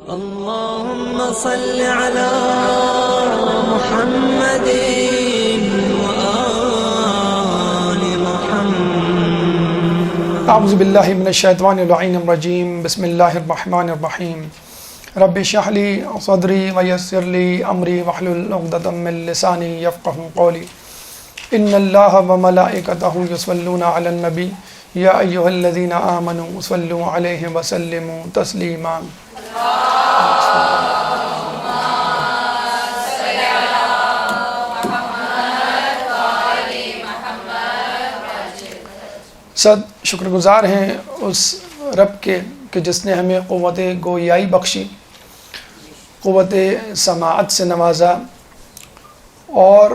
اللهم صل على محمد وآل محمد. اعوذ باللہ من الشیطان اللعین الرجیم. بسم اللہ الرحمن الرحیم. رب اشرح لی صدری ویسر لی امری واحلل عقدۃ من لسانی یفقهوا قولی. ان اللہ وملائکتہ یصلون علی النبی یا ایھا الذین آمنوا صلوا علیہ وسلموا تسلیما. صد شکر گزار ہیں اس رب کے کہ جس نے ہمیں قوت گویائی بخشی، قوت سماعت سے نوازا اور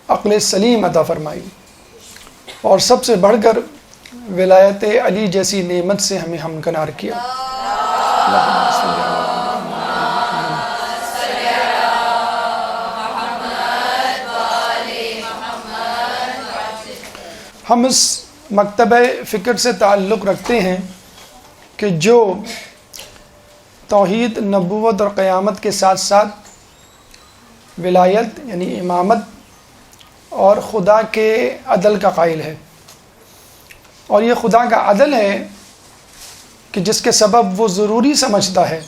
عقل سلیم عطا فرمائی، اور سب سے بڑھ کر ولایت علی جیسی نعمت سے ہمیں ہمکنار کیا. ہم اس مکتبہ فکر سے تعلق رکھتے ہیں کہ جو توحید، نبوت اور قیامت کے ساتھ ساتھ ولایت یعنی امامت اور خدا کے عدل کا قائل ہے. اور یہ خدا کا عدل ہے کہ جس کے سبب وہ ضروری سمجھتا ہے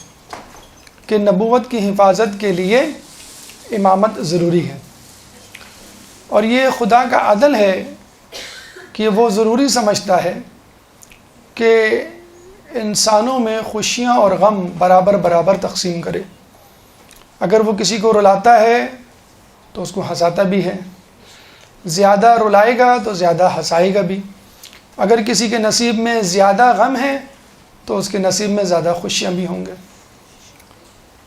کہ نبوت کی حفاظت کے لیے امامت ضروری ہے، اور یہ خدا کا عدل ہے کہ وہ ضروری سمجھتا ہے کہ انسانوں میں خوشیاں اور غم برابر برابر تقسیم کرے. اگر وہ کسی کو رلاتا ہے تو اس کو ہنساتا بھی ہے، زیادہ رلائے گا تو زیادہ ہنسائے گا بھی. اگر کسی کے نصیب میں زیادہ غم ہے تو اس کے نصیب میں زیادہ خوشیاں بھی ہوں گے.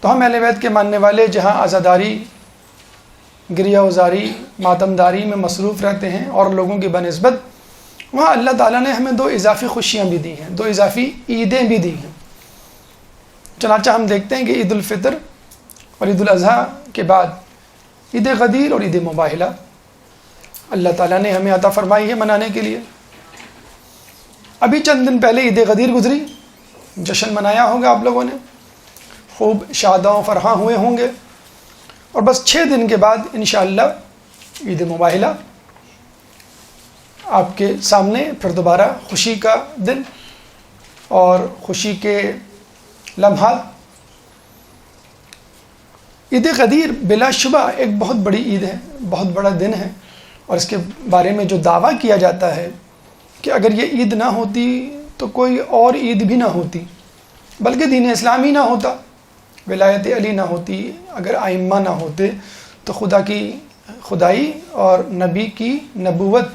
تو ہم اہل بیت کے ماننے والے جہاں عزاداری، گریہ وزاری، ماتمداری میں مصروف رہتے ہیں اور لوگوں کی بنسبت، وہاں اللہ تعالیٰ نے ہمیں 2 اضافی خوشیاں بھی دی ہیں، 2 اضافی عیدیں بھی دی ہیں. چنانچہ ہم دیکھتے ہیں کہ عید الفطر اور عید الاضحیٰ کے بعد عید غدیر اور عید مباہلہ اللہ تعالیٰ نے ہمیں عطا فرمائی ہے منانے کے لیے. ابھی چند دن پہلے عید غدیر گزری، جشن منایا ہوگا آپ لوگوں نے، خوب شاداں و فرحاں ہوئے ہوں گے. اور بس 6 دن کے بعد انشاءاللہ عید مباہلہ آپ کے سامنے، پھر دوبارہ خوشی کا دن اور خوشی کے لمحات. عید غدیر بلا شبہ ایک بہت بڑی عید ہے، بہت بڑا دن ہے، اور اس کے بارے میں جو دعویٰ کیا جاتا ہے کہ اگر یہ عید نہ ہوتی تو کوئی اور عید بھی نہ ہوتی، بلکہ دین اسلام ہی نہ ہوتا، ولایت علی نہ ہوتی، اگر ائمہ نہ ہوتے تو خدا کی خدائی اور نبی کی نبوت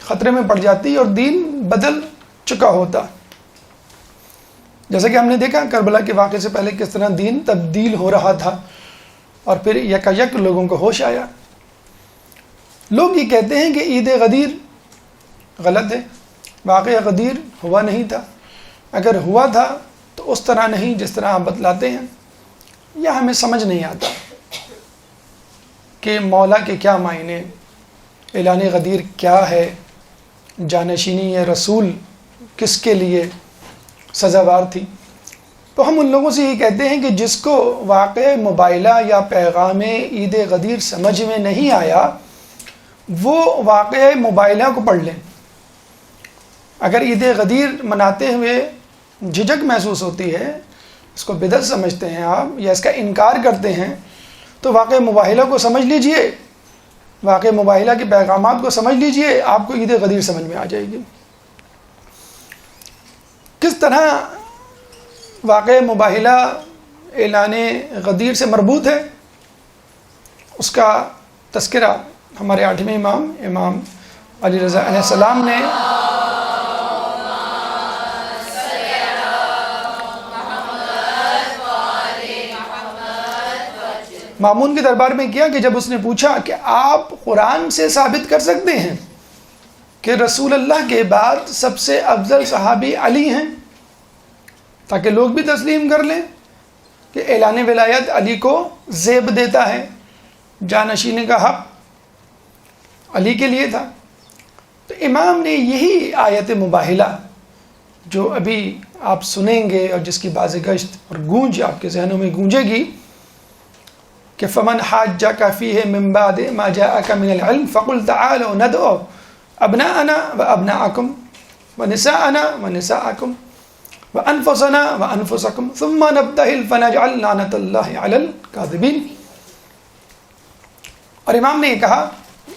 خطرے میں پڑ جاتی اور دین بدل چکا ہوتا. جیسا کہ ہم نے دیکھا کربلا کے واقعے سے پہلے کس طرح دین تبدیل ہو رہا تھا، اور پھر یکایک لوگوں کو ہوش آیا. لوگ یہ کہتے ہیں کہ عید غدیر غلط ہے، واقعہ غدیر ہوا نہیں تھا، اگر ہوا تھا تو اس طرح نہیں جس طرح آپ بتلاتے ہیں، یا ہمیں سمجھ نہیں آتا کہ مولا کے کیا معنی، اعلان غدیر کیا ہے، جانشینی رسول کس کے لیے سزاوار تھی. تو ہم ان لوگوں سے یہ کہتے ہیں کہ جس کو واقع مباہلہ یا پیغام عید غدیر سمجھ میں نہیں آیا وہ واقع مباہلہ کو پڑھ لیں. اگر عید غدیر مناتے ہوئے جھجک محسوس ہوتی ہے، اس کو بدعت سمجھتے ہیں آپ یا اس کا انکار کرتے ہیں، تو واقع مباہلہ کو سمجھ لیجئے، واقع مباہلہ کے پیغامات کو سمجھ لیجئے، آپ کو عید غدیر سمجھ میں آ جائے گی. کس طرح واقع مباہلہ اعلان غدیر سے مربوط ہے، اس کا تذکرہ ہمارے 8ویں امام علی رضا علیہ السلام نے مامون کے دربار میں کیا کہ جب اس نے پوچھا کہ آپ قرآن سے ثابت کر سکتے ہیں کہ رسول اللہ کے بعد سب سے افضل صحابی علی ہیں، تاکہ لوگ بھی تسلیم کر لیں کہ اعلان ولایت علی کو زیب دیتا ہے، جانشینی کا حق علی کے لیے تھا. تو امام نے یہی آیت مباہلہ جو ابھی آپ سنیں گے اور جس کی بازگشت اور گونج آپ کے ذہنوں میں گونجے گی کہ فمن حاجک فیہ من بعد ما جاءک من العلم فقل تعالوا ندعو ابناءنا وابناءکم ونساءنا ونساءکم وانفسنا وانفسکم ثم نبتہل فنجعل لعنۃ اللہ علی الکاذبین. اور امام نے یہ کہا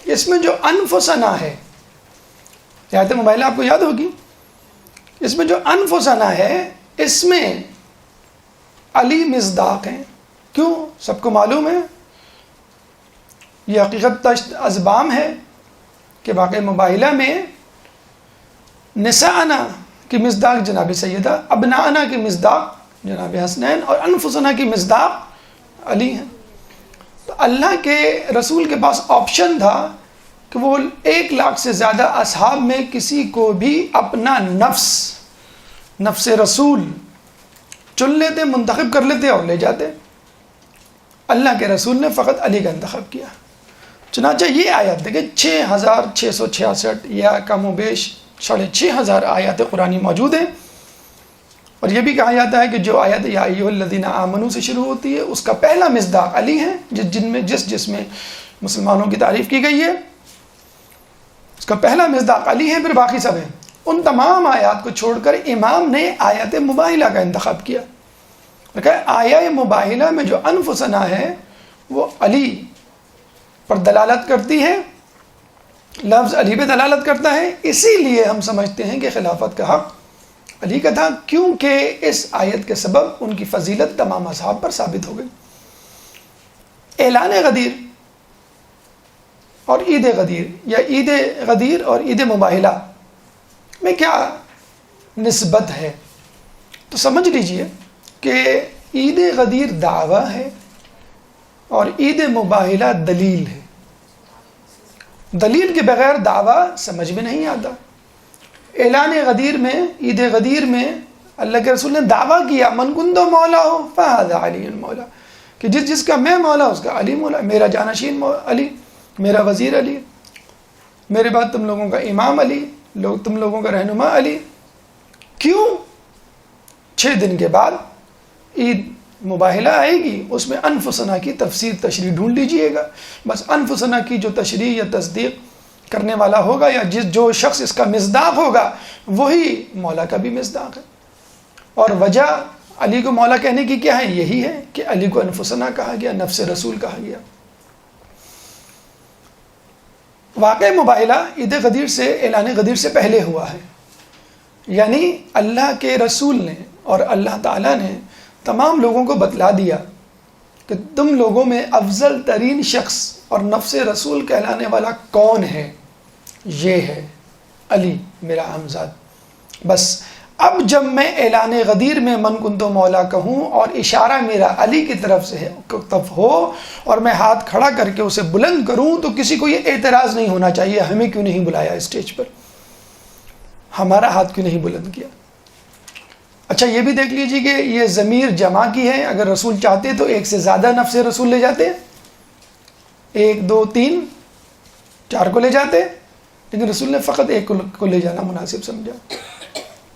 اس میں جو انفسنا ہے، آیت مباہلہ آپ کو یاد ہوگی، اس میں جو انفسنا ہے اس میں علی مصداق ہیں. کیوں؟ سب کو معلوم ہے، یہ حقیقت تشت ازبام ہے کہ واقع مباہلہ میں نساءنا کی مصداق جناب سیدہ، ابناءنا کی مصداق جناب حسنین، اور انفسنا کی مصداق علی ہیں. تو اللہ کے رسول کے پاس آپشن تھا کہ وہ 1,00,000 سے زیادہ اصحاب میں کسی کو بھی اپنا نفس رسول چن لیتے، منتخب کر لیتے اور لے جاتے. اللہ کے رسول نے فقط علی کا انتخاب کیا. چنانچہ یہ آیت دیکھیں 6,666 یا کم و بیش 6,500 آیات قرآنی موجود ہیں. اور یہ بھی کہا جاتا ہے کہ جو آیت یا ایھا الذین آمنوا سے شروع ہوتی ہے اس کا پہلا مصداق علی ہے، جس میں مسلمانوں کی تعریف کی گئی ہے اس کا پہلا مصداق علی ہے، پھر باقی سب ہیں. ان تمام آیات کو چھوڑ کر امام نے آیت مباہلہ کا انتخاب کیا. آیہ مباہلہ میں جو انفسنا ہے وہ علی پر دلالت کرتی ہے، لفظ علی پہ دلالت کرتا ہے، اسی لیے ہم سمجھتے ہیں کہ خلافت کا حق علی کا تھا، کیونکہ اس آیت کے سبب ان کی فضیلت تمام اصحاب پر ثابت ہو گئی. اعلان غدیر اور عید غدیر یا عید غدیر اور عید مباہلہ میں کیا نسبت ہے؟ تو سمجھ لیجئے کہ عید غدیر دعویٰ ہے اور عید مباہلہ دلیل ہے. دلیل کے بغیر دعویٰ سمجھ میں نہیں آتا. اعلان غدیر میں، عید غدیر میں اللہ کے رسول نے دعویٰ کیا من کنت مولا ہو فہذا علی مولا، کہ جس کا میں مولا اس کا علی مولا، میرا جانشین علی، میرا وزیر علی، میرے بعد تم لوگوں کا امام علی، تم لوگوں کا رہنما علی. کیوں؟ 6 دن کے بعد عید مباہلہ آئے گی، اس میں انفسنا کی تفسیر تشریح ڈھونڈ لیجئے گا. بس انفسنا کی جو تشریح یا تصدیق کرنے والا ہوگا یا جو شخص اس کا مصداق ہوگا وہی مولا کا بھی مصداق ہے. اور وجہ علی کو مولا کہنے کی کیا ہے؟ یہی ہے کہ علی کو انفسنا کہا گیا، نفس رسول کہا گیا. واقع مباہلہ عید غدیر سے، اعلان غدیر سے پہلے ہوا ہے. یعنی اللہ کے رسول نے اور اللہ تعالیٰ نے تمام لوگوں کو بتلا دیا کہ تم لوگوں میں افضل ترین شخص اور نفس رسول کہلانے والا کون ہے؟ یہ ہے علی میرا ہمزاد. بس اب جب میں اعلان غدیر میں من کنتو مولا کہوں اور اشارہ میرا علی کی طرف سے ہو اور میں ہاتھ کھڑا کر کے اسے بلند کروں تو کسی کو یہ اعتراض نہیں ہونا چاہیے ہمیں کیوں نہیں بلایا اسٹیج پر، ہمارا ہاتھ کیوں نہیں بلند کیا. اچھا یہ بھی دیکھ لیجیے کہ یہ ضمیر جمع کی ہے، اگر رسول چاہتے تو 1 سے زیادہ نفس رسول لے جاتے، 1 2 3 4 کو لے جاتے، لیکن رسول نے فقط 1 کو لے جانا مناسب سمجھا.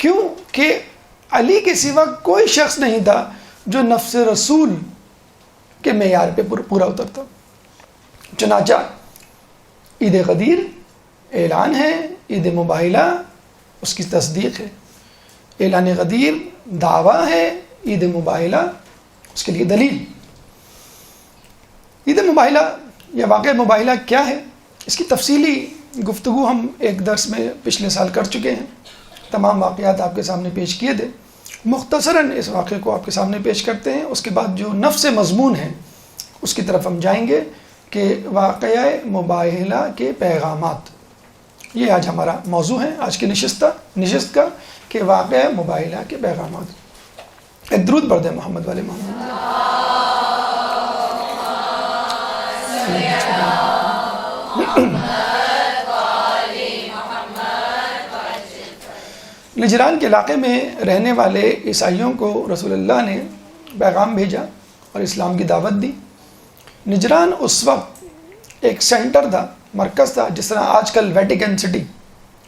کیوں؟ کہ علی کے سوا کوئی شخص نہیں تھا جو نفس رسول کے معیار پہ پورا اترتا. چنانچہ عید غدیر اعلان ہے، عید مباہلہ اس کی تصدیق ہے. اعلان غدیر دعویٰ ہے، عید مباہلہ اس کے لیے دلیل. عید مباہلہ یا واقع مباہلہ کیا ہے؟ اس کی تفصیلی گفتگو ہم ایک درس میں پچھلے سال کر چکے ہیں، تمام واقعات آپ کے سامنے پیش کیے تھے. مختصراً اس واقعے کو آپ کے سامنے پیش کرتے ہیں، اس کے بعد جو نفس مضمون ہے اس کی طرف ہم جائیں گے کہ واقعہ مباہلہ کے پیغامات. یہ آج ہمارا موضوع ہے آج کی نشست کا کہ واقعہ مباہلہ کے پیغامات. ایک درود پڑھ دیں محمد والے محمد. نجران کے علاقے میں رہنے والے عیسائیوں کو رسول اللہ نے پیغام بھیجا اور اسلام کی دعوت دی. نجران اس وقت ایک سینٹر تھا، مرکز تھا، جس طرح آج کل ویٹیکن سٹی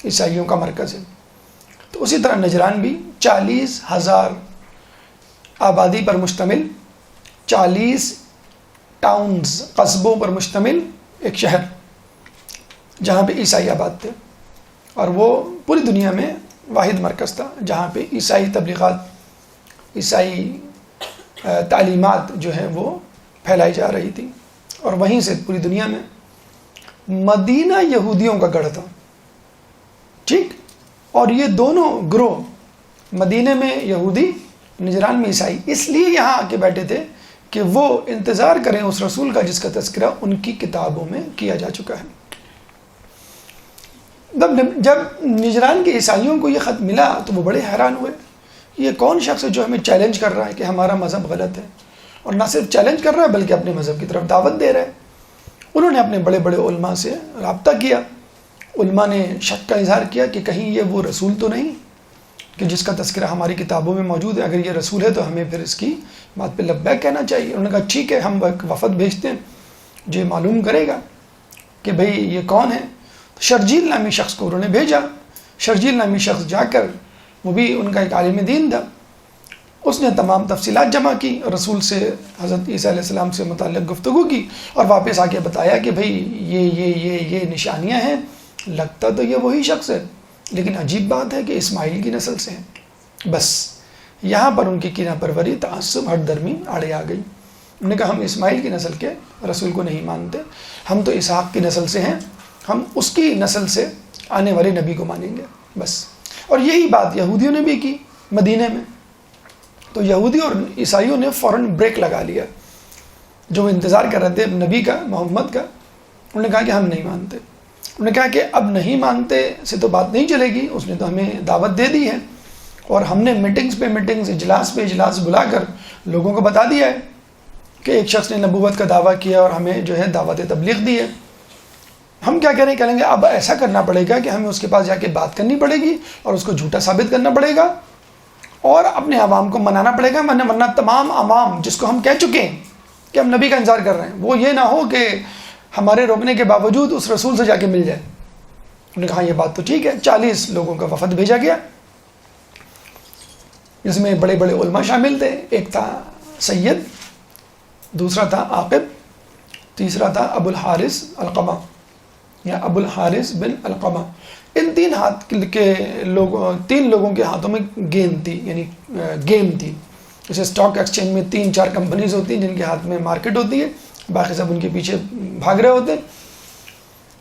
عیسائیوں کا مرکز ہے. تو اسی طرح نجران بھی 40,000 آبادی پر مشتمل، 40 ٹاؤنز، قصبوں پر مشتمل ایک شہر جہاں پہ عیسائی آباد تھے، اور وہ پوری دنیا میں واحد مرکز تھا جہاں پہ عیسائی تبلیغات، عیسائی تعلیمات جو ہیں وہ پھیلائی جا رہی تھی، اور وہیں سے پوری دنیا میں مدینہ یہودیوں کا گڑھ تھا، ٹھیک، اور یہ دونوں گروہ، مدینہ میں یہودی، نجران میں عیسائی، اس لیے یہاں آ کے بیٹھے تھے کہ وہ انتظار کریں اس رسول کا جس کا تذکرہ ان کی کتابوں میں کیا جا چکا ہے۔ جب نجران کے عیسائیوں کو یہ خط ملا تو وہ بڑے حیران ہوئے، یہ کون شخص ہے جو ہمیں چیلنج کر رہا ہے کہ ہمارا مذہب غلط ہے، اور نہ صرف چیلنج کر رہا ہے بلکہ اپنے مذہب کی طرف دعوت دے رہا ہے۔ انہوں نے اپنے بڑے بڑے علماء سے رابطہ کیا، علماء نے شک کا اظہار کیا کہ کہیں یہ وہ رسول تو نہیں کہ جس کا تذکرہ ہماری کتابوں میں موجود ہے، اگر یہ رسول ہے تو ہمیں پھر اس کی بات پہ لبیک کہنا چاہیے۔ انہوں نے کہا ٹھیک ہے، ہم ایک وفد بھیجتے ہیں جو معلوم کرے گا کہ بھئی یہ کون ہے۔ شرجیل نامی شخص کو انہوں نے بھیجا، شرجیل نامی شخص جا کر، وہ بھی ان کا ایک عالم دین تھا، اس نے تمام تفصیلات جمع کی، رسول سے، حضرت عیسیٰ علیہ السلام سے متعلق گفتگو کی، اور واپس آ کے بتایا کہ بھئی یہ نشانیاں ہیں، لگتا تو یہ وہی شخص ہے، لیکن عجیب بات ہے کہ اسماعیل کی نسل سے ہیں۔ بس یہاں پر ان کی کینہ پروری، تعصب، ہٹ درمی آڑے آ گئی۔ انہوں نے کہا ہم اسماعیل کی نسل کے رسول کو نہیں مانتے، ہم تو اسحاق کی نسل سے ہیں، ہم اس کی نسل سے آنے والے نبی کو مانیں گے، بس۔ اور یہی بات یہودیوں نے بھی کی مدینہ میں، تو یہودی اور عیسائیوں نے فوراً بریک لگا لیا، جو وہ انتظار کر رہے تھے نبی کا، محمد کا۔ انہوں نے کہا کہ ہم نہیں مانتے، انہوں نے کہا کہ اب نہیں مانتے سے تو بات نہیں چلے گی، اس نے تو ہمیں دعوت دے دی ہے، اور ہم نے میٹنگز پہ میٹنگز، اجلاس پہ اجلاس بلا کر لوگوں کو بتا دیا ہے کہ ایک شخص نے نبوت کا دعویٰ کیا اور ہمیں جو ہے دعوت تبلیغ دی ہے۔ ہم کیا کہیں گے اب ایسا کرنا پڑے گا کہ ہمیں اس کے پاس جا کے بات کرنی پڑے گی اور اس کو جھوٹا ثابت کرنا پڑے گا، اور اپنے عوام کو منانا پڑے گا، ورنہ تمام عوام جس کو ہم کہہ چکے ہیں کہ ہم نبی کا انتظار کر رہے ہیں، وہ یہ نہ ہو کہ ہمارے روکنے کے باوجود اس رسول سے جا کے مل جائے۔ انہوں نے کہا یہ بات تو ٹھیک ہے۔ 40 لوگوں کا وفد بھیجا گیا، جس میں بڑے بڑے علماء شامل تھے، ایک تھا سید، دوسرا تھا عاقب، تیسرا تھا ابو الحارث القمہ یا ابو الحارث بن القمہ۔ ان تین لوگوں کے ہاتھوں میں گیند تھی، یعنی گیم تھی، جیسے اسٹاک ایکسچینج میں 3-4 کمپنیز ہوتی ہیں جن کے ہاتھ میں مارکیٹ ہوتی ہے، باقی سب ان کے پیچھے بھاگ رہے ہوتے ہیں۔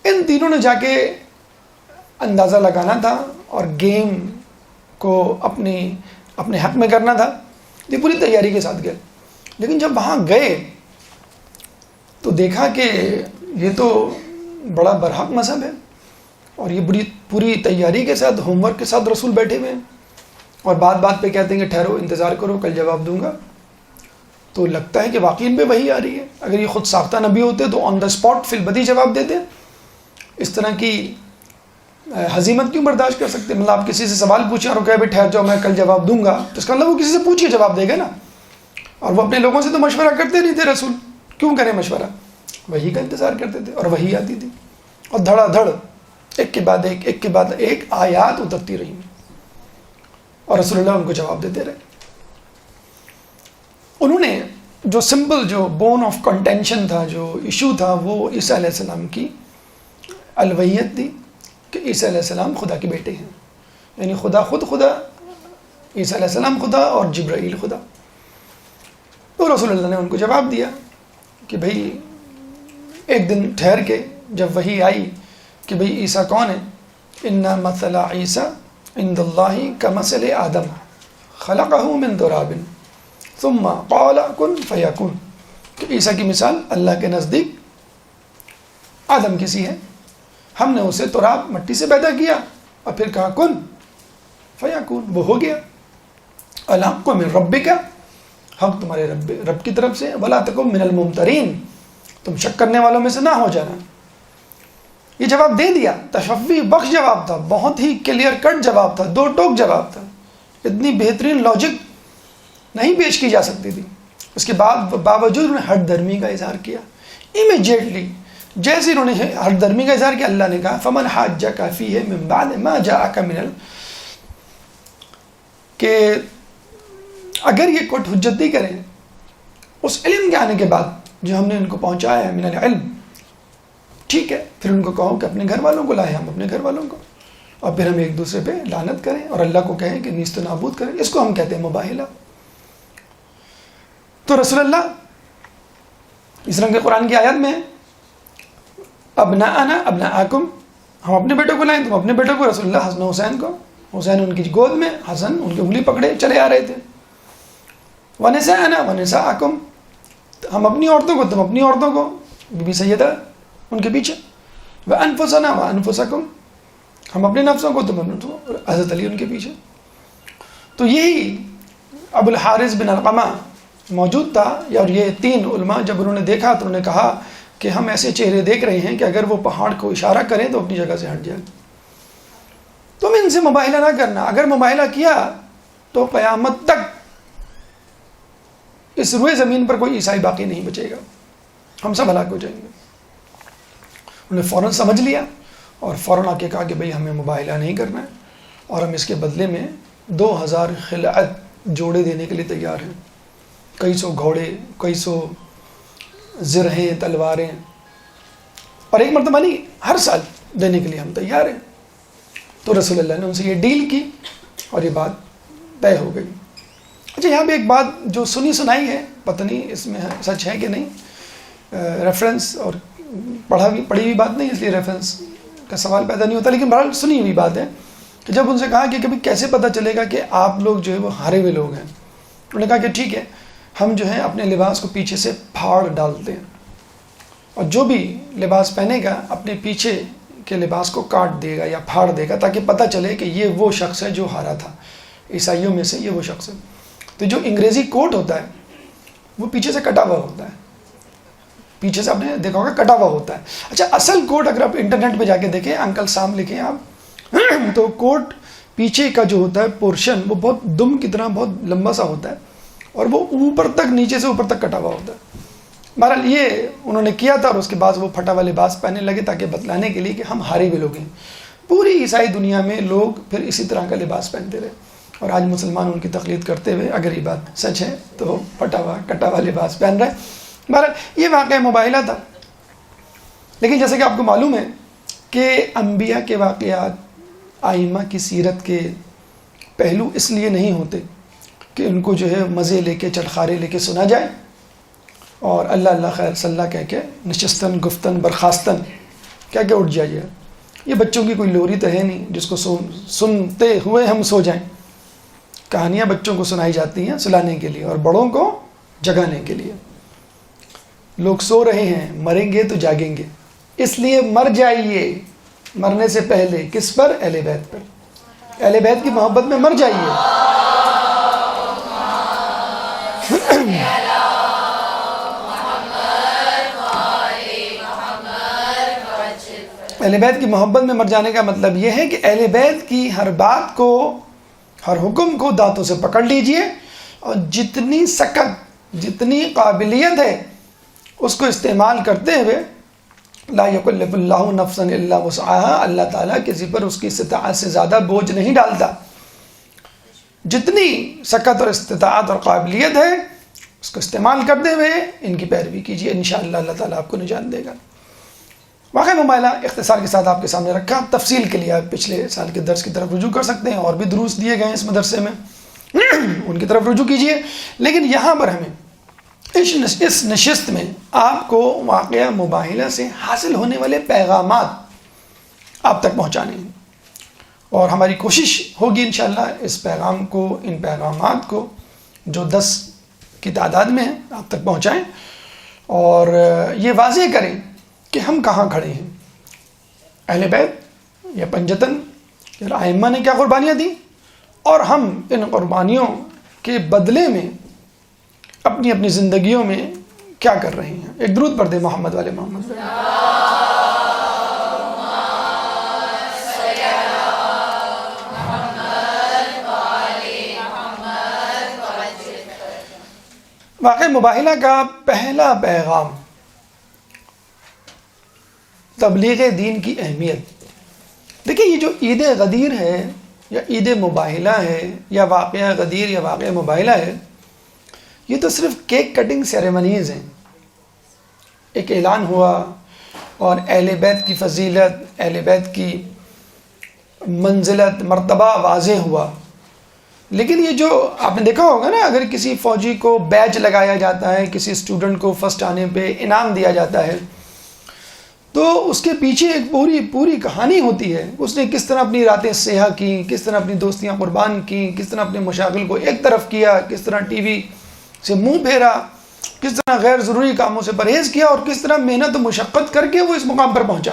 ان تینوں نے جا کے اندازہ لگانا تھا اور گیم کو اپنے حق میں کرنا تھا، یہ پوری تیاری کے ساتھ گئے۔ لیکن جب وہاں گئے تو دیکھا کہ یہ تو بڑا برحق مذہب ہے، اور یہ پوری تیاری کے ساتھ، ہوم ورک کے ساتھ رسول بیٹھے ہوئے ہیں، اور بات بات پہ کہتے ہیں کہ ٹھہرو، انتظار کرو، کل جواب دوں گا۔ تو لگتا ہے کہ واقعی ان پہ وحی آ رہی ہے، اگر یہ خود ساختہ نبی ہوتے تو آن دا اسپاٹ فی البدی جواب دیتے۔ اس طرح کی ہزیمت کیوں برداشت کر سکتے؟ مطلب آپ کسی سے سوال پوچھیں اور وہ کہے ٹھہر جاؤ میں کل جواب دوں گا، تو اس کا مطلب وہ کسی سے پوچھ کے جواب دے گا نا، اور وہ اپنے لوگوں سے تو مشورہ کرتے نہیں تھے، رسول کیوں کریں مشورہ، وحی کا انتظار کرتے تھے، اور وحی آتی تھی، اور دھڑا دھڑ ایک کے بعد ایک آیات اترتی رہی، اور رسول اللہ ان کو جواب دیتے رہے۔ انہوں نے جو سمپل، جو بون آف کنٹینشن تھا، جو ایشو تھا، وہ عیسیٰ علیہ السلام کی الوہیت تھی کہ عیسیٰ علیہ السلام خدا کے بیٹے ہیں، یعنی خدا خود خدا، عیسیٰ علیہ السلام خدا اور جبرائیل خدا۔ تو رسول اللہ نے ان کو جواب دیا کہ بھئی ایک دن ٹھہر کے جب وحی آئی کہ بھئی عیسیٰ کون ہے، ان مثل عیسیٰ عند اللہ کمثل آدم خلقہ من تراب ثم قال کن فیکون، کہ عیسیٰ کی مثال اللہ کے نزدیک آدم کی سی ہے، ہم نے اسے تراب، مٹی سے پیدا کیا، اور پھر کہا کن فیکون، وہ ہو گیا۔ الحق من ربک، حق تمہارے رب کی طرف سے، ولا تکن من الممترین، تم شک کرنے والوں میں سے نہ ہو جانا۔ یہ جواب دے دیا، تشفی بخش جواب تھا، بہت ہی کلیئر کٹ جواب تھا، دو ٹوک جواب تھا، اتنی بہترین لاجک نہیں پیش کی جا سکتی تھی۔ اس کے باوجود انہوں نے ہٹ درمی کا اظہار کیا، امیجیٹلی جیسے انہوں نے ہٹ درمی کا اظہار کیا، اللہ نے کہا فمن حاجک فیہ من بعد ما جاءک من کہ اگر یہ کوٹ حجت نہیں کریں اس علم کے آنے کے بعد جو ہم نے ان کو پہنچایا ہے من العلم، ٹھیک ہے، پھر ان کو کہو کہ اپنے گھر والوں کو لائیں، ہم اپنے گھر والوں کو، اور پھر ہم ایک دوسرے پہ لعنت کریں اور اللہ کو کہیں کہ نیست و نابود کریں. اس کو ہم کہتے ہیں مباہلہ. تو رسول اللہ اس رنگ کے قرآن کی آیات میں ابناءنا ابناءکم، ہم اپنے بیٹوں کو لائیں، تم اپنے بیٹوں کو. رسول اللہ حسن و حسین کو، حسین ان کی گود میں، حسن ان کی انگلی پکڑے چلے آ رہے تھے. ونساءنا ونساءکم، ہم اپنی عورتوں کو، تم اپنی عورتوں کو، بی بی سیدہ ان کے پیچھے. وانفسنا وانفسکم، ہم اپنے نفسوں کو، تم اپنے کو، حضرت علی ان کے پیچھے. تو یہی ابو الحارث بن علقمہ موجود تھا، اور یہ تین علماء جب انہوں نے دیکھا تو انہوں نے کہا کہ ہم ایسے چہرے دیکھ رہے ہیں کہ اگر وہ پہاڑ کو اشارہ کریں تو اپنی جگہ سے ہٹ جائیں. تم ان سے مباہلہ نہ کرنا، اگر مباہلہ کیا تو قیامت تک اس روئے زمین پر کوئی عیسائی باقی نہیں بچے گا، ہم سب ہلاک ہو جائیں گے. انہوں نے فوراً سمجھ لیا اور فوراً آ کے کہا کہ بھئی ہمیں مباہلہ نہیں کرنا ہے، اور ہم اس کے بدلے میں 2000 خلعت جوڑے دینے کے لیے تیار ہیں. کئی سو گھوڑے، کئی سو زرہیں، تلواریں، اور ایک مرتبہ نہیں، ہر سال دینے کے لیے ہم تیار ہیں. تو رسول اللہ نے ان سے یہ ڈیل کی اور یہ بات طے ہو گئی. اچھا، یہاں پہ ایک بات جو سنی سنائی ہے، پتہ نہیں اس میں سچ ہے کہ نہیں، ریفرنس اور پڑھی ہوئی بات نہیں، اس لیے ریفرنس کا سوال پیدا نہیں ہوتا، لیکن بہرحال سنی ہوئی بات ہے کہ جب ان سے کہا کہ کبھی کیسے پتہ چلے گا کہ آپ لوگ جو ہے وہ ہارے ہوئے لوگ ہیں، انہوں نے کہا کہ ٹھیک ہے، ہم جو ہے اپنے لباس کو پیچھے سے پھاڑ ڈالتے ہیں، اور جو بھی لباس پہنے گا اپنے پیچھے کے لباس کو کاٹ دے گا یا پھاڑ دے گا، تاکہ پتہ چلے کہ یہ وہ شخص ہے جو ہارا تھا، عیسائیوں میں سے یہ وہ شخص ہے. تو جو انگریزی کوٹ ہوتا ہے وہ پیچھے سے کٹا ہوا ہوتا ہے، پیچھے سے آپ نے دیکھا ہوگا کٹا ہوا ہوتا ہے. اچھا، اصل کوٹ اگر آپ انٹرنیٹ پہ جا کے دیکھیں، انکل سام لکھیں آپ تو کوٹ پیچھے کا جو ہوتا ہے پورشن وہ بہت دم کی طرح بہت لمبا سا ہوتا ہے، اور وہ اوپر تک، نیچے سے اوپر تک کٹا ہوا ہوتا ہے. بہرحال یہ انہوں نے کیا تھا، اور اس کے بعد وہ پھٹا ہوا لباس پہننے لگے تاکہ بتلانے کے لیے کہ ہم ہارے ہوئے لوگ ہیں. پوری عیسائی دنیا میں لوگ پھر اسی طرح کا لباس پہنتے رہے، اور آج مسلمان ان کی تقلید کرتے ہوئے اگر یہ بات سچ ہے تو پھٹا ہوا کٹا ہوا لباس پہن رہے. بہرحال یہ واقعہ مباہلہ تھا. لیکن جیسے کہ آپ کو معلوم ہے کہ انبیاء کے واقعات، آئمہ کی سیرت کے پہلو اس لیے نہیں ہوتے کہ ان کو جو ہے مزے لے کے، چٹخارے لے کے سنا جائے اور اللہ اللہ خیر صلی اللہ کہہ کے نشستن گفتن برخاستن کہہ کے اٹھ جائیے. یہ بچوں کی کوئی لوری تو ہے نہیں جس کو سنتے ہوئے ہم سو جائیں. کہانیاں بچوں کو سنائی جاتی ہیں سلانے کے لیے اور بڑوں کو جگانے کے لیے. لوگ سو رہے ہیں، مریں گے تو جاگیں گے، اس لیے مر جائیے مرنے سے پہلے. کس پر؟ اہل بیت پر. اہل بیت کی محبت میں مر جائیے. اہل بیت کی محبت میں مر جانے کا مطلب یہ ہے کہ اہل بیت کی ہر بات کو، ہر حکم کو دانتوں سے پکڑ لیجئے، اور جتنی سکت، جتنی قابلیت ہے اس کو استعمال کرتے ہوئے، لا یکلف اللہ نفسا الا وسعها، اللہ تعالیٰ کسی پر اس کی استطاعت سے زیادہ بوجھ نہیں ڈالتا. جتنی سکت اور استطاعت اور قابلیت ہے اس کو استعمال کرتے ہوئے ان کی پیروی کیجیے، انشاءاللہ اللہ تعالیٰ آپ کو نجات دے گا. واقعہ مباہلہ اختصار کے ساتھ آپ کے سامنے رکھا. تفصیل کے لیے آپ پچھلے سال کے درس کی طرف رجوع کر سکتے ہیں، اور بھی دروس دیے گئے ہیں اس مدرسے میں، ان کی طرف رجوع کیجیے. لیکن یہاں پر ہمیں اس نشست میں آپ کو واقعہ مباہلہ سے حاصل ہونے والے پیغامات آپ تک پہنچانے ہیں، اور ہماری کوشش ہوگی انشاءاللہ اس پیغام کو، ان پیغامات کو جو 10 کی تعداد میں ہیں آپ تک پہنچائیں، اور یہ واضح کریں کہ ہم کہاں کھڑے ہیں. اہل بیت یا پنجتن یا ائمہ نے کیا قربانیاں دیں، اور ہم ان قربانیوں کے بدلے میں اپنی اپنی زندگیوں میں کیا کر رہے ہیں. ایک درود پڑھ دیں محمد والے محمد. واقعہ مباہلہ کا پہلا پیغام تبلیغ دین کی اہمیت. دیکھیں، یہ جو عید غدیر ہے یا عید مباہلہ ہے یا واقعہ غدیر یا واقعہ مباہلہ ہے، یہ تو صرف کیک کٹنگ سیریمنیز ہیں. ایک اعلان ہوا اور اہل بیت کی فضیلت، اہل بیت کی منزلت، مرتبہ واضح ہوا. لیکن یہ جو آپ نے دیکھا ہوگا نا، اگر کسی فوجی کو بیج لگایا جاتا ہے، کسی اسٹوڈنٹ کو فرسٹ آنے پہ انعام دیا جاتا ہے، تو اس کے پیچھے ایک پوری کہانی ہوتی ہے. اس نے کس طرح اپنی راتیں سیاہ کی، کس طرح اپنی دوستیاں قربان کی، کس طرح اپنے مشاغل کو ایک طرف کیا، کس طرح ٹی وی سے منہ پھیرا، کس طرح غیر ضروری کاموں سے پرہیز کیا، اور کس طرح محنت و مشقت کر کے وہ اس مقام پر پہنچا.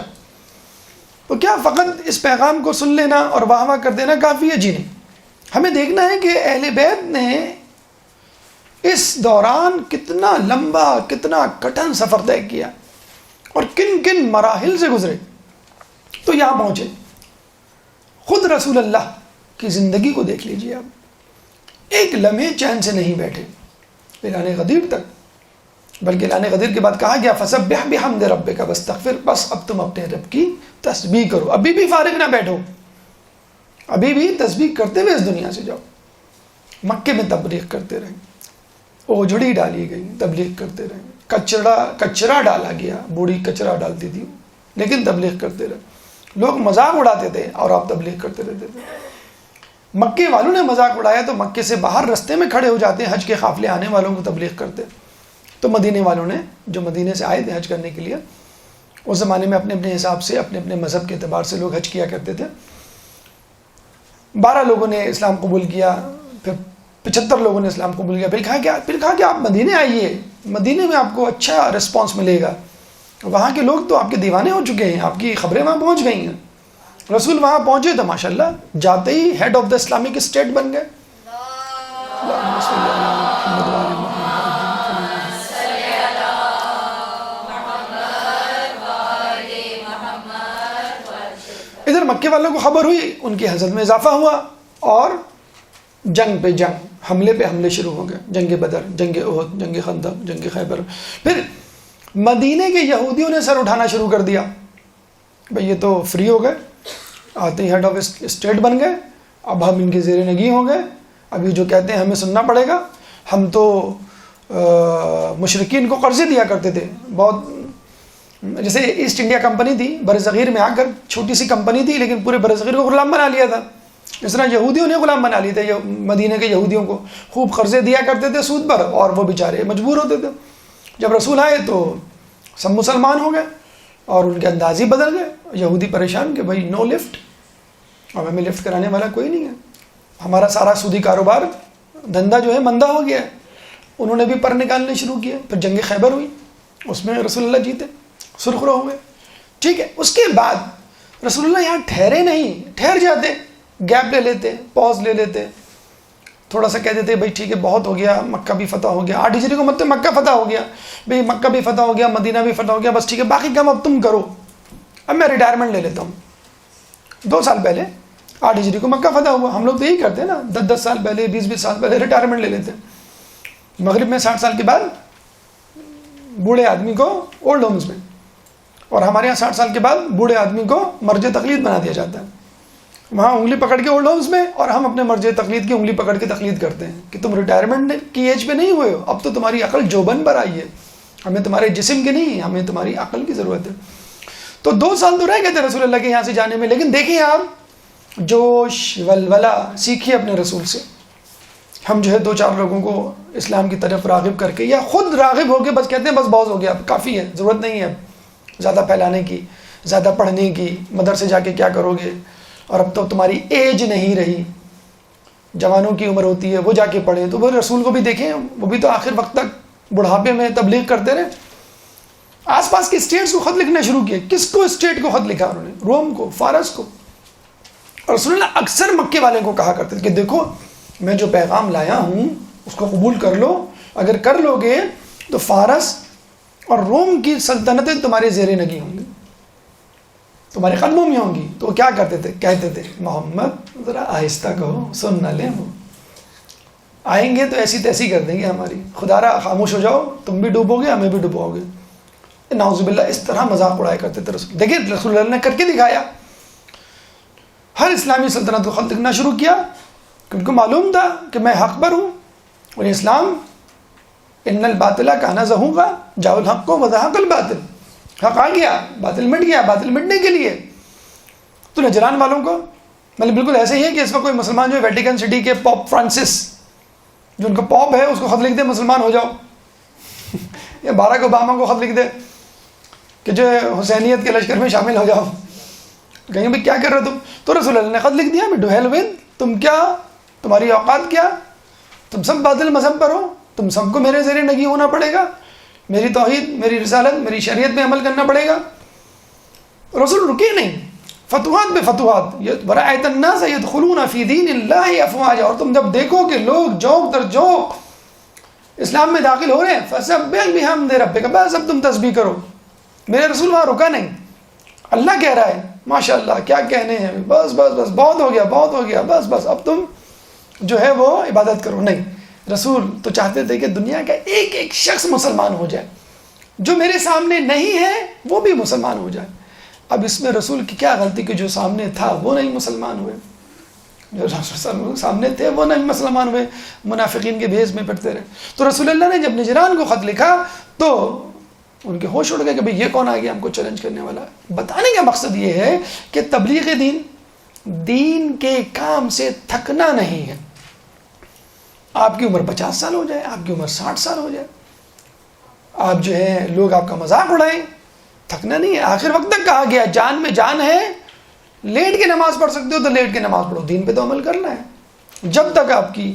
تو کیا فقط اس پیغام کو سن لینا اور واہ واہ کر دینا کافی ہے؟ جی نہیں. ہمیں دیکھنا ہے کہ اہل بیت نے اس دوران کتنا لمبا، کتنا کٹھن سفر طے کیا اور کن کن مراحل سے گزرے تو یہاں پہنچے. خود رسول اللہ کی زندگی کو دیکھ لیجیے آپ. ایک لمحے چین سے نہیں بیٹھے اعلان غدیر تک، بلکہ اعلان غدیر کے بعد کہا گیا فسبح بحمد ربک واستغفر، بس اب تم اپنے رب کی تسبیح کرو. ابھی بھی فارغ نہ بیٹھو، ابھی بھی تسبیح کرتے ہوئے اس دنیا سے جاؤ. مکے میں تبلیغ کرتے رہے، اوجھڑی ڈالی گئی، تبلیغ کرتے رہے. کچرا ڈالا گیا، بوڑھی کچرا ڈالتی تھی لیکن تبلیغ کرتے رہے. لوگ مذاق اڑاتے تھے اور آپ تبلیغ کرتے رہتے تھے. مکے والوں نے مذاق اڑایا تو مکے سے باہر رستے میں کھڑے ہو جاتے، حج کے قافلے آنے والوں کو تبلیغ کرتے. تو مدینے والوں نے، جو مدینے سے آئے تھے حج کرنے کے لیے، اس زمانے میں اپنے اپنے حساب سے، اپنے اپنے مذہب کے اعتبار سے لوگ حج کیا کرتے تھے. 12 لوگوں نے اسلام قبول کیا، پھر 75 لوگوں نے اسلام قبول کیا. پھر کہا کہ آپ مدینے آئیے، مدینے میں آپ کو اچھا رسپانس ملے گا. وہاں کے لوگ تو آپ کے دیوانے ہو چکے ہیں، آپ کی خبریں وہاں پہنچ گئی ہیں. رسول وہاں پہنچے تو ماشاءاللہ جاتے ہی head of the Islamic state بن گئے. ادھر مکے والوں کو خبر ہوئی، ان کی حضرت میں اضافہ ہوا اور جنگ پہ جنگ، حملے پہ حملے شروع ہو گئے. جنگ بدر، جنگ احد، جنگ خندق، جنگ خیبر. پھر مدینے کے یہودیوں نے سر اٹھانا شروع کر دیا. بھئی یہ تو فری ہو گئے، آتے ہی ہیڈ آف اسٹیٹ بن گئے، اب ہم ان کے زیر نگی ہوں گے، اب یہ جو کہتے ہیں ہمیں سننا پڑے گا. ہم تو مشرکین کو قرضے دیا کرتے تھے بہت، جیسے ایسٹ انڈیا کمپنی تھی بر صغیر میں، آ کر چھوٹی سی کمپنی تھی لیکن پورے بر صغیر کو غلام بنا لیا تھا. اس طرح یہودیوں نے غلام بنا لیے تھے مدینے کے یہودیوں کو، خوب قرضے دیا کرتے تھے سود پر، اور وہ بیچارے مجبور ہوتے تھے. جب رسول آئے تو سب مسلمان ہو گئے اور ان کے انداز ہی بدل گئے. یہودی پریشان کہ بھائی نو لفٹ، اب ہمیں لفٹ کرانے والا کوئی نہیں ہے، ہمارا سارا سودی کاروبار دھندا جو ہے مندہ ہو گیا ہے. انہوں نے بھی پر نکالنے شروع کیے. پھر جنگ خیبر ہوئی، اس میں رسول اللہ جیتے، سرخرو ہو گئے. ٹھیک ہے، اس کے بعد رسول اللہ یہاں ٹھہرے نہیں، ٹھہر جاتے، گیپ لے لیتے، پاز لے لیتے، تھوڑا سا کہہ دیتے بھائی ٹھیک ہے بہت ہو گیا، مکہ بھی فتح ہو گیا. 8 ہجری کو مطلب مکہ فتح ہو گیا، بھائی مکہ بھی فتح ہو گیا، مدینہ بھی فتح ہو گیا، بس ٹھیک ہے باقی کام اب تم کرو، اب میں ریٹائرمنٹ لے لیتا ہوں. 2 سال پہلے 8 ہجری کو مکہ فتح ہوا. ہم لوگ تو یہی کرتے ہیں نا، 10 سال پہلے، 20 سال پہلے ریٹائرمنٹ لے لیتے ہیں. مغرب میں 60 سال کے بعد بوڑھے آدمی کو اولڈ ہومز میں، اور ہمارے یہاں 60 سال کے بعد بوڑھے آدمی کو مرجع تقلید بنا دیا جاتا ہے. وہاں انگلی پکڑ کے اولڈ ہومز میں، اور ہم اپنے مرجع تقلید کی انگلی پکڑ کے تقلید کرتے ہیں کہ تم ریٹائرمنٹ کی ایج پہ نہیں ہوئے ہو، اب تو تمہاری عقل جوبن پر آئی ہے، ہمیں تمہارے جسم کی نہیں، ہمیں تمہاری عقل کی ضرورت ہے. تو 2 سال تو رہ گئے تھے رسول اللہ کے یہاں سے جانے میں. لیکن دیکھیں آپ جوش ولولہ سیکھیے اپنے رسول سے. ہم جو ہے 2-4 لوگوں کو اسلام کی طرف راغب کر کے، یا خود راغب ہو کے بس کہتے ہیں بس بہت ہو گیا، اب کافی ہے، ضرورت نہیں ہے زیادہ پھیلانے کی، زیادہ پڑھنے کی، مدرسے جا کے کیا کرو گے، اور اب تو تمہاری ایج نہیں رہی، جوانوں کی عمر ہوتی ہے وہ جا کے پڑھیں. تو وہ رسول کو بھی دیکھیں، وہ بھی تو آخر وقت تک بڑھاپے میں تبلیغ کرتے رہے. آس پاس کے اسٹیٹس کو خط لکھنا شروع کیے. کس کو اسٹیٹ کو خط لکھا انہوں نے؟ روم کو، فارس کو. اور رسول اللہ اکثر مکے والے کو کہا کرتے تھے کہ دیکھو میں جو پیغام لایا ہوں اس کو قبول کر لو، اگر کر لو گے تو فارس اور روم کی سلطنتیں تمہارے زیر نگی ہوں گی، تمہارے قدموں میں ہوں گی. تو وہ کیا کرتے تھے؟ کہتے تھے محمد ذرا آہستہ کہو، سن نہ لیں، وہ آئیں گے تو ایسی تیسی کر دیں گے ہماری، خدا را خاموش ہو جاؤ، تم بھی ڈوبو گے ہمیں بھی ڈوباؤ گے. نعوذ باللہ اس طرح مذاق اڑایا کرتے تھے رسول. دیکھیں رسول اللہ نے کر کے دکھایا. ہر اسلامی سلطنت کو خط لکھنا شروع کیا کہ ان کو معلوم تھا کہ میں حق پر ہوں، اور اسلام ان الباطل کان زہوقا جاء الحق وزهق الباطل، حق آ گیا، باطل مٹ گیا، باطل مٹنے کے لیے. تو نجران والوں کو مطلب بالکل ایسے ہی ہے کہ اس وقت کوئی مسلمان جو ہے ویٹیکن سٹی کے پاپ فرانسس جو ان کا پاپ ہے اس کو خط لکھ دے مسلمان ہو جاؤ یا باراک اوباما کو خط لکھ دے کہ جو حسینیت کے لشکر میں شامل ہو جاؤ، کہیں بھائی کیا کر رہے ہو تم؟ تو رسول اللہ نے خط لکھ دیا ٹو ہیل ود، تم کیا، تمہاری اوقات کیا، تم سب باطل مذہب پر ہو، تم سب کو میرے زیر نگی ہونا پڑے گا، میری توحید، میری رسالت، میری شریعت میں عمل کرنا پڑے گا. رسول رکے نہیں، فتوحات پہ فتوحات. وَرَأَيْتَ النَّاسَ يَدْخُلُونَ فِي دِينِ اللَّهِ أَفْوَاجًا، اور تم جب دیکھو کہ لوگ جوق در جوق اسلام میں داخل ہو رہے ہیں، فَسَبِّحْ بِحَمْدِ رَبِّكَ، بس اب تم تسبیح کرو. میرے رسول وہاں رکا نہیں، اللہ کہہ رہا ہے ماشاء اللہ کیا کہنے ہیں، بس بس بس بہت ہو گیا، بہت ہو گیا، بس بس اب تم جو ہے وہ عبادت کرو. نہیں، رسول تو چاہتے تھے کہ دنیا کا ایک ایک شخص مسلمان ہو جائے، جو میرے سامنے نہیں ہے وہ بھی مسلمان ہو جائے. اب اس میں رسول کی کیا غلطی کہ جو سامنے تھا وہ نہیں مسلمان ہوئے، جو رسول سامنے تھے وہ نہیں مسلمان ہوئے، منافقین کے بھیس میں پڑتے رہے. تو رسول اللہ نے جب نجران کو خط لکھا تو ان کے ہوش اڑ گئے کہ بھئی یہ کون آ گیا ہم کو چیلنج کرنے والا. بتانے کا مقصد یہ ہے کہ تبلیغ دین کے کام سے تھکنا نہیں ہے. آپ کی عمر 50 سال ہو جائے، آپ کی عمر 60 سال ہو جائے، آپ جو ہے لوگ آپ کا مذاق اڑائیں، تھکنا نہیں ہے. آخر وقت تک کہا گیا جان میں جان ہے، لیٹ کے نماز پڑھ سکتے ہو تو لیٹ کے نماز پڑھو، دین پہ تو عمل کرنا ہے جب تک آپ کی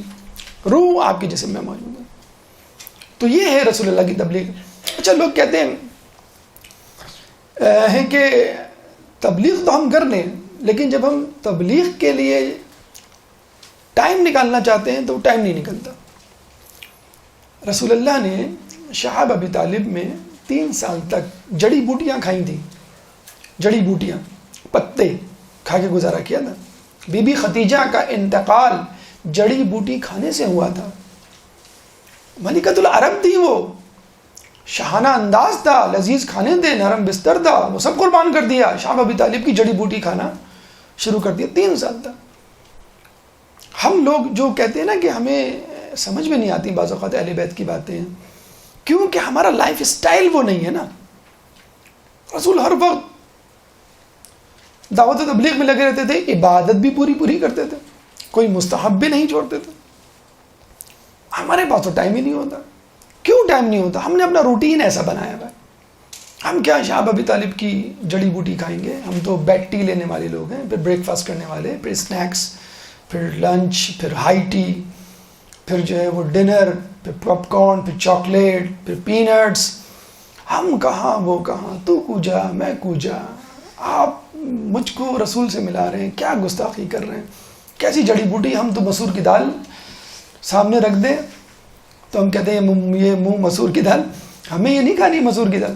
روح آپ کے جسم میں موجود ہے. تو یہ ہے رسول اللہ کی تبلیغ. اچھا لوگ کہتے ہیں کہ تبلیغ تو ہم کر لیں، لیکن جب ہم تبلیغ کے لیے ٹائم نکالنا چاہتے ہیں تو وہ ٹائم نہیں نکلتا. رسول اللہ نے شہاب ابی طالب میں 3 سال تک جڑی بوٹیاں کھائی تھیں، جڑی بوٹیاں، پتے کھا کے گزارا کیا تھا. بی بی ختیجہ کا انتقال جڑی بوٹی کھانے سے ہوا تھا. ملکۃ العرب تھی، وہ شاہانہ انداز تھا، لذیذ کھانے تھے، نرم بستر تھا، وہ سب قربان کر دیا. شہاب ابی طالب کی جڑی بوٹی کھانا شروع کر دیا 3 سال تک. ہم لوگ جو کہتے ہیں نا کہ ہمیں سمجھ میں نہیں آتی بعض اوقات اہل بیت کی باتیں، کیونکہ ہمارا لائف سٹائل وہ نہیں ہے نا. رسول ہر وقت دعوت و تبلیغ میں لگے رہتے تھے، عبادت بھی پوری کرتے تھے، کوئی مستحب بھی نہیں چھوڑتے تھے. ہمارے پاس تو ٹائم ہی نہیں ہوتا. کیوں ٹائم نہیں ہوتا؟ ہم نے اپنا روٹین ایسا بنایا ہوا ہے. ہم کیا شہاب ابی طالب کی جڑی بوٹی کھائیں گے؟ ہم تو بیک ٹی لینے والے لوگ ہیں، پھر بریک فاسٹ کرنے والے، پھر اسنیکس، پھر لنچ، پھر ہائی ٹی، پھر جو ہے وہ ڈنر، پھر پاپ کارن، پھر چاکلیٹ، پھر پینٹس. ہم کہاں وہ کہاں، تو کوجا میں کوجا. آپ مجھ کو رسول سے ملا رہے ہیں، کیا گستاخی کر رہے ہیں، کیسی جڑی بوٹی. ہم تو مسور کی دال سامنے رکھ دیں تو ہم کہتے ہیں یہ منہ مسور کی دال، ہمیں یہ نہیں کھانی مسور کی دال.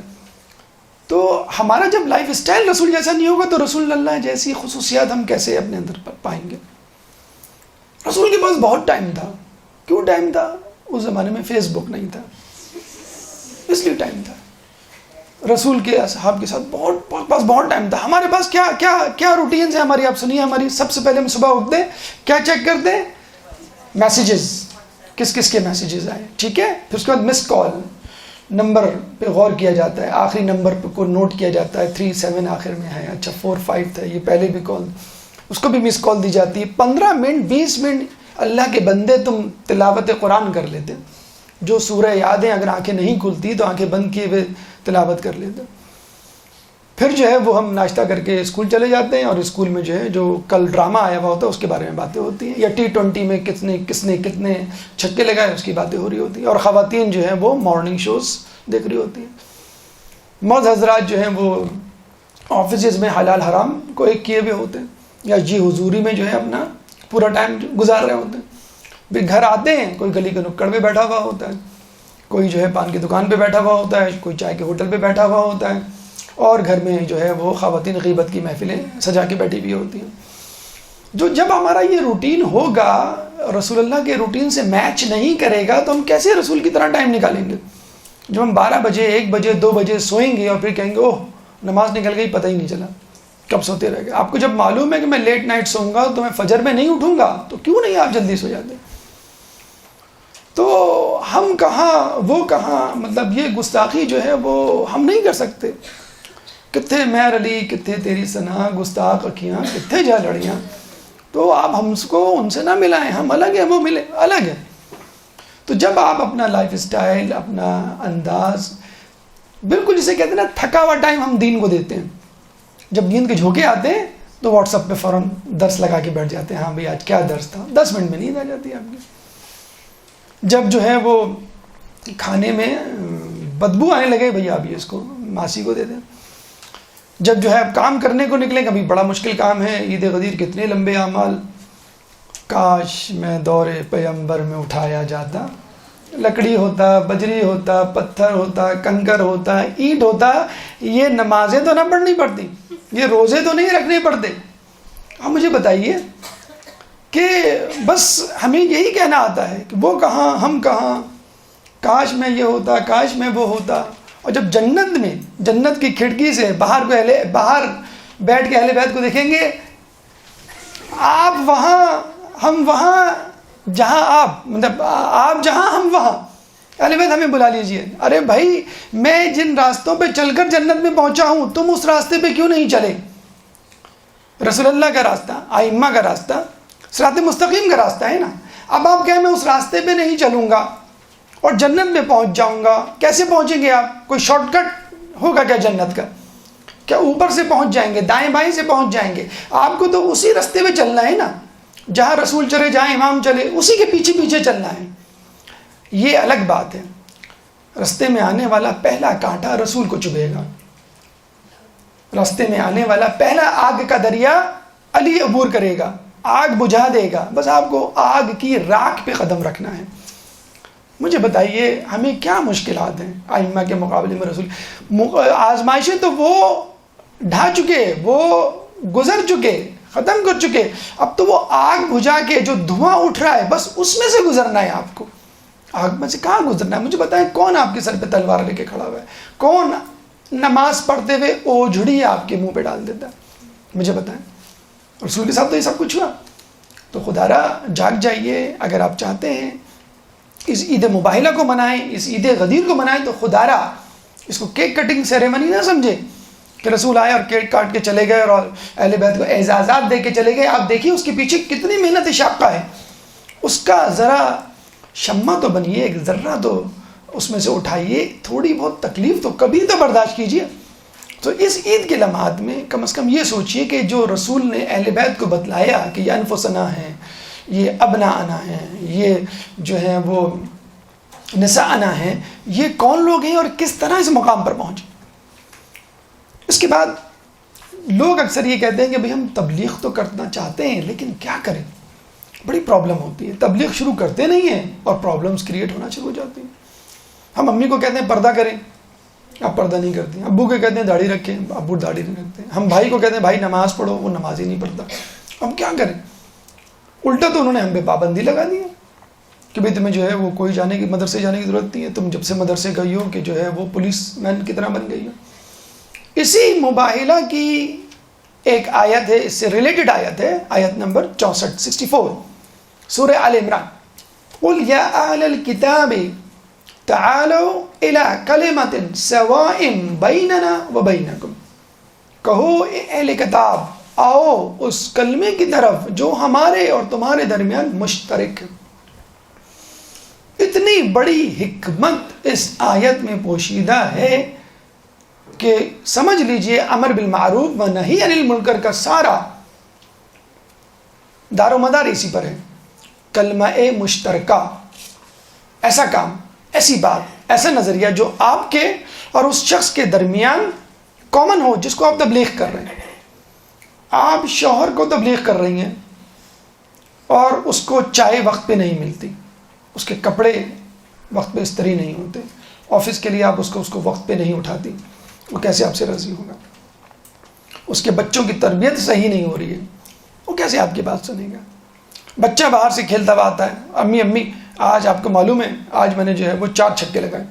تو ہمارا جب لائف اسٹائل رسول جیسا نہیں ہوگا تو رسول اللہ جیسی خصوصیات ہم کیسے اپنے اندر پائیں گے؟ رسول کے پاس بہت ٹائم تھا. کیوں ٹائم تھا؟ اس زمانے میں فیس بک نہیں تھا، اس لیے ٹائم تھا. رسول کے اصحاب کے ساتھ بہت ٹائم تھا. ہمارے پاس کیا کیا کیا روٹینز ہیں ہماری، آپ سنیے ہماری. سب سے پہلے ہم صبح اٹھتے ہیں، کیا چیک کرتے ہیں؟ میسیجز، کس کس کے میسیجز آئے، ٹھیک ہے. پھر اس کے بعد مس کال، نمبر پہ غور کیا جاتا ہے، آخری نمبر پہ کو نوٹ کیا جاتا ہے، 37 آخر میں ہے، اچھا 45 تھا، یہ پہلے بھی کال، اس کو بھی مس کال دی جاتی ہے. 15 منٹ 20 منٹ اللہ کے بندے تم تلاوت قرآن کر لیتے، جو سورہ یاد ہیں، اگر آنکھیں نہیں کھلتی تو آنکھیں بند کیے ہوئے تلاوت کر لیتے. پھر جو ہے وہ ہم ناشتہ کر کے اسکول چلے جاتے ہیں، اور اسکول میں جو ہے جو کل ڈرامہ آیا ہوا ہوتا ہے اس کے بارے میں باتیں ہوتی ہیں، یا T20 میں کس نے کتنے چھکے لگائے اس کی باتیں ہو رہی ہوتی ہیں. اور خواتین جو ہیں وہ مارننگ شوز دیکھ رہی ہوتی ہیں. مرد حضرات جو ہیں وہ آفیسز میں حلال حرام کو ایک کیے ہوئے ہوتے ہیں، یا جی حضوری میں جو ہے اپنا پورا ٹائم گزار رہے ہوتے ہیں. پھر گھر آتے ہیں، کوئی گلی کے نکڑ پہ بیٹھا ہوا ہوتا ہے، کوئی جو ہے پان کی دکان پہ بیٹھا ہوا ہوتا ہے، کوئی چائے کے ہوٹل پہ بیٹھا ہوا ہوتا ہے، اور گھر میں جو ہے وہ خواتین غیبت کی محفلیں سجا کے بیٹھی ہوئی ہوتی ہیں. جب ہمارا یہ روٹین ہوگا، رسول اللہ کے روٹین سے میچ نہیں کرے گا، تو ہم کیسے رسول کی طرح ٹائم نکالیں گے؟ جب ہم 12 بجے 1 بجے 2 بجے سوئیں گے اور پھر کہیں گے اوہ نماز نکل گئی، پتہ ہی نہیں چلا، کب سوتے رہ گئے؟ آپ کو جب معلوم ہے کہ میں لیٹ نائٹ سوؤں گا تو میں فجر میں نہیں اٹھوں گا، تو کیوں نہیں آپ جلدی سو جاتے؟ تو ہم کہاں وہ کہاں، مطلب یہ گستاخی جو ہے وہ ہم نہیں کر سکتے. کتھے مہر علی کتھے تیری سنا، گستاخ اکھیاں کتھے جا لڑیاں. تو آپ ہم کو ان سے نہ ملائیں، ہم الگ ہیں وہ ملے الگ ہیں. تو جب آپ اپنا لائف اسٹائل، اپنا انداز بالکل جسے کہتے ہیں نا تھکا ہوا ٹائم ہم دین کو دیتے ہیں. جب نیند کے جھونکے آتے ہیں تو واٹس ایپ پہ فوراً درس لگا کے بیٹھ جاتے ہیں، ہاں بھائی آج کیا درس تھا، 10 منٹ میں نیند آ جاتی ہے آپ کی. جب جو ہے وہ کھانے میں بدبو آنے لگے، بھئی آپ یہ اس کو ماسی کو دے دیں. جب جو ہے آپ کام کرنے کو نکلیں، کبھی بڑا مشکل کام ہے، عید غدیر کتنے لمبے اعمال، کاش میں دور پیغمبر میں اٹھایا جاتا، لکڑی ہوتا، بجری ہوتا، پتھر ہوتا، کنکر ہوتا، اینٹ ہوتا. یہ نمازیں تو نہ پڑھنی پڑتی، یہ روزے تو نہیں رکھنے پڑتے. اب مجھے بتائیے کہ بس ہمیں یہی کہنا آتا ہے کہ وہ کہاں ہم کہاں، کاش میں یہ ہوتا، کاش میں وہ ہوتا. اور جب جنت میں، جنت کی کھڑکی سے باہر بیٹھ کے اہل بیت کو دیکھیں گے، آپ وہاں ہم وہاں، جہاں آپ مطلب آپ جہاں ہم وہاں، اہل بیت ہمیں بلا لیجئے. ارے بھائی میں جن راستوں پہ چل کر جنت میں پہنچا ہوں تم اس راستے پہ کیوں نہیں چلے؟ رسول اللہ کا راستہ، ائمہ کا راستہ، صراط مستقیم کا راستہ ہے نا. اب آپ کہیں میں اس راستے پہ نہیں چلوں گا اور جنت میں پہنچ جاؤں گا، کیسے پہنچیں گے آپ؟ کوئی شارٹ کٹ ہوگا کیا جنت کا؟ کیا اوپر سے پہنچ جائیں گے، دائیں بائیں سے پہنچ جائیں گے؟ آپ کو تو اسی راستے پہ چلنا ہے نا، جہاں رسول چلے، جہاں امام چلے، اسی کے پیچھے پیچھے چلنا ہے. یہ الگ بات ہے. راستے میں آنے والا پہلا کانٹا رسول کو چبھے گا، راستے میں آنے والا پہلا آگ کا دریا علی عبور کرے گا، آگ بجھا دے گا. بس آپ کو آگ کی راکھ پہ قدم رکھنا ہے. مجھے بتائیے ہمیں کیا مشکلات ہیں ائمہ کے مقابلے میں؟ رسول آزمائشیں تو وہ ڈھا چکے، وہ گزر چکے، ختم کر چکے. اب تو وہ آگ بجھا کے جو دھواں اٹھ رہا ہے بس اس میں سے گزرنا ہے. آپ کو آگ میں سے کہاں گزرنا ہے؟ مجھے بتائیں کون آپ کے سر پہ تلوار لے کے کھڑا ہوا ہے؟ کون نماز پڑھتے ہوئے اوجھڑی آپ کے منہ پہ ڈال دیتا ہے؟ مجھے بتائیں. رسول کے ساتھ تو یہ سب کچھ ہوا. تو خدا را جاگ جائیے. اگر آپ چاہتے ہیں اس عید مباہلہ کو منائیں، اس عید غدیر کو منائیں، تو خدا را اس کو کیک کٹنگ سیریمنی نہ سمجھے کہ رسول آئے اور کیک کاٹ کے چلے گئے اور اہل بیت کو اعزازات دے کے چلے گئے. آپ دیکھیے اس کے پیچھے کتنی محنت شاقہ ہے. اس کا ذرا شمع تو بنیے، ایک ذرہ تو اس میں سے اٹھائیے، تھوڑی بہت تکلیف تو کبھی تو برداشت کیجیے. تو اس عید کے لمحات میں کم از کم یہ سوچئے کہ جو رسول نے اہل بیت کو بتلایا کہ یہ انفسنا ہیں، یہ ابناءنا ہیں، یہ جو ہیں وہ نساءنا ہیں، یہ کون لوگ ہیں اور کس طرح اس مقام پر پہنچے. اس کے بعد لوگ اکثر یہ کہتے ہیں کہ بھئی ہم تبلیغ تو کرنا چاہتے ہیں لیکن کیا کریں، بڑی پرابلم ہوتی ہے. تبلیغ شروع کرتے نہیں ہیں اور پرابلمز کریٹ ہونا شروع ہو جاتی ہیں. ہم امی کو کہتے ہیں پردہ کریں، آپ پردہ نہیں کرتے ہیں. ابو کو کہتے ہیں داڑھی رکھیں، ابو داڑھی نہیں رکھتے ہیں. ہم بھائی کو کہتے ہیں بھائی نماز پڑھو، وہ نماز ہی نہیں پڑھتا. ہم کیا کریں؟ الٹا تو انہوں نے ہم پہ پابندی لگا دی ہے کہ بھئی تمہیں جو ہے وہ کوئی جانے کی، مدرسے جانے کی ضرورت نہیں ہے. تم جب سے مدرسے گئی ہو کہ جو ہے وہ پولیس مین کی طرح بن گئی ہو. اسی مباہلہ کی ایک آیت ہے، اس سے ریلیٹڈ آیت ہے، آیت نمبر 64 64 سورہ آل عمران. قل یا اہل الکتاب تعالوا الى کلمۃ سواء بیننا وبینکم. کہو اے اہل کتاب، آؤ اس کلمے کی طرف جو ہمارے اور تمہارے درمیان مشترک ہے. اتنی بڑی حکمت اس آیت میں پوشیدہ ہے کہ سمجھ لیجئے امر بالمعروف و نہی عن المنکر کا سارا دار و مدار اسی پر ہے. کلمہ مشترکہ، ایسا کام، ایسی بات، ایسا نظریہ جو آپ کے اور اس شخص کے درمیان کامن ہو، جس کو آپ تبلیغ کر رہے ہیں. آپ شوہر کو تبلیغ کر رہی ہیں اور اس کو چائے وقت پہ نہیں ملتی، اس کے کپڑے وقت پہ استری نہیں ہوتے، آفس کے لیے آپ اس کو وقت پہ نہیں اٹھاتی، وہ کیسے آپ سے راضی ہوگا؟ اس کے بچوں کی تربیت صحیح نہیں ہو رہی ہے، وہ کیسے آپ کی بات سنے گا؟ بچہ باہر سے کھیلتا ہوا آتا ہے، امی آج آپ کو معلوم ہے آج میں نے جو ہے وہ 4 چھکے لگائے.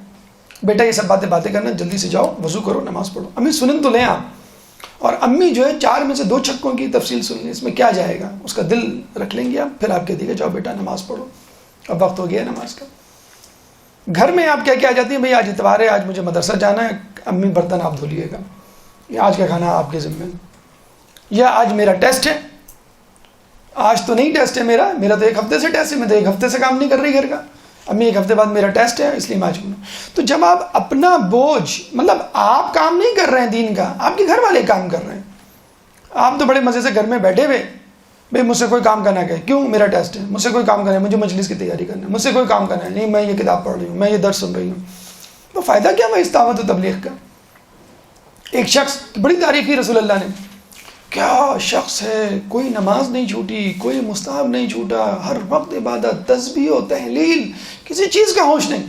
بیٹا یہ سب باتیں کرنا، جلدی سے جاؤ وضو کرو نماز پڑھو. امی سنن تو لیں آپ. اور امی جو ہے 4 میں سے 2 چھکوں کی تفصیل سن لیں، اس میں کیا جائے گا، اس کا دل رکھ لیں گے آپ، پھر آپ کہہ دیے جاؤ بیٹا نماز پڑھو، اب وقت ہو گیا نماز کا۔ گھر میں آپ کیا کیا جاتی ہیں، بھئی آج اتوار ہے، آج مجھے مدرسہ جانا ہے، امی برتن آپ دھو لیے گا، یا آج کا کھانا آپ کے ذمہ، یا آج میرا ٹیسٹ ہے، آج تو نہیں ٹیسٹ ہے میرا تو 1 ہفتے سے ٹیسٹ ہے، میں تو 1 ہفتے سے کام نہیں کر رہی گھر کا، امی 1 ہفتے بعد میرا ٹیسٹ ہے اس لیے میں آج ہوں۔ تو جب آپ اپنا بوجھ، مطلب آپ کام نہیں کر رہے ہیں دین کا، آپ کے گھر والے کام کر رہے ہیں، آپ تو بڑے مزے سے گھر میں بیٹھے ہوئے، بھئی مجھ سے کوئی کام کرنا کہ کیوں، میرا ٹیسٹ ہے، مجھ سے کوئی کام کرنا ہے، مجھے مجلس کی تیاری کرنا ہے، مجھ سے کوئی کام کرنا ہے نہیں، میں یہ کتاب پڑھ رہی ہوں، میں یہ درس سن رہی ہوں، تو فائدہ کیا میں اس دعوت و تبلیغ کا۔ ایک شخص بڑی تعریف کی رسول اللہ نے، کیا شخص ہے، کوئی نماز نہیں چھوٹی، کوئی مستحب نہیں چھوٹا، ہر وقت عبادت، تسبیح و تحلیل، کسی چیز کا ہوش نہیں،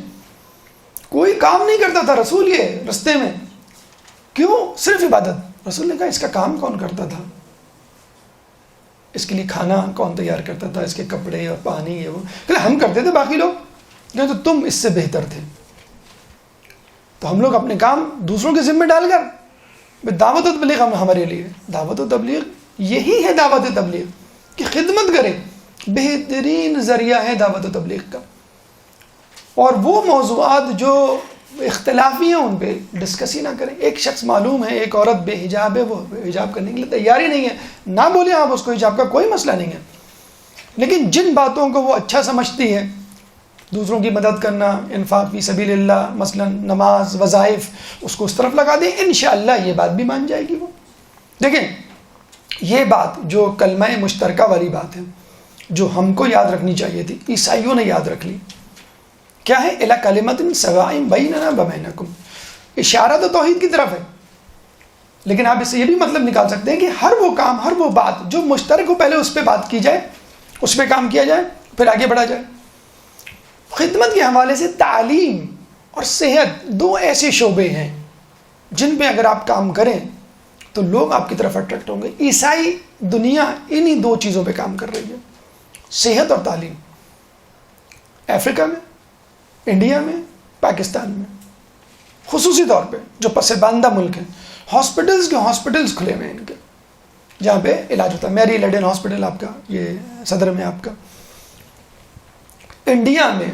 کوئی کام نہیں کرتا تھا رسول یہ رستے میں، کیوں، صرف عبادت۔ رسول نے کہا اس کا کام کون کرتا تھا، اس کے لیے کھانا کون تیار کرتا تھا، اس کے کپڑے اور پانی یہ وہ، کہ ہم کرتے تھے، باقی لوگ کہ تو تم اس سے بہتر تھے۔ تو ہم لوگ اپنے کام دوسروں کے ذمہ ڈال کر، دعوت و تبلیغ ہمارے لیے، دعوت و تبلیغ یہی ہے، دعوت و تبلیغ کہ خدمت کریں، بہترین ذریعہ ہے دعوت و تبلیغ کا۔ اور وہ موضوعات جو اختلافی ہیں ان پہ ڈسکس ہی نہ کریں۔ ایک شخص معلوم ہے، ایک عورت بے حجاب ہے، وہ حجاب کرنے کے لیے تیار ہی نہیں ہے، نہ بولیں آپ اس کو، حجاب کا کوئی مسئلہ نہیں ہے، لیکن جن باتوں کو وہ اچھا سمجھتی ہے، دوسروں کی مدد کرنا، انفاق فی سبیل اللہ، مثلا نماز، وظائف، اس کو اس طرف لگا دیں، انشاءاللہ یہ بات بھی مان جائے گی وہ۔ دیکھیں یہ بات جو کلمہ مشترکہ والی بات ہے، جو ہم کو یاد رکھنی چاہیے تھی، عیسائیوں نے یاد رکھ لی، کیا ہے، الی کلمۃ سواء بیننا وبینکم، اشارہ تو توحید کی طرف ہے، لیکن آپ اس سے یہ بھی مطلب نکال سکتے ہیں کہ ہر وہ کام، ہر وہ بات جو مشترک ہو، پہلے اس پہ بات کی جائے، اس پہ کام کیا جائے، پھر آگے بڑھا جائے۔ خدمت کے حوالے سے تعلیم اور صحت 2 ایسے شعبے ہیں جن پہ اگر آپ کام کریں تو لوگ آپ کی طرف اٹریکٹ ہوں گے۔ عیسائی دنیا انہی 2 چیزوں پہ کام کر رہی ہے، صحت اور تعلیم، افریقہ میں، انڈیا میں، پاکستان میں، خصوصی طور پہ جو پسماندہ ملک ہیں، ہاسپٹلز کھلے ہوئے ہیں ان کے، جہاں پہ علاج ہوتا ہے۔ میری لیڈن ہاسپٹل آپ کا، یہ صدر میں آپ کا، انڈیا میں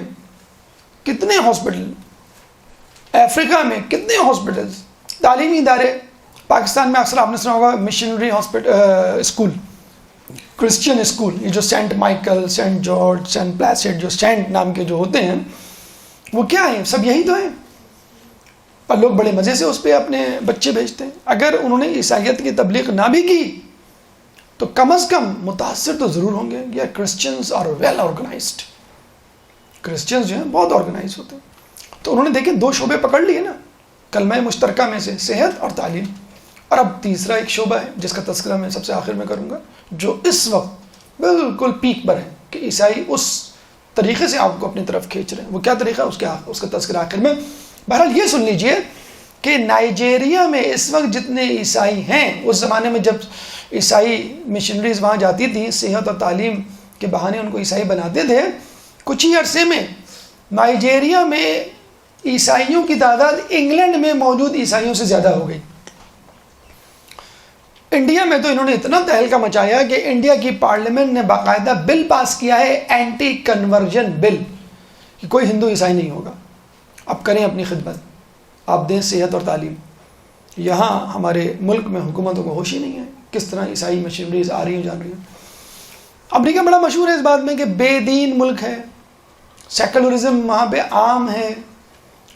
کتنے ہاسپٹل، افریقہ میں کتنے ہاسپٹلز، تعلیمی ادارے، پاکستان میں اکثر آپ نے سنا ہوگا مشنری اسکول، کرسچین اسکول، یہ جو saint Michael, saint George, saint Placid, جو سینٹ نام کے جو ہوتے ہیں، وہ کیا ہیں، سب یہی تو ہیں، اور لوگ بڑے مزے سے اس پہ اپنے بچے بھیجتے ہیں۔ اگر انہوں نے عیسائیت کی تبلیغ نہ بھی کی تو کم از کم متاثر تو ضرور ہوں گے۔ یا Christians are well organised, Christians جو ہیں بہت آرگنائز ہوتے ہیں۔ تو انہوں نے دیکھیں 2 شعبے پکڑ لیے نا، کلمہ مشترکہ میں سے صحت اور تعلیم، اور اب تیسرا ایک شعبہ ہے جس کا تذکرہ میں سب سے آخر میں کروں گا، جو اس وقت بالکل پیک پر ہے کہ عیسائی اس طریقے سے آپ کو اپنی طرف کھینچ رہے ہیں۔ وہ کیا طریقہ ہے، اس کا تذکرہ آخر میں۔ بہرحال یہ سن لیجئے کہ نائجیریا میں اس وقت جتنے عیسائی ہیں، اس زمانے میں جب عیسائی مشنریز وہاں جاتی تھیں، صحت اور تعلیم کے بہانے ان کو عیسائی بناتے تھے، کچھ ہی عرصے میں نائجیریا میں عیسائیوں کی تعداد انگلینڈ میں موجود عیسائیوں سے زیادہ ہو گئی۔ انڈیا میں تو انہوں نے اتنا تہلکہ مچایا کہ انڈیا کی پارلیمنٹ نے باقاعدہ بل پاس کیا ہے، اینٹی کنورژن بل، کہ کوئی ہندو عیسائی نہیں ہوگا۔ اب کریں اپنی خدمت، آپ دیں صحت اور تعلیم۔ یہاں ہمارے ملک میں حکومتوں کو ہوش ہی نہیں ہے کس طرح عیسائی مشنریز آ رہی ہیں، جان رہی ہیں۔ امریکہ بڑا مشہور ہے اس بات میں کہ بے دین ملک ہے، سیکولرزم وہاں پہ عام ہے،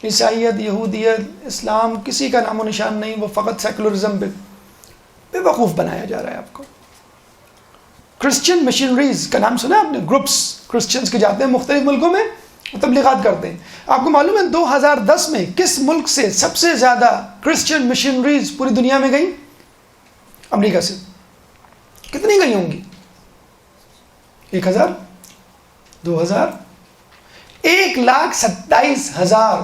عیسائیت، یہودیت، اسلام کسی کا نام و نشان نہیں، وہ فقط سیکولرزم پہ بے وقوف بنایا جا رہا ہے آپ کو۔ کرسچین مشنریز کا نام سنا ہے آپ نے، گروپس کرسچنز کے جاتے ہیں مختلف ملکوں میں، تبلیغات کرتے ہیں۔ آپ کو معلوم ہے 2010 میں کس ملک سے سب سے زیادہ کرسچین مشنریز پوری دنیا میں گئیں؟ امریکہ سے۔ کتنی گئی ہوں گی؟ 1000، 2000، 1,27,000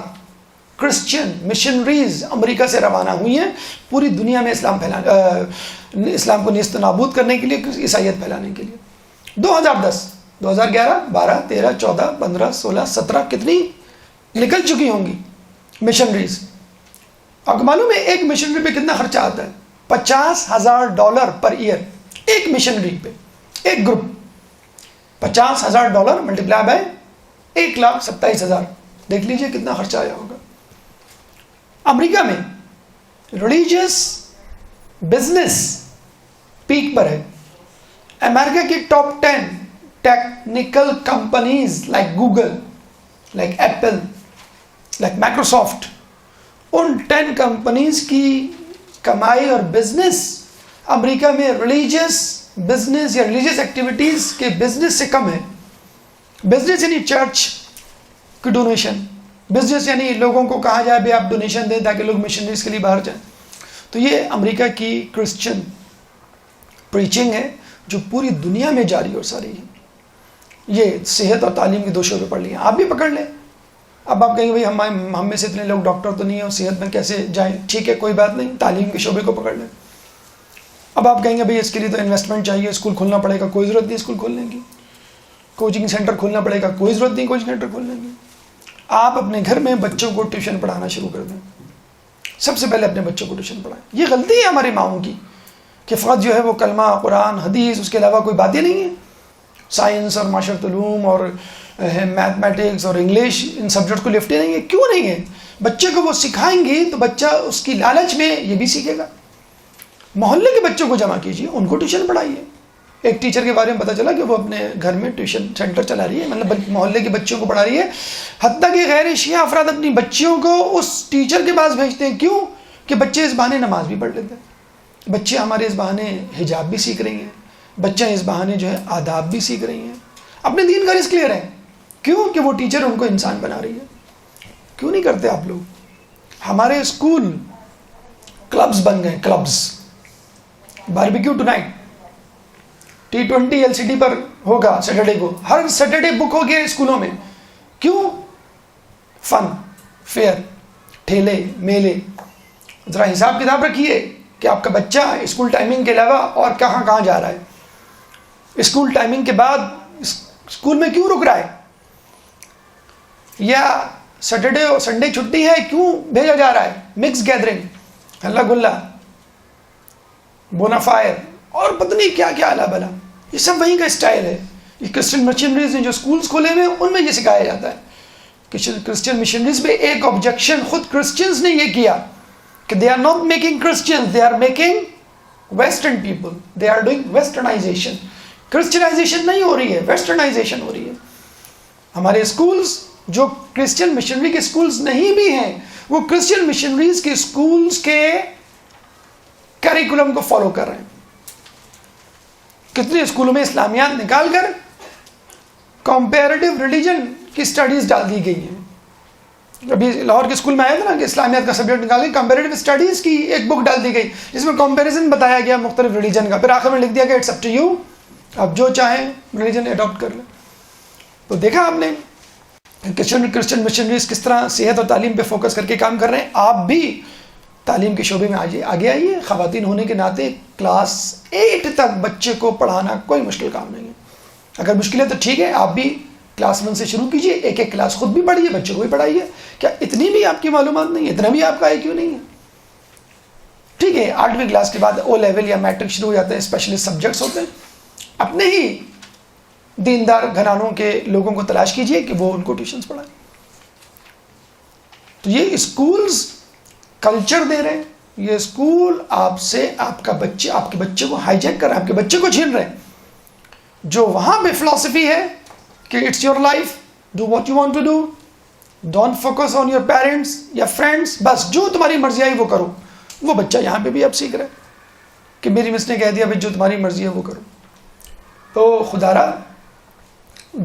کرسچین مشنریز امریکہ سے روانہ ہوئی ہیں پوری دنیا میں اسلام کو نیست و نابود کرنے کے لیے، عیسائیت پھیلانے کے لیے۔ 2010، 2011، 12، 13، 14، 15، 16، 17 کتنی نکل چکی ہوں گی مشنریز۔ آپ کو معلوم ہے ایک مشنری پہ کتنا خرچہ آتا ہے؟ $50,000 پر ایئر ایک مشنری پہ، ایک گروپ. $50,000 multiply by 1,27,000. دیکھ لیجئے کتنا خرچہ آیا ہوگا. امریکہ میں ریلیجیس بزنس پیک پر ہے. امریکہ کی top 10 technical companies like Google, like Apple, like Microsoft, ان 10 کمپنیز کی کمائی اور بزنس امریکہ میں ریلیجیس بزنس یا ریلیجیس ایکٹیویٹیز کے بزنس سے کم ہے. بزنس یعنی چرچ کی ڈونیشن، بزنس یعنی لوگوں کو کہا جائے بھی آپ ڈونیشن دیں تاکہ لوگ مشنریز کے لیے باہر جائیں. تو یہ امریکہ کی کرسچن پریچنگ ہے جو پوری دنیا میں جاری اور ساری ہے. یہ صحت اور تعلیم کے 2 شعبے پڑھ لیے، آپ بھی پکڑ لیں. اب آپ کہیں گے بھائی ہم میں سے اتنے لوگ ڈاکٹر تو نہیں ہیں اور صحت میں کیسے جائیں؟ ٹھیک ہے، کوئی بات نہیں، تعلیم کے شعبے کو پکڑ لیں. اب آپ کہیں گے بھائی اس کے لیے تو انویسٹمنٹ چاہیے، اسکول کھولنا پڑے گا. کوئی ضرورت نہیں اسکول کھولنے کی. کوچنگ سینٹر کھولنا پڑے گا. کوئی ضرورت نہیں کوچنگ سینٹر کھولنے کی. آپ اپنے گھر میں بچوں کو ٹیوشن پڑھانا شروع کر دیں. سب سے پہلے اپنے بچوں کو ٹیوشن پڑھائیں. یہ غلطی ہے ہماری ماؤں کی کہ فقط جو ہے وہ کلمہ، قرآن، حدیث، اس کے علاوہ کوئی باتیں نہیں ہیں. سائنس اور معاشرت علوم اور میتھمیٹکس اور انگلش، ان سبجیکٹ کو لفٹے نہیں ہے. کیوں نہیں ہے؟ بچے کو وہ سکھائیں گے تو بچہ اس کی لالچ میں یہ بھی سیکھے گا. محلے کے بچوں کو جمع کیجیے، ان کو ٹیوشن پڑھائیے. ایک ٹیچر کے بارے میں پتہ چلا کہ وہ اپنے گھر میں ٹیوشن سینٹر چلا رہی ہے، مطلب محلے کے بچوں کو پڑھا رہی ہے. حتیٰ کہ غیر شیعہ افراد اپنی بچیوں کو اس ٹیچر کے پاس بھیجتے ہیں. کیوں؟ کہ بچے اس بہانے نماز بھی پڑھ لیتے ہیں، بچے ہمارے اس بہانے حجاب بھی سیکھ رہی ہیں، بچہ اس بہانے جو ہے آداب بھی سیکھ رہی ہیں، اپنے دین کا رزق لے رہے ہیں. کیوں؟ کہ وہ ٹیچر ان کو انسان بنا رہی ہے. کیوں نہیں کرتے آپ لوگ؟ ہمارے اسکول کلبز بن گئے. Clubs, barbecue tonight, T20 LCD پر ہوگا سیٹرڈے کو. ہر سیٹرڈے بک ہو گیا اسکولوں میں. کیوں؟ فن، فیئر، ٹھیلے، میلے. ذرا حساب کتاب رکھیے کہ آپ کا بچہ اسکول ٹائمنگ کے علاوہ اور کہاں کہاں جا رہا ہے. اسکول ٹائمنگ کے بعد اسکول میں کیوں رک رہا ہے؟ یا سیٹرڈے اور سنڈے چھٹی ہے کیوں بھیجا جا رہا ہے؟ مکس گیدرنگ، ہلا گلا، بونافائر اور پتہ نہیں کیا کیا الا بلا. یہ سب وہیں کا اسٹائل ہے. یہ کرسچن مشنریز نے جو اسکولز کھولے ہوئے ہیں ان میں یہ سکھایا جاتا ہے. کرسچن مشنریز پہ ایک آبجیکشن خود کرسچنز نے یہ کیا کہ they are not making Christians, they are making western people, they are doing westernization. Christianization نہیں ہو رہی ہے، ویسٹرنائزیشن ہو رہی ہے. ہمارے اسکولز جو کرسچن مشنری کے اسکولز نہیں بھی ہیں، وہ کرسچن مشنریز کے اسکولز کے کریکولم کو فالو کر رہے ہیں. کتنے اسکولوں میں اسلامیات نکال کر کمپیریٹیو ریلیجن کی سٹڈیز ڈال دی گئی ہیں. ابھی لاہور کے اسکول میں آیا تھا نا کہ اسلامیات کا سبجیکٹ نکال کے کمپیریٹیو اسٹڈیز کی ایک بک ڈال دی گئی جس میں کمپیریزن بتایا گیا مختلف ریلیجن کا. پھر آخر میں لکھ دیا کہ اٹس اپ ٹو یو، آپ جو چاہیں ریلیجن اڈاپٹ کر لیں. تو دیکھا آپ نے کرسچن مشنریز کس طرح صحت اور تعلیم پہ فوکس کر کے کام کر رہے ہیں. آپ بھی تعلیم کے شعبے میں آگے آئیے. خواتین ہونے کے ناطے کلاس 8 تک بچے کو پڑھانا کوئی مشکل کام نہیں ہے. اگر مشکل ہے تو ٹھیک ہے، آپ بھی کلاس 1 سے شروع کیجئے، ایک ایک کلاس خود بھی پڑھیے، بچوں کو بھی پڑھائیے. کیا اتنی بھی آپ کی معلومات نہیں ہے؟ اتنا بھی آپ کا IQ نہیں ہے؟ ٹھیک ہے، 8ویں کلاس کے بعد او لیول یا میٹرک شروع ہو جاتے ہیں، اسپیشلسٹ سبجیکٹس ہوتے ہیں. اپنے ہی دیندار گھرانوں کے لوگوں کو تلاش کیجئے کہ وہ ان کو ٹیوشنز پڑھائیں. تو یہ اسکولز کلچر دے رہے ہیں. یہ اسکول آپ سے آپ کے بچے کو ہائی جیک کر رہے ہیں، آپ کے بچے کو چھین رہے ہیں. جو وہاں پہ فلسفی ہے کہ it's your life, do what you want to do, don't focus on your parents یا فرینڈس، بس جو تمہاری مرضی آئی وہ کرو. وہ بچہ یہاں پہ بھی اب سیکھ رہا ہے کہ میری مس نے کہہ دیا بھائی جو تمہاری مرضی ہے وہ کرو. تو خدا را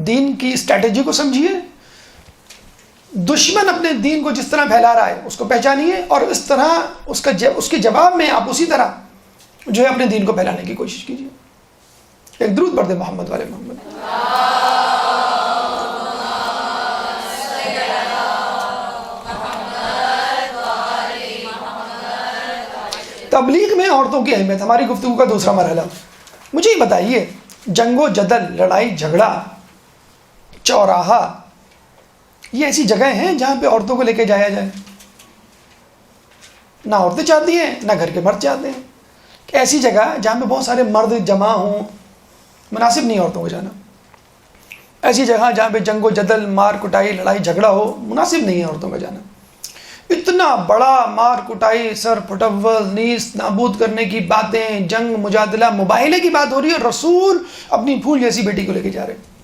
دین کی اسٹریٹجی کو سمجھیے. دشمن اپنے دین کو جس طرح پھیلا رہا ہے اس کو پہچانیے، اور اس طرح اس کے جواب میں آپ اسی طرح جو ہے اپنے دین کو پھیلانے کی کوشش کیجیے. ایک درود پڑھ دیں محمد والے محمد. تبلیغ میں عورتوں کی اہمیت، ہماری گفتگو کا دوسرا مرحلہ. مجھے یہ بتائیے، جنگ و جدل، لڑائی جھگڑا، چوراہا، یہ ایسی جگہیں ہیں جہاں پہ عورتوں کو لے کے جایا جائے؟ نہ عورتیں چاہتی ہیں، نہ گھر کے مرد چاہتے ہیں. کہ ایسی جگہ جہاں پہ بہت سارے مرد جمع ہوں مناسب نہیں عورتوں کو جانا. ایسی جگہ جہاں پہ جنگ و جدل، مار کٹائی، لڑائی جھگڑا ہو، مناسب نہیں ہے عورتوں کا جانا. اتنا بڑا مار کٹائی، سر پھٹول، نیست نابود کرنے کی باتیں، جنگ، مجادلہ، مباہلے کی بات ہو رہی ہے. رسول اپنی پھول جیسی بیٹی کو لے کے جا رہے ہیں.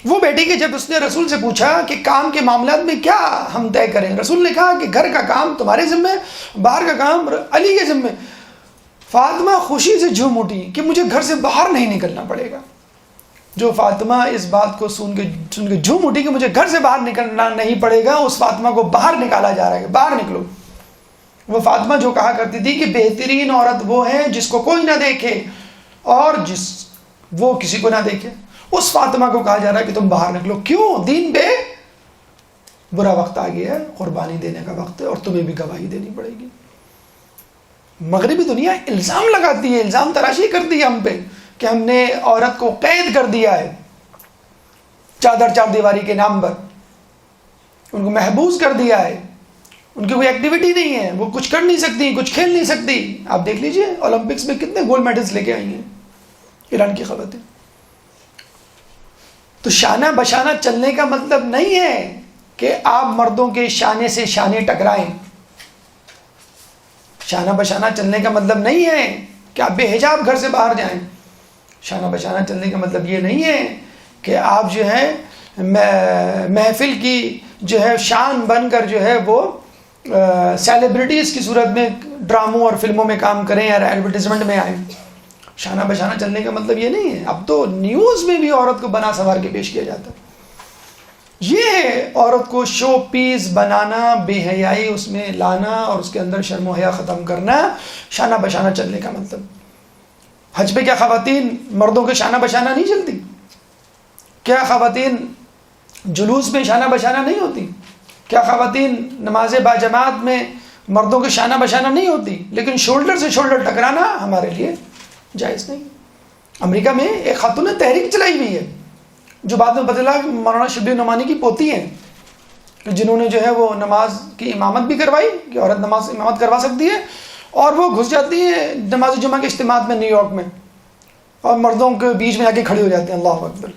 وہ بیٹی کہ جب اس نے رسول سے پوچھا کہ کام کے معاملات میں کیا ہم طے کریں، رسول نے کہا کہ گھر کا کام تمہارے ذمہ، باہر کا کام علی کے ذمہ. فاطمہ خوشی سے جھوم اٹھی کہ مجھے گھر سے باہر نہیں نکلنا پڑے گا. جو فاطمہ اس بات کو سن کے جھوم اٹھی کہ مجھے گھر سے باہر نکلنا نہیں پڑے گا، اس فاطمہ کو باہر نکالا جا رہا ہے کہ باہر نکلو. وہ فاطمہ جو کہا کرتی تھی کہ بہترین عورت وہ ہے جس کو کوئی نہ دیکھے اور وہ کسی کو نہ دیکھے، اس فاطمہ کو کہا جا رہا ہے کہ تم باہر نکلو. کیوں؟ دین پہ برا وقت آ گیا ہے، قربانی دینے کا وقت ہے، اور تمہیں بھی گواہی دینی پڑے گی. مغربی دنیا الزام لگاتی ہے، الزام تراشی کرتی ہے ہم پہ کہ ہم نے عورت کو قید کر دیا ہے چادر چار دیواری کے نام پر، ان کو محبوس کر دیا ہے، ان کی کوئی ایکٹیویٹی نہیں ہے، وہ کچھ کر نہیں سکتی، کچھ کھیل نہیں سکتی. آپ دیکھ لیجئے اولمپکس میں کتنے گولڈ میڈلز لے کے آئی ہیں ایران کی خواتین. تو شانہ بشانہ چلنے کا مطلب نہیں ہے کہ آپ مردوں کے شانے سے شانے ٹکرائیں. شانہ بشانہ چلنے کا مطلب نہیں ہے کہ آپ بے حجاب گھر سے باہر جائیں. شانہ بشانہ چلنے کا مطلب یہ نہیں ہے کہ آپ جو ہے محفل کی جو ہے شان بن کر جو ہے وہ سیلیبریٹیز کی صورت میں ڈراموں اور فلموں میں کام کریں یا ایڈورٹیزمنٹ میں آئیں. شانہ بشانہ چلنے کا مطلب یہ نہیں ہے. اب تو نیوز میں بھی عورت کو بنا سنوار کے پیش کیا جاتا ہے. یہ ہے عورت کو شو پیس بنانا، بے حیائی اس میں لانا اور اس کے اندر شرم و حیا ختم کرنا، شانہ بشانہ چلنے کا مطلب. حج پہ کیا خواتین مردوں کے شانہ بشانہ نہیں چلتی؟ کیا خواتین جلوس میں شانہ بشانہ نہیں ہوتی؟ کیا خواتین نماز باجماعت میں مردوں کے شانہ بشانہ نہیں ہوتی؟ لیکن شولڈر سے شولڈر ٹکرانا ہمارے لیے جائز نہیں. امریکہ میں ایک خاتون نے تحریک چلائی ہوئی ہے جو بعد میں بدلا مولانا شبلی نعمانی کی پوتی ہیں، جنہوں نے جو ہے وہ نماز کی امامت بھی کروائی کہ عورت نماز امامت کروا سکتی ہے، اور وہ گھس جاتی ہے نماز جمعہ کے اجتماعات میں نیو یارک میں اور مردوں کے بیچ میں آ کے کھڑے ہو جاتے ہیں. اللہ اکبر.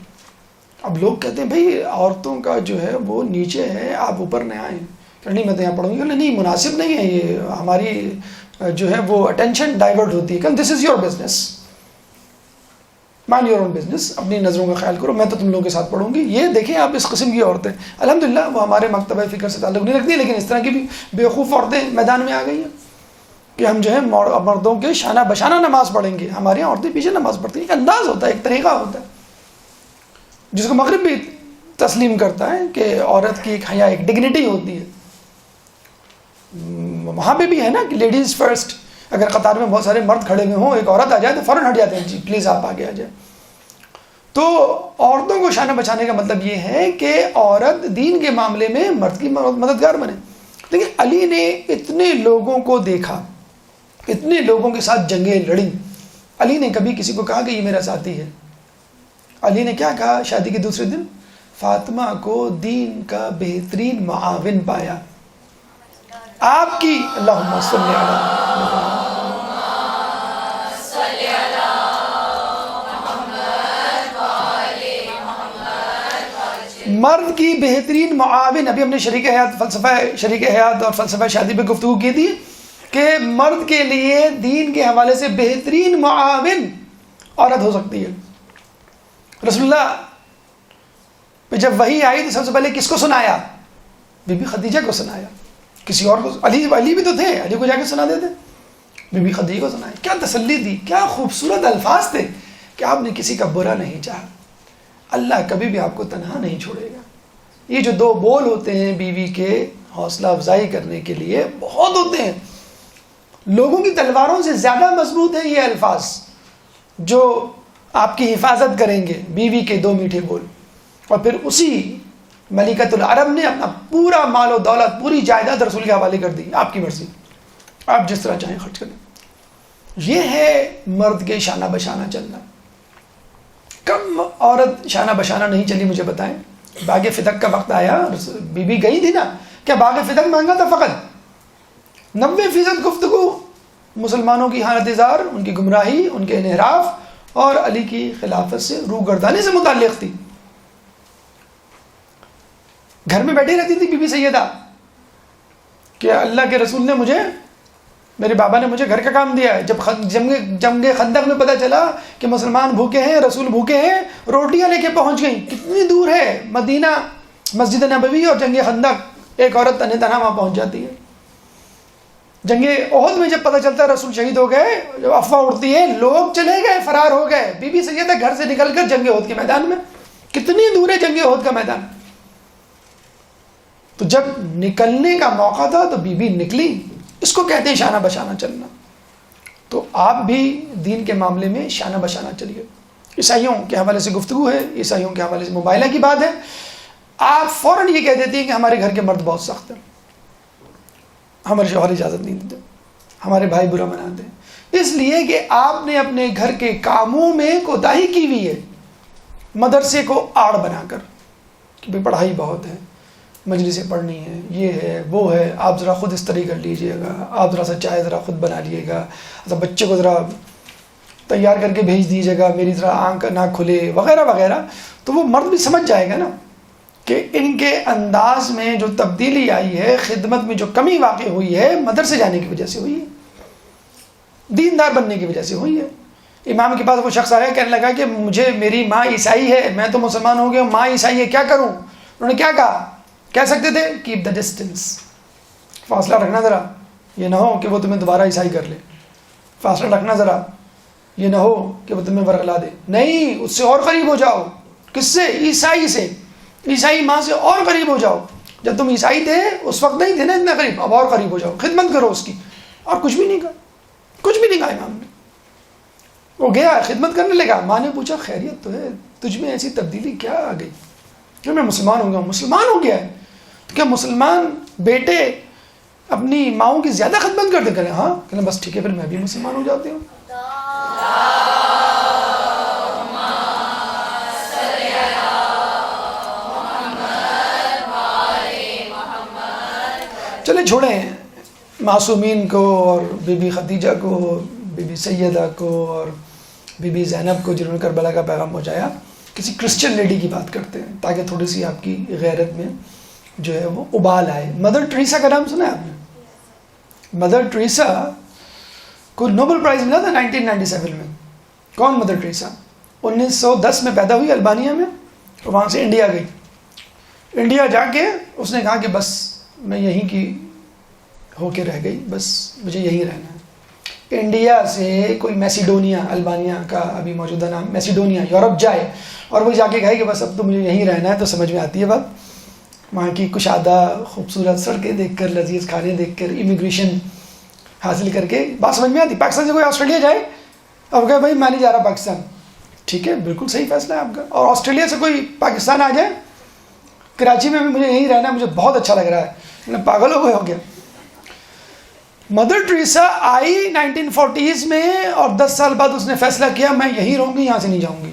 اب لوگ کہتے ہیں بھائی عورتوں کا جو ہے وہ نیچے ہے، آپ اوپر نہ آئیں. کہ نہیں میں تو یہاں پڑھوں گی. نہیں مناسب نہیں ہے، یہ ہماری جو ہے وہ اٹینشن ڈائیورٹ ہوتی ہے. کہ this is your business, mind your own business, اپنی نظروں کا خیال کرو، میں تو تم لوگوں کے ساتھ پڑھوں گی. یہ دیکھیں آپ اس قسم کی عورتیں الحمدللہ وہ ہمارے مکتبہ فکر سے تعلق نہیں رکھتی، لیکن اس طرح کی بھی بیوقوف عورتیں میدان میں آ گئی ہیں کہ ہم جو ہے مردوں کے شانہ بشانہ نماز پڑھیں گے. ہمارے یہاں عورتیں پیچھے نماز پڑھتی ہیں. ایک انداز ہوتا ہے، ایک طریقہ ہوتا ہے جس کو مغرب بھی تسلیم کرتا ہے کہ عورت کی ایک حیا، ایک ڈگنیٹی ہوتی ہے. وہاں پہ بھی ہے نا کہ لیڈیز فرسٹ. اگر قطار میں بہت سارے مرد کھڑے ہوئے ہوں، ایک عورت آ جائے تو فوراً ہٹ جاتے ہیں، جی پلیز آپ آگے آ جائیں. تو عورتوں کو شانہ بچانے کا مطلب یہ ہے کہ عورت دین کے معاملے میں مرد کی مددگار بنے. لیکن علی نے اتنے لوگوں کو دیکھا، اتنے لوگوں کے ساتھ جنگیں لڑیں. علی نے کبھی کسی کو کہا کہ یہ میرا ساتھی ہے؟ علی نے کیا کہا شادی کے دوسرے دن؟ فاطمہ کو دین کا بہترین معاون پایا. آپ کی اللہم صلی مرد کی بہترین معاون. ابھی ہم نے شریک حیات، فلسفہ شریک حیات اور فلسفہ شادی پہ گفتگو کی تھی کہ مرد کے لیے دین کے حوالے سے بہترین معاون عورت ہو سکتی ہے. رسول اللہ پہ جب وحی آئی تو سب سے پہلے کس کو سنایا؟ بی بی خدیجہ کو سنایا. کسی اور کو؟ علی بھی تو تھے، علی کو جا کے سنا دیتے. بی بی خدیجہ کو سنایا. کیا تسلی دی، کیا خوبصورت الفاظ تھے کہ آپ نے کسی کا برا نہیں چاہا. اللہ کبھی بھی آپ کو تنہا نہیں چھوڑے گا. یہ جو دو بول ہوتے ہیں بیوی کے حوصلہ افزائی کرنے کے لیے بہت ہوتے ہیں. لوگوں کی تلواروں سے زیادہ مضبوط ہیں یہ الفاظ جو آپ کی حفاظت کریں گے. بیوی کے دو میٹھے بول. اور پھر اسی ملکۃ العرب نے اپنا پورا مال و دولت، پوری جائیداد رسول کے حوالے کر دی. آپ کی مرضی، آپ جس طرح چاہیں خرچ کریں. یہ ہے مرد کے شانہ بشانہ چلنا. کم عورت شانہ بشانہ نہیں چلی مجھے بتائیں. باغ فتق کا وقت آیا، بی بی گئی تھی نا، کیا باغ فتق مانگا تھا؟ فقط 90% گفتگو مسلمانوں کی حالت زار، ان کی گمراہی، ان کے انحراف اور علی کی خلافت سے روگردانی سے متعلق تھی۔ گھر میں بیٹھی رہتی تھی بی بی سیدہ کہ اللہ کے رسول نے مجھے، میرے بابا نے مجھے گھر کا کام دیا ہے۔ جب جنگ خندق میں پتہ چلا کہ مسلمان بھوکے ہیں، رسول بھوکے ہیں، روٹیاں لے کے پہنچ گئیں۔ کتنی دور ہے مدینہ، مسجد نبوی اور جنگ خندق، ایک عورت تنہا تنہا وہاں پہنچ جاتی ہے۔ جنگ احد میں جب پتہ چلتا ہے رسول شہید ہو گئے، جب افواہ اڑتی ہے، لوگ چلے گئے، فرار ہو گئے، بی بی سیدہ گھر سے نکل کر جنگ احد کے میدان میں۔ کتنی دور ہے جنگ احد کا میدان؟ تو جب نکلنے کا موقع تھا تو بی بی نکلی۔ اس کو کہتے ہیں شانہ بشانہ چلنا۔ تو آپ بھی دین کے معاملے میں شانہ بشانہ چلیے۔ عیسائیوں کے حوالے سے گفتگو ہے، عیسائیوں کے حوالے سے مباہلہ کی بات ہے، آپ فوراً یہ کہہ دیتی ہیں کہ ہمارے گھر کے مرد بہت سخت ہیں، ہمارے شوہر اجازت نہیں دیتے، ہمارے بھائی برا مناتے ہیں۔ اس لیے کہ آپ نے اپنے گھر کے کاموں میں کوتاہی کی ہوئی ہے، مدرسے کو آڑ بنا کر کہ بھئی پڑھائی بہت ہے، مجلسیں پڑھنی ہے، یہ ہے وہ ہے، آپ ذرا خود استری کر لیجئے گا، آپ ذرا سا چائے ذرا خود بنا لیے گا، بچے کو ذرا تیار کر کے بھیج دیجیے گا، میری ذرا آنکھ نہ کھلے، وغیرہ وغیرہ۔ تو وہ مرد بھی سمجھ جائے گا نا کہ ان کے انداز میں جو تبدیلی آئی ہے، خدمت میں جو کمی واقع ہوئی ہے، مدرسے جانے کی وجہ سے ہوئی ہے، دیندار بننے کی وجہ سے ہوئی ہے۔ امام کے پاس وہ شخص آیا، کہنے لگا کہ مجھے، میری ماں عیسائی ہے، میں تو مسلمان ہو گیا ہوں، ماں عیسائی ہے، کیا کروں؟ انہوں نے کیا کہا؟ کہہ سکتے تھے کیپ دا ڈسٹینس، فاصلہ رکھنا ذرا، یہ نہ ہو کہ وہ تمہیں دوبارہ عیسائی کر لے، فاصلہ رکھنا ذرا، یہ نہ ہو کہ وہ تمہیں ورغلا دے، نہیں، اس سے اور قریب ہو جاؤ۔ کس سے؟ عیسائی سے، عیسائی ماں سے اور قریب ہو جاؤ۔ جب تم عیسائی تھے اس وقت نہیں تھے نا اتنا قریب، اب اور قریب ہو جاؤ، خدمت کرو اس کی۔ اور کچھ بھی نہیں کہا، کچھ بھی نہیں کہا امام نے۔ وہ گیا خدمت کرنے لگا، ماں نے پوچھا خیریت تو ہے، تجھ میں ایسی تبدیلی کیا آ گئی؟ کہ میں مسلمان ہو گیا ہوں۔ مسلمان ہو گیا ہے تو کیا مسلمان بیٹے اپنی ماؤں کی زیادہ خدمت کرتے؟ کریں ہاں، کہنا بس ٹھیک ہے، پھر میں بھی مسلمان ہو جاتی ہوں۔ چلے چھوڑیں معصومین کو اور بی بی خدیجہ کو، بی بی سیدہ کو اور بی بی زینب کو جنہوں نے کربلا کا پیغام پہنچایا، کسی کرسچن لیڈی کی بات کرتے ہیں تاکہ تھوڑی سی آپ کی غیرت میں جو ہے وہ ابال آئے۔ مدر ٹریسا کا نام سنا ہے آپ نے؟ مدر ٹریسا کو نوبل پرائز ملا تھا 1997 میں۔ کون مدر ٹریسا؟ 1910 میں پیدا ہوئی البانیہ میں، اور وہاں سے انڈیا گئی۔ انڈیا جا کے اس نے کہا کہ بس میں یہیں کی ہو کے رہ گئی، بس مجھے یہیں رہنا ہے۔ انڈیا سے کوئی میسیڈونیا، البانیہ کا ابھی موجودہ نام میسیڈونیا، یورپ جائے اور وہ جا کے کہے کہ بس اب تو مجھے یہیں رہنا ہے، تو سمجھ میں آتی ہے بات۔ وہاں کی کشادہ خوبصورت سڑکیں دیکھ کر، لذیذ کھانے دیکھ کر، امیگریشن حاصل کر کے بات سمجھ میں آتی۔ پاکستان سے کوئی آسٹریلیا جائے اور کہے بھائی میں نہیں جا رہا پاکستان، ٹھیک ہے، بالکل صحیح فیصلہ ہے آپ کا۔ اور آسٹریلیا سے کوئی پاکستان آ جائے، کراچی میں بھی مجھے یہیں رہنا ہے، مجھے بہت اچھا لگ رہا ہے، میں پاگل ہو گیا۔ مدر ٹریسا آئی 1940s میں اور 10 سال بعد اس نے فیصلہ کیا میں یہیں رہوں گی، یہاں سے نہیں جاؤں گی۔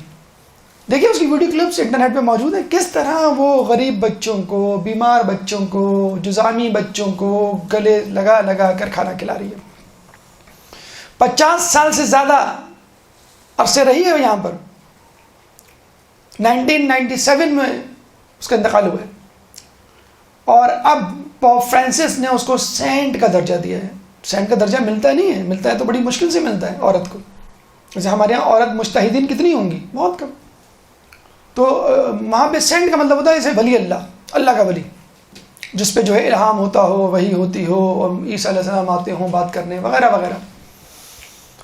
دیکھیں اس کی ویڈیو کلپس انٹرنیٹ پہ موجود ہیں، کس طرح وہ غریب بچوں کو، بیمار بچوں کو، جزامی بچوں کو گلے لگا لگا کر کھانا کھلا رہی ہے۔ 50 سال سے زیادہ عرصے رہی ہے یہاں پر۔ 1997 میں اس کا انتقال ہوا ہے، اور اب پوپ فرانسس نے اس کو سینٹ کا درجہ دیا ہے۔ سینٹ کا درجہ ملتا نہیں ہے، ملتا ہے تو بڑی مشکل سے ملتا ہے عورت کو۔ جیسے ہمارے یہاں عورت مجتہدین کتنی ہوں گی؟ بہت کم۔ تو وہاں پہ سینٹ کا مطلب ہوتا ہے جیسے ولی اللہ، اللہ کا ولی، جس پہ جو ہے الہام ہوتا ہو، وحی ہوتی ہو، اور عیسیٰ علیہ السلام آتے ہوں بات کرنے وغیرہ وغیرہ۔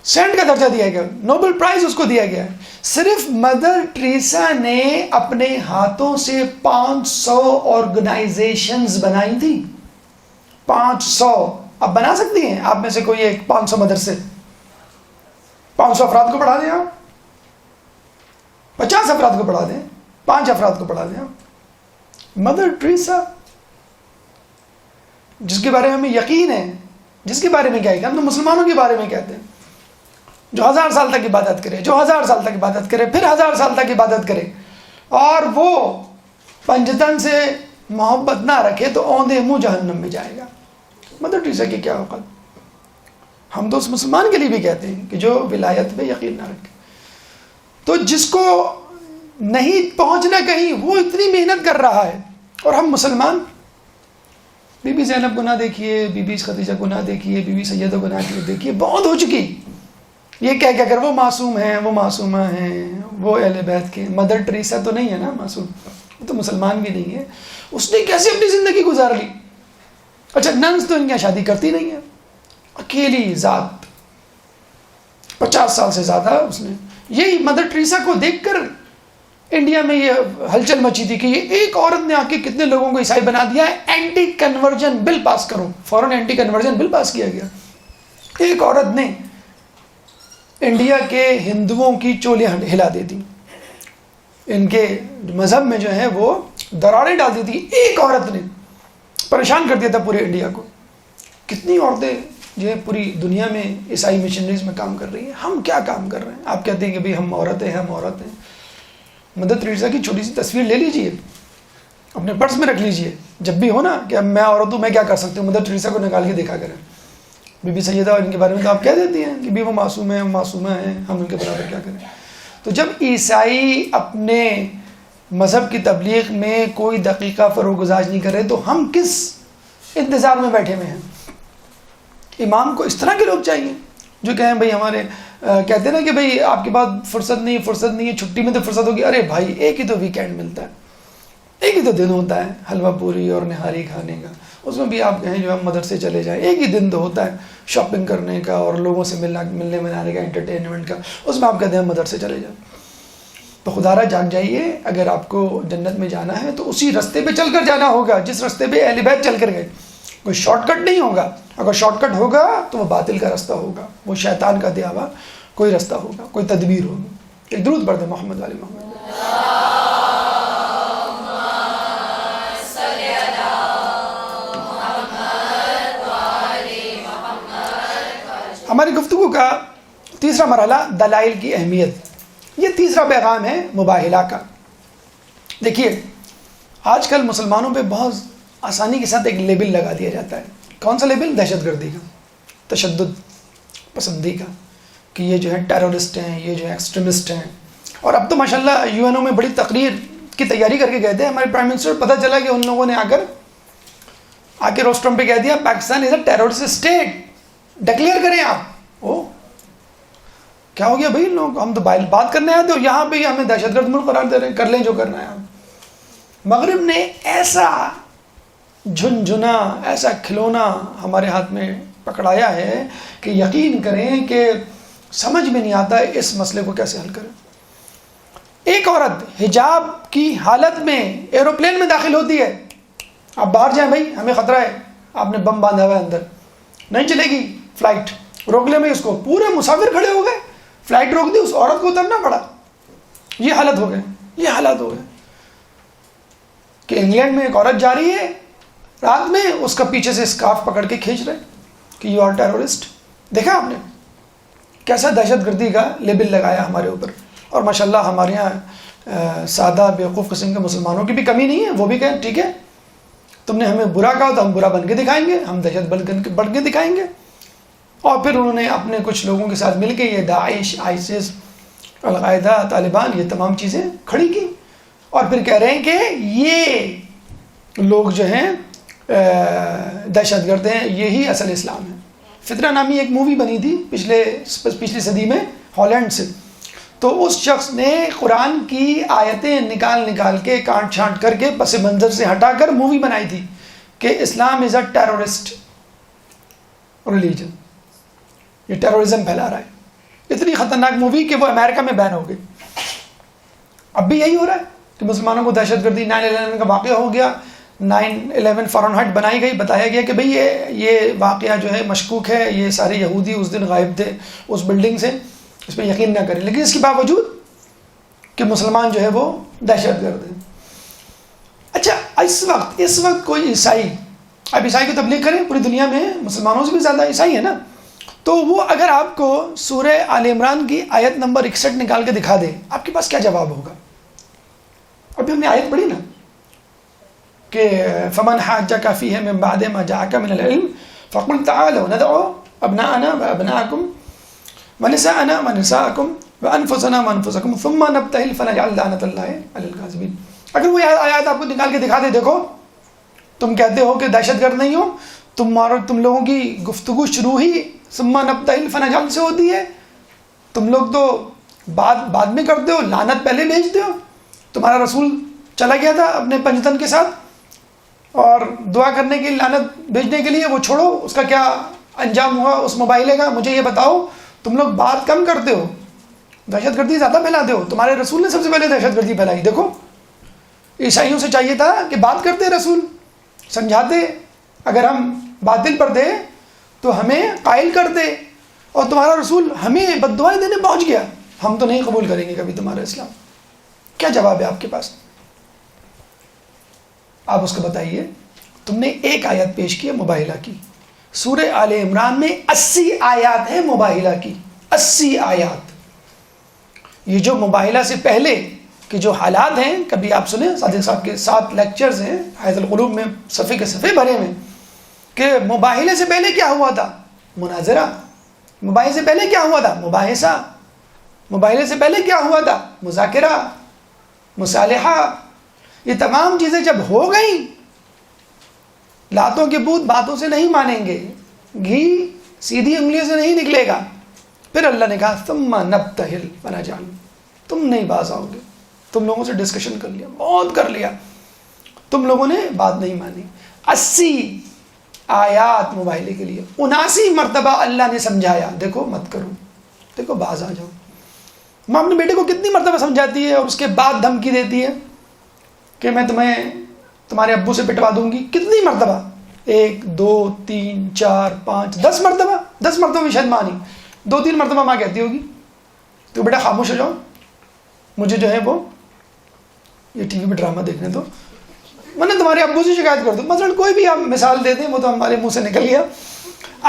سینٹ کا درجہ دیا گیا، نوبل پرائز اس کو دیا گیا ہے۔ صرف مدر ٹریسا نے اپنے ہاتھوں سے 500 آرگنائزیشنز بنائی تھی۔ 500 اب بنا سکتی ہیں آپ میں سے کوئی ایک 500 مدرسے؟ 500 افراد کو پڑھا دیں آپ، 50 افراد کو پڑھا دیں، 5 افراد کو پڑھا دیں آپ۔ مدر ٹریسا جس کے بارے میں ہمیں یقین ہے، جس کے بارے میں کیا ہے، ہم تو مسلمانوں کے بارے میں کہتے ہیں، جو 1000 سال تک عبادت کرے، جو 1000 سال تک عبادت کرے، پھر 1000 سال تک عبادت کرے، اور وہ پنجتن سے محبت نہ رکھے تو اوندے منہ جہنم میں جائے گا۔ مدر ٹریسا کی کیا اوقات؟ ہم تو اس مسلمان کے لیے بھی کہتے ہیں کہ جو ولایت پہ یقین نہ رکھے. تو جس کو نہیں پہنچنا کہیں وہ اتنی محنت کر رہا ہے، اور ہم مسلمان. بی بی زینب گناہ دیکھیے، بی بی خدیجہ گناہ دیکھیے، بی بی سیدہ گناہ دیکھیے، بہت ہو چکی. یہ کہہ کر وہ معصوم ہیں، وہ معصومہ ہیں، وہ اہل بیت کے. مدر ٹریسا تو نہیں ہے نا معصوم، وہ تو مسلمان بھی نہیں ہے. اس نے کیسے اپنی زندگی گزار لی؟ اچھا ننس تو ان کی شادی کرتی نہیں ہے، اکیلی ذات 50 سال سے زیادہ اس نے. یہی مدر ٹریسا کو دیکھ کر انڈیا میں یہ ہلچل مچی تھی کہ یہ ایک عورت نے آ کے کتنے لوگوں کو عیسائی بنا دیا ہے، اینٹی کنورژن بل پاس کرو. فوراً اینٹی کنورژن بل پاس کیا گیا. ایک عورت نے انڈیا کے ہندوؤں کی چولیاں ہلا دی تھی، ان کے مذہب میں جو ہے وہ دراریں ڈال دی تھی. ایک عورت نے پریشان کر دیا تھا پورے انڈیا کو. کتنی عورتیں جو ہے پوری دنیا میں عیسائی مشنریز میں کام کر رہی ہیں. ہم کیا کام کر رہے ہیں؟ آپ کہتے ہیں کہ بھئی ہم عورتیں ہیں، ہم عورت ہیں. مدر ٹریسا کی چھوٹی سی تصویر لے لیجئے، اپنے پرس میں رکھ لیجئے. جب بھی ہو نا کہ اب میں عورت ہوں، میں کیا کر سکتی ہوں، مدر ٹریسا کو نکال کے دیکھا کریں. بی بی سیدہ اور ان کے بارے میں تو آپ کہہ دیتی ہیں کہ بھی وہ معصوم ہیں، وہ معصومہ ہیں، ہم ان کے برابر کیا کریں. تو جب عیسائی اپنے مذہب کی تبلیغ میں کوئی دقیقہ فروغ گزاش نہیں کر رہے تو ہم کس انتظار میں بیٹھے ہوئے ہیں؟ امام کو اس طرح کے لوگ چاہیے جو کہیں بھائی ہمارے کہتے ہیں نا کہ بھائی آپ کے پاس فرصت نہیں ہے، چھٹی میں تو فرصت ہوگی. ارے بھائی ایک ہی تو ویکینڈ ملتا ہے، ایک ہی تو دن ہوتا ہے حلوہ پوری اور نہاری کھانے کا. اس میں بھی آپ کہیں جو ہم مدرسے چلے جائیں، ایک ہی دن تو ہوتا ہے شاپنگ کرنے کا اور لوگوں سے ملنے ملانے کا، انٹرٹینمنٹ کا. اس میں آپ کہتے ہیں ہم مدرسے چلے جائیں. تو خدا را جان جائیے، اگر آپ کو جنت میں جانا ہے تو اسی رستے پہ چل کر جانا ہوگا جس رستے پہ اہل بیت چل کر گئے. کوئی شارٹ کٹ نہیں ہوگا. اگر شارٹ کٹ ہوگا تو وہ باطل کا رستہ ہوگا، وہ شیطان کا دیا ہوا کوئی رستہ ہوگا، کوئی تدبیر ہوگی. ایک درود پڑھ دیں محمد علی محمد. ہماری گفتگو کا تیسرا مرحلہ دلائل کی اہمیت. یہ تیسرا پیغام ہے مباہلہ کا. دیکھیے آج کل مسلمانوں پہ بہت آسانی کے ساتھ ایک لیبل لگا دیا جاتا ہے. کون سا لیبل؟ دہشت گردی کا، تشدد پسندی کا، کہ یہ جو ہے ٹیرورسٹ ہیں، یہ جو ہے ایکسٹریمسٹ ہیں. اور اب تو ماشاءاللہ یو این او میں بڑی تقریر کی تیاری کر کے گئے تھے ہمارے پرائم منسٹر. پتہ چلا کہ ان لوگوں نے آ کے روسٹرم پہ کہہ دیا پاکستان از اے ٹیرورسٹ اسٹیٹ، ڈکلیئر کریں آپ. او کیا ہو گیا بھائی؟ لوگ ہم تو بات کرنے آئے تھے اور یہاں پہ ہمیں دہشت گرد ملک قرار دے رہے ہیں، کر لیں جو کرنا ہے. مغرب نے ایسا جھنجھنا، ایسا کھلونا ہمارے ہاتھ میں پکڑایا ہے کہ یقین کریں کہ سمجھ میں نہیں آتا اس مسئلے کو کیسے حل کریں. ایک عورت حجاب کی حالت میں ایروپلین میں داخل ہوتی ہے. آپ باہر جائیں بھائی، ہمیں خطرہ ہے، آپ نے بم باندھا ہوا ہے اندر، نہیں چلے گی فلائٹ، روک لیں بھائی اس کو. پورے مسافر کھڑے ہو گئے، فلائٹ روک دی، اس عورت کو اترنا پڑا. یہ حالت ہو گئے، یہ حالات ہو گئے کہ انگلینڈ میں ایک عورت جا رہی ہے رات میں، اس کا پیچھے سے اسکارف پکڑ کے کھینچ رہے کہ یو آر ٹیرورسٹ. دیکھا آپ نے کیسا دہشت گردی کا لیبل لگایا ہمارے اوپر. اور ماشاءاللہ ہمارے یہاں سادہ بیوقوف قسم کے مسلمانوں کی بھی کمی نہیں ہے. وہ بھی کہیں ٹھیک ہے تم نے ہمیں برا کہا تو ہم برا بن کے دکھائیں گے، ہم دہشت بن کے دکھائیں گے. اور پھر انہوں نے اپنے کچھ لوگوں کے ساتھ مل کے یہ داعش، آئسس، القاعدہ، طالبان، یہ تمام چیزیں کھڑی کی. اور پھر کہہ رہے ہیں کہ یہ لوگ جو ہیں دہشت گرد ہیں، یہی اصل اسلام ہے. فتنہ نامی ایک مووی بنی تھی پچھلی صدی میں ہالینڈ سے. تو اس شخص نے قرآن کی آیتیں نکال کے کاٹ چھانٹ کر کے پس منظر سے ہٹا کر مووی بنائی تھی کہ اسلام از اے ٹیرورسٹ ریلیجن، یہ ٹیرورزم پھیلا رہا ہے. اتنی خطرناک مووی کہ وہ امریکہ میں بین ہو گئی. اب بھی یہی ہو رہا ہے کہ مسلمانوں کو دہشت گردی 9/11 کا واقعہ ہو گیا، 9/11 فارنہائٹ بنائی گئی، بتایا گیا کہ بھئی یہ واقعہ جو ہے مشکوک ہے، یہ سارے یہودی اس دن غائب تھے اس بلڈنگ سے، اس پہ یقین نہ کریں. لیکن اس کے باوجود کہ مسلمان جو ہے وہ دہشت گرد ہے. اچھا اس وقت کوئی عیسائی، اب عیسائی کی تبلیغ کریں، پوری دنیا میں مسلمانوں سے بھی زیادہ عیسائی ہے نا، تو وہ اگر آپ کو سورہ آل عمران کی آیت نمبر 61 نکال کے دکھا دے، آپ کے پاس کیا جواب ہوگا؟ ابھی ہم نے آیت پڑھی نا کہ فمن حاجک فیہ من بعد ما جاءک من العلم فقل تعالوا ندعو ابناءنا وابناءکم ونساءنا ونساءکم وانفسنا وانفسکم ثم نبتہل فنجعل لعنۃ اللہ علی الکاذبین. اگر وہ آیات آپ کو نکال کے دکھا دے، دیکھو تم کہتے ہو کہ دہشت گرد نہیں ہو، تم لوگوں کی گفتگو شروع ہی ثم نبتہل فنجعل سے ہوتی ہے، تم لوگ تو بعد میں کرتے ہو، لعنت پہلے بھیجتے ہو. تمہارا رسول چلا گیا تھا اپنے پنجتن کے ساتھ اور دعا کرنے کے لیے، لعنت بھیجنے کے لیے، وہ چھوڑو، اس کا کیا انجام ہوا اس مباحلے کا؟ مجھے یہ بتاؤ. تم لوگ بات کم کرتے ہو، دہشت گردی زیادہ پھیلاتے ہو. تمہارے رسول نے سب سے پہلے دہشت گردی پھیلائی. دیکھو عیسائیوں سے چاہیے تھا کہ بات کرتے، رسول سمجھاتے، اگر ہم باطل پر دے تو ہمیں قائل کر دے، اور تمہارا رسول ہمیں بد دعائیں دینے پہنچ گیا، ہم تو نہیں قبول کریں گے کبھی تمہارا اسلام. کیا جواب ہے آپ کے پاس؟ آپ اس کو بتائیے. تم نے ایک آیت پیش کی ہے مباہلہ کی. سورہ آل عمران میں 80 آیات ہیں مباہلہ کی، 80 آیات. یہ جو مباہلہ سے پہلے کے جو حالات ہیں، کبھی آپ سنیں صادق صاحب کے 7 لیکچرز ہیں حیات القلوب میں، صفحے کے صفحے بھرے ہوئے، کہ مباہلے سے پہلے کیا ہوا تھا؟ مناظرہ. مباہلے سے پہلے کیا ہوا تھا؟ مباحثہ. مباہلے سے پہلے کیا ہوا تھا؟ مذاکرہ، مصالحہ. یہ تمام چیزیں جب ہو گئیں، لاتوں کے بت باتوں سے نہیں مانیں گے، گھی سیدھی انگلیوں سے نہیں نکلے گا. پھر اللہ نے کہا ثم نبتہل فنجعل، تم نہیں باز آؤ گے. تم لوگوں سے ڈسکشن کر لیا، بہت کر لیا، تم لوگوں نے بات نہیں مانی. 80 آیات مباہلے کے لیے، 79 مرتبہ اللہ نے سمجھایا، دیکھو مت کرو، دیکھو باز آ جاؤ. ماں اپنے بیٹے کو کتنی مرتبہ سمجھاتی ہے اور اس کے بعد دھمکی دیتی ہے کہ میں تمہیں تمہارے ابو سے پٹوا دوں گی. کتنی مرتبہ؟ 1 2 3 4 5 10 مرتبہ. 10 مرتبہ بھی شاید ماں نہیں، 2-3 مرتبہ ماں کہتی ہوگی تو بیٹا خاموش ہو جاؤ، مجھے جو ہے وہ یہ ٹی وی پہ ڈرامہ دیکھنے دو، میں نے تمہارے ابو سے شکایت کر دوں. مثلا کوئی بھی آپ مثال دے دیں، وہ تو ہمارے منہ سے نکل گیا.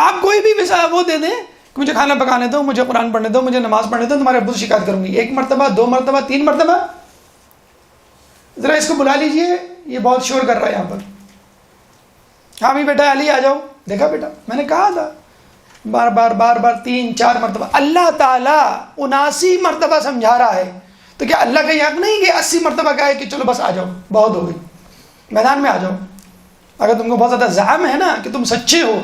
آپ کوئی بھی مثال وہ دے دیں کہ مجھے کھانا پکانے دو، مجھے قرآن پڑھنے دو، مجھے نماز پڑھنے دو، تمہارے ابو سے شکایت کروں گی. 1 مرتبہ 2 مرتبہ 3 مرتبہ. ذرا اس کو بلا لیجئے، یہ بہت شور کر رہا ہے یہاں پر. ہاں بھی بیٹا علی آ جاؤ. دیکھا بیٹا میں نے کہا تھا، بار بار 3-4 مرتبہ. اللہ تعالیٰ 79 مرتبہ سمجھا رہا ہے، تو کیا اللہ کا یہ حق نہیں کہ 80 مرتبہ کہا ہے کہ چلو بس آ جاؤ، بہت ہو گئی، میدان میں آ جاؤ. اگر تم کو بہت زیادہ زعم ہے نا کہ تم سچے ہو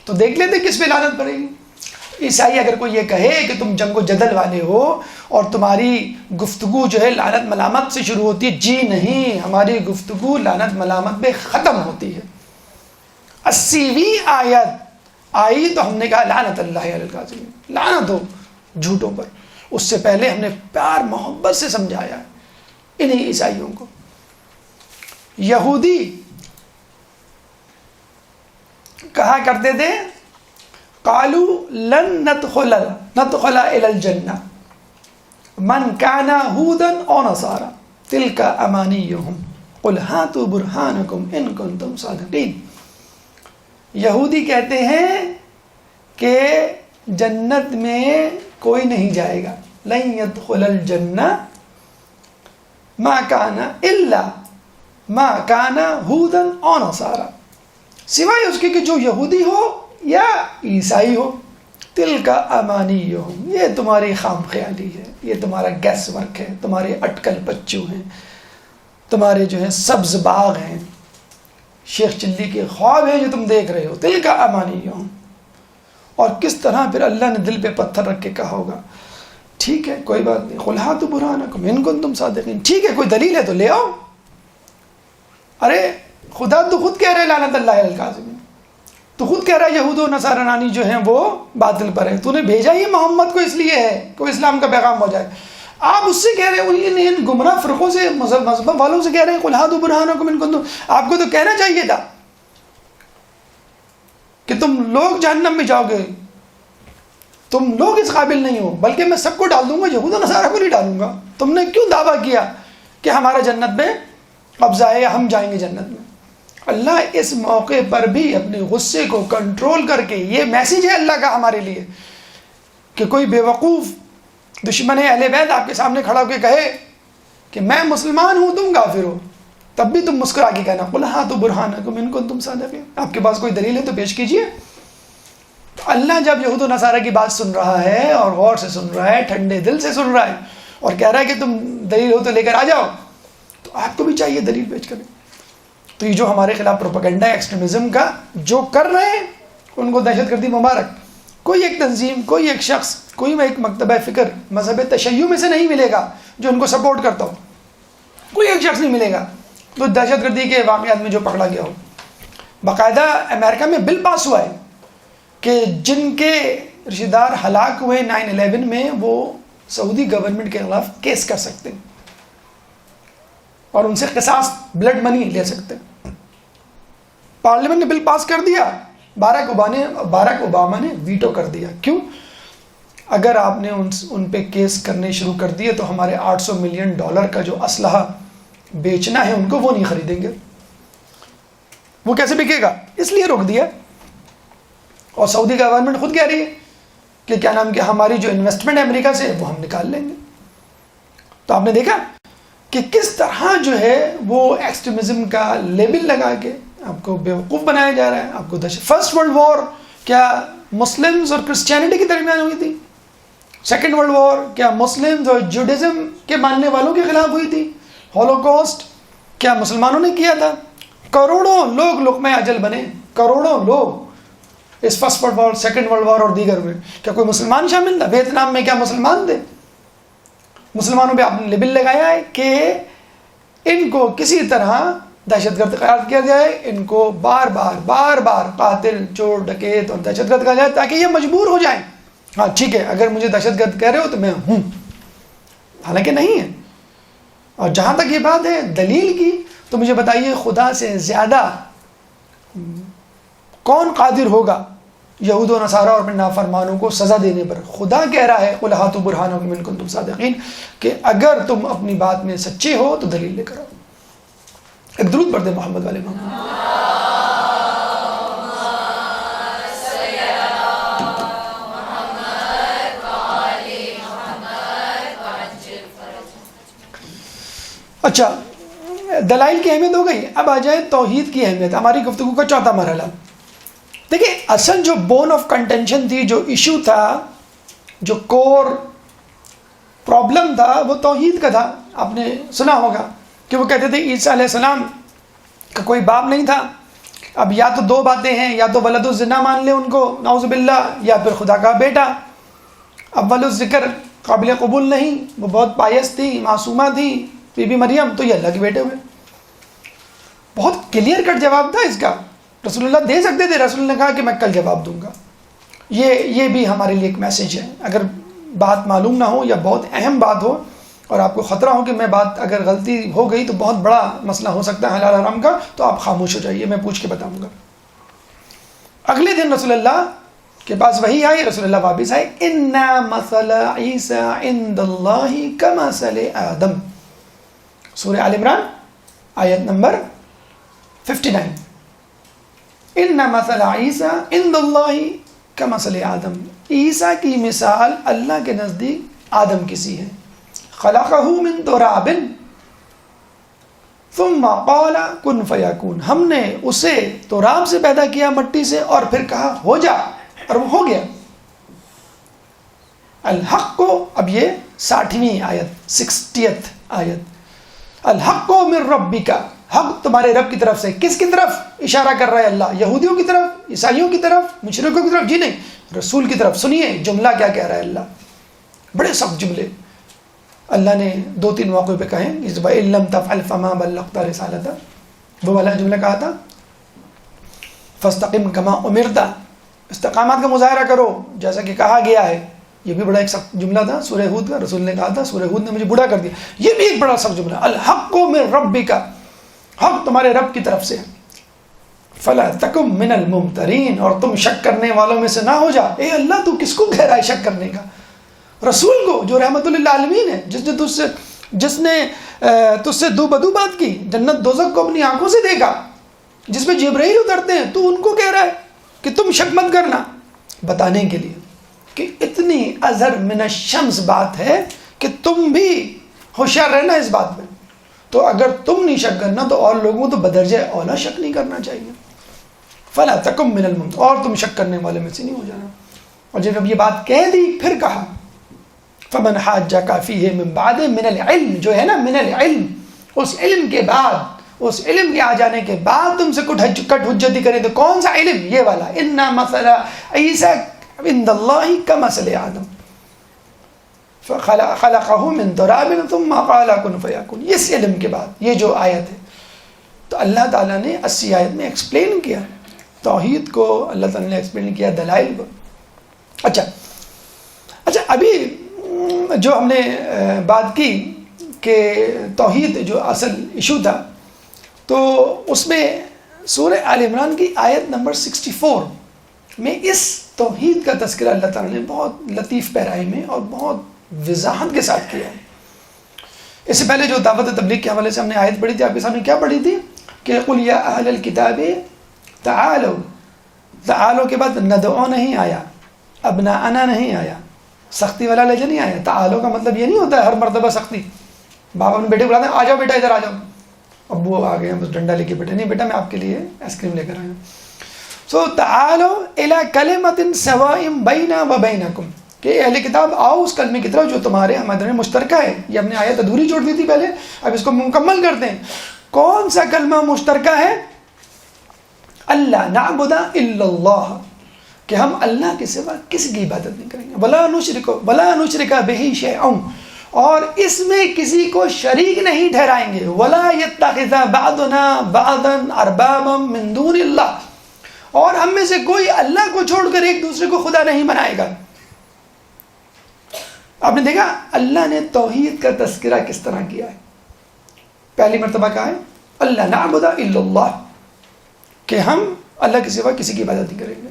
تو دیکھ لیتے کس پہ لعنت پڑے گی. عیسائی اگر کوئی یہ کہے کہ تم جنگ و جدل والے ہو اور تمہاری گفتگو جو ہے لعنت ملامت سے شروع ہوتی ہے، جی نہیں، ہماری گفتگو لعنت ملامت پہ ختم ہوتی ہے. 80ویں آیت آئی تو ہم نے کہا لعنت اللہ علی الکاذبین، لعنت ہو جھوٹوں پر. اس سے پہلے ہم نے پیار محبت سے سمجھایا انہیں عیسائیوں کو. یہودی کہا کرتے تھے قالوا لن ندخل الى الجنہ من كان هودا او نصارى تلك امانيهم قل هاتوا برهانكم ان كنتم صادقين. یہودی کہتے ہیں کہ جنت میں کوئی نہیں جائے گا، لن يدخل الجنہ ما كان الا ما كان هودا او نصارى، سوائے اس کے کہ جو یہودی ہو یا عیسائی ہو. تلک امانیہم، یہ تمہاری خام خیالی ہے، یہ تمہارا گیس ورک ہے، تمہارے اٹکل پچو ہیں، تمہارے جو ہیں سبز باغ ہیں، شیخ چلی کے خواب ہیں جو تم دیکھ رہے ہو. تلک امانیہم. اور کس طرح پھر اللہ نے دل پہ پتھر رکھ کے کہا ہوگا ٹھیک ہے کوئی بات نہیں، قل ہاتوا برہانکم ان کنتم صادقین، ٹھیک ہے کوئی دلیل ہے تو لے آؤ. ارے خدا تو خود کہہ رہے لعنت اللہ علی الکاذبین، تو خود کہہ رہا ہے یہود و نصارانی جو ہیں وہ باطل پر ہیں، تو نے بھیجا ہی محمد کو اس لیے ہے کہ اسلام کا پیغام ہو جائے. آپ اس سے کہہ رہے ہیں، ان گمراہ فرقوں سے، مذہب والوں سے کہہ رہے ہیں قل ہاتوا برہانکم ان کنتم. آپ کو تو کہنا چاہیے تھا کہ تم لوگ جہنم میں جاؤ گے، تم لوگ اس قابل نہیں ہو، بلکہ میں سب کو ڈال دوں گا، یہود و نصارہ کو نہیں ڈالوں گا. تم نے کیوں دعویٰ کیا کہ ہمارا جنت میں قبضہ ہے یا ہم جائیں گے جنت میں؟ اللہ اس موقع پر بھی اپنے غصے کو کنٹرول کر کے، یہ میسیج ہے اللہ کا ہمارے لیے کہ کوئی بیوقوف دشمن اہل بیت آپ کے سامنے کھڑا ہو کے کہے کہ میں مسلمان ہوں تم کافر ہو، تب بھی تم مسکرا کے کہنا قل ہاتوا برہانکم ان کنتم صادقین. آپ کے پاس کوئی دلیل ہے تو پیش کیجئے. اللہ جب یہود و نصارہ کی بات سن رہا ہے اور غور سے سن رہا ہے، ٹھنڈے دل سے سن رہا ہے، اور کہہ رہا ہے کہ تم دلیل ہو تو لے کر آ جاؤ، تو آپ کو بھی چاہیے دلیل پیش کریں. تو یہ جو ہمارے خلاف پروپیگنڈا ہے ایکسٹریمزم کا جو کر رہے ہیں ان کو دہشت گردی مبارک. کوئی ایک تنظیم، کوئی ایک شخص، کوئی ایک مکتبہ فکر مذہب تشیع میں سے نہیں ملے گا جو ان کو سپورٹ کرتا ہو. کوئی ایک شخص نہیں ملے گا تو دہشت گردی کے واقعات میں جو پکڑا گیا ہو. باقاعدہ امریکہ میں بل پاس ہوا ہے کہ جن کے رشتہ دار ہلاک ہوئے 9/11 میں وہ سعودی گورنمنٹ کے خلاف کیس کر سکتے ہیں اور ان سے قصاص بلڈ منی لے سکتے ہیں. پارلیمنٹ نے بل پاس کر دیا، باراک اوباما نے ویٹو کر دیا. کیوں؟ اگر آپ نے ان پہ کیس کرنے شروع کر دیے تو ہمارے $800 ملین کا جو اسلحہ بیچنا ہے ان کو وہ نہیں خریدیں گے. وہ کیسے بکے گا؟ اس لیے روک دیا. اور سعودی گورنمنٹ خود کہہ رہی ہے کہ کیا نام کہ ہماری جو انویسٹمنٹ ہے امریکہ سے وہ ہم نکال لیں گے. تو آپ نے دیکھا کہ کس طرح جو ہے وہ ایکسٹریمزم کا لیبل لگا کے آپ کو بیوقوف بنایا جا رہا ہے. آپ کو فرسٹ ورلڈ وار کیا مسلمز اور کرسچینٹی کے درمیان ہوئی تھی؟ سیکنڈ ورلڈ وار کیا مسلمز اور جوڈزم کے ماننے والوں کے خلاف ہوئی تھی؟ ہولوکاسٹ کیا مسلمانوں نے کیا تھا؟ کروڑوں لوگ لقمہ اجل بنے، کروڑوں لوگ اس first world war, second world war اور دیگر میں. کیا کوئی مسلمان شامل تھا؟ ویتنام میں کیا مسلمان تھے؟ مسلمانوں پہ آپ نے لیبل لگایا ہے کہ ان کو کسی طرح دہشت گرد قرار کیا جائے، ان کو بار بار قاتل، چور، ڈکیت اور دہشت گرد کہا جائے تاکہ یہ مجبور ہو جائیں. ہاں ٹھیک ہے، اگر مجھے دہشت گرد کہہ رہے ہو تو میں ہوں، حالانکہ نہیں ہے. اور جہاں تک یہ بات ہے دلیل کی، تو مجھے بتائیے خدا سے زیادہ کون قادر ہوگا یہود و نصارہ اور اپنے نافرمانوں کو سزا دینے پر؟ خدا کہہ رہا ہے قُلْ هَاتُوا بُرْهَانَكُمْ إِن كُنتُمْ صَادِقِينَ کہ اگر تم اپنی بات میں سچے ہو تو دلیل لے کر آؤ. ایک درود پڑھ دیں محمد والے محمد. اچھا، دلائل کی اہمیت ہو گئی. اب آ جائے توحید کی اہمیت، ہماری گفتگو کا چوتھا مرحلہ. دیکھیں اصل جو بون آف کنٹینشن تھی، جو ایشو تھا، جو کور پرابلم تھا، وہ توحید کا تھا. آپ نے سنا ہوگا کہ وہ کہتے تھے عیسیٰ علیہ السلام کا کوئی باپ نہیں تھا. اب یا تو دو باتیں ہیں، یا تو ولد الزنا مان لیں ان کو نعوذ باللہ، یا پھر خدا کا بیٹا. اول الذکر قابل قبول نہیں، وہ بہت پائس تھی، معصومہ تھی بی بی مریم، تو یہ اللہ کے بیٹے ہوئے. بہت کلیئر کٹ جواب تھا اس کا. رسول اللہ دے سکتے تھے، رسول اللہ نے کہا کہ میں کل جواب دوں گا. یہ بھی ہمارے لیے ایک میسج ہے. اگر بات معلوم نہ ہو یا بہت اہم بات ہو اور آپ کو خطرہ ہو کہ میں بات اگر غلطی ہو گئی تو بہت بڑا مسئلہ ہو سکتا ہے حلال حرام کا، تو آپ خاموش ہو جائیے، میں پوچھ کے بتاؤں گا. اگلے دن رسول اللہ کے پاس وحی آئی، رسول اللہ واپس آئے. اِنَّا مَثَلَ عِيسَىٰ عِنْدَ اللَّهِ كَمَثَلِ آدَمَ، سورہ آل عمران آیت نمبر 59. اِنَّ مَثَلَ عِيسَىٰ عِنْدَ اللَّهِ كَمَثَلِ آدَمَ، عیسیٰ کی مثال اللہ کے نزدیک آدم کی سی ہے. خلقه من تراب ثم قال كن فيكون، ہم نے اسے تراب سے پیدا کیا، مٹی سے، اور پھر کہا ہو جا، اور وہ ہو گیا. الحق کو، اب یہ 60ویں آیت، 60th آیت. الحق من ربک، حق تمہارے رب کی طرف سے. کس کی طرف اشارہ کر رہا ہے اللہ؟ یہودیوں کی طرف، عیسائیوں کی طرف، مشرکوں کی طرف؟ جی نہیں، رسول کی طرف. سنیے جملہ کیا کہہ رہا ہے اللہ، بڑے سخت جملے اللہ نے 2-3 موقع پہ کہیں. اس وَإِن لَمْ تَفْعَلْ فَمَا بَلَّغْتَ رِسَالَتَهُ، وہ والا جملہ کہا تھا فَاسْتَقِمْ كَمَا أُمِرْتَ، استقامت کا مظاہرہ کرو جیسا کہ کہا گیا ہے. یہ بھی بڑا ایک سخت جملہ تھا سورہ ہود کا. رسول نے کہا تھا سورہ ہود نے مجھے بوڑھا کر دیا. یہ بھی ایک بڑا سخت جملہ. الحق من ربک، حق تمہارے رب کی طرف سے. فَلَا تَكُن مِّنَ الْمُمْتَرِينَ، اور تم شک کرنے والوں میں سے نہ ہو جا. اے اللہ تو کس کو کہہ رہا ہے شک کرنے کا؟ رسول کو جو رحمت للعالمین ہے، جس نے تجھ سے دو بدو بات کی، جنت دوزخ کو اپنی آنکھوں سے دیکھا، جس میں جبرائیل اترتے ہیں، تو ان کو کہہ رہا ہے کہ تم شک مت کرنا. بتانے کے لیے کہ اتنی ازہر من الشمس بات ہے کہ تم بھی ہوشیار رہنا اس بات میں. تو اگر تم نہیں شک کرنا تو اور لوگوں تو بدرجہ اولا شک نہیں کرنا چاہیے. فلا تکم من الممترین، اور تم شک کرنے والے میں سے نہیں ہو جانا. اور جب یہ بات کہہ دی پھر کہا فمن حاجک فیہ من بعد من العلم، جو ہے نا من العلم، اس علم کے بعد، اس علم کے آ جانے کے بعد تم سے کٹ حجتی کرے تو کون سا علم؟ یہ والا، انا مثل عیسی عند اللہ کمثل آدم خلقہ من تراب ثم قال کن فیکون. اس علم کے بعد یہ جو آیت ہے، تو اللہ تعالیٰ نے 80 آیت میں ایکسپلین کیا توحید کو، اللہ تعالیٰ نے ایکسپلین کیا دلائل کو. اچھا ابھی جو ہم نے بات کی کہ توحید جو اصل ایشو تھا، تو اس میں سورہ آل عمران کی آیت نمبر 64 میں اس توحید کا تذکرہ اللہ تعالیٰ نے بہت لطیف پیرائی میں اور بہت وضاحت کے ساتھ کیا ہے. اس سے پہلے جو دعوت تبلیغ کے حوالے سے ہم نے آیت پڑھی تھی، آپ کے سامنے کیا پڑھی تھی کہ قل یا اہل الکتاب تعالوا، تعالوا کے بعد ندعو نہیں آیا، ابناءنا نہیں آیا، سختی والا لہجہ نہیں آیا. تعالوا کا مطلب یہ نہیں ہوتا ہے ہر مرتبہ سختی. باپ اپنے بیٹے کو بلاتے ہیں آ جاؤ بیٹا ادھر آ جاؤ، ابو آ گئے بس ڈنڈا لے کے بیٹے، نہیں بیٹا میں آپ کے لیے آئس کریم لے کر آیا ہوں. سو تعالوا الی کلمۃ سواء بینا و بینکم، کہ اہل کتاب آؤ اس کلمے کی طرف جو تمہارے ہمارے میں مشترکہ ہے. یہ ہم نے آیت ادھوری چھوڑ دی تھی پہلے، اب اس کو مکمل کرتے ہیں. کون سا کلمہ مشترکہ ہے؟ اللہ نعبد الا اللہ، کہ ہم اللہ کے سوا کسی کی عبادت نہیں کریں گے. ولا نشرک بہ شیئا، اور اس میں کسی کو شریک نہیں ٹھہرائیں گے. ولا یتخذ بعضنا بعضا اربابا من دون اللہ، اور ہم میں سے کوئی اللہ کو چھوڑ کر ایک دوسرے کو خدا نہیں بنائے گا. آپ نے دیکھا اللہ نے توحید کا تذکرہ کس طرح کیا ہے. پہلی مرتبہ کہا ہے اللہ نعبد الا اللہ، کہ ہم اللہ کے سوا کسی کی عبادت نہیں کریں گے.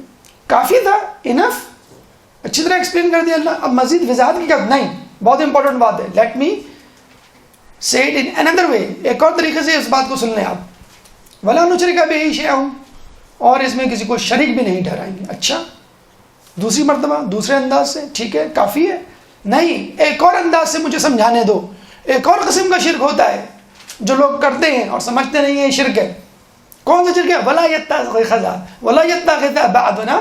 کافی تھا، انف، اچھی طرح ایکسپلین کر دیا اللہ. اب مزید وضاحت کی کیا؟ نہیں، بہت امپورٹنٹ بات ہے. لیٹ می سے اٹ ان اندر وے، ایک اور طریقے سے اس بات کو سن لیں آپ. ولا نشرک بہ شیئا، اور اس میں کسی کو شریک بھی نہیں ٹھہرائیں گے. اچھا دوسری مرتبہ دوسرے انداز سے، ٹھیک ہے کافی ہے؟ نہیں، ایک اور انداز سے مجھے سمجھانے دو. ایک اور قسم کا شرک ہوتا ہے جو لوگ کرتے ہیں اور سمجھتے نہیں ہیں شرک ہے. کون سا شرک ہے؟ ولا یتخذ بعضنا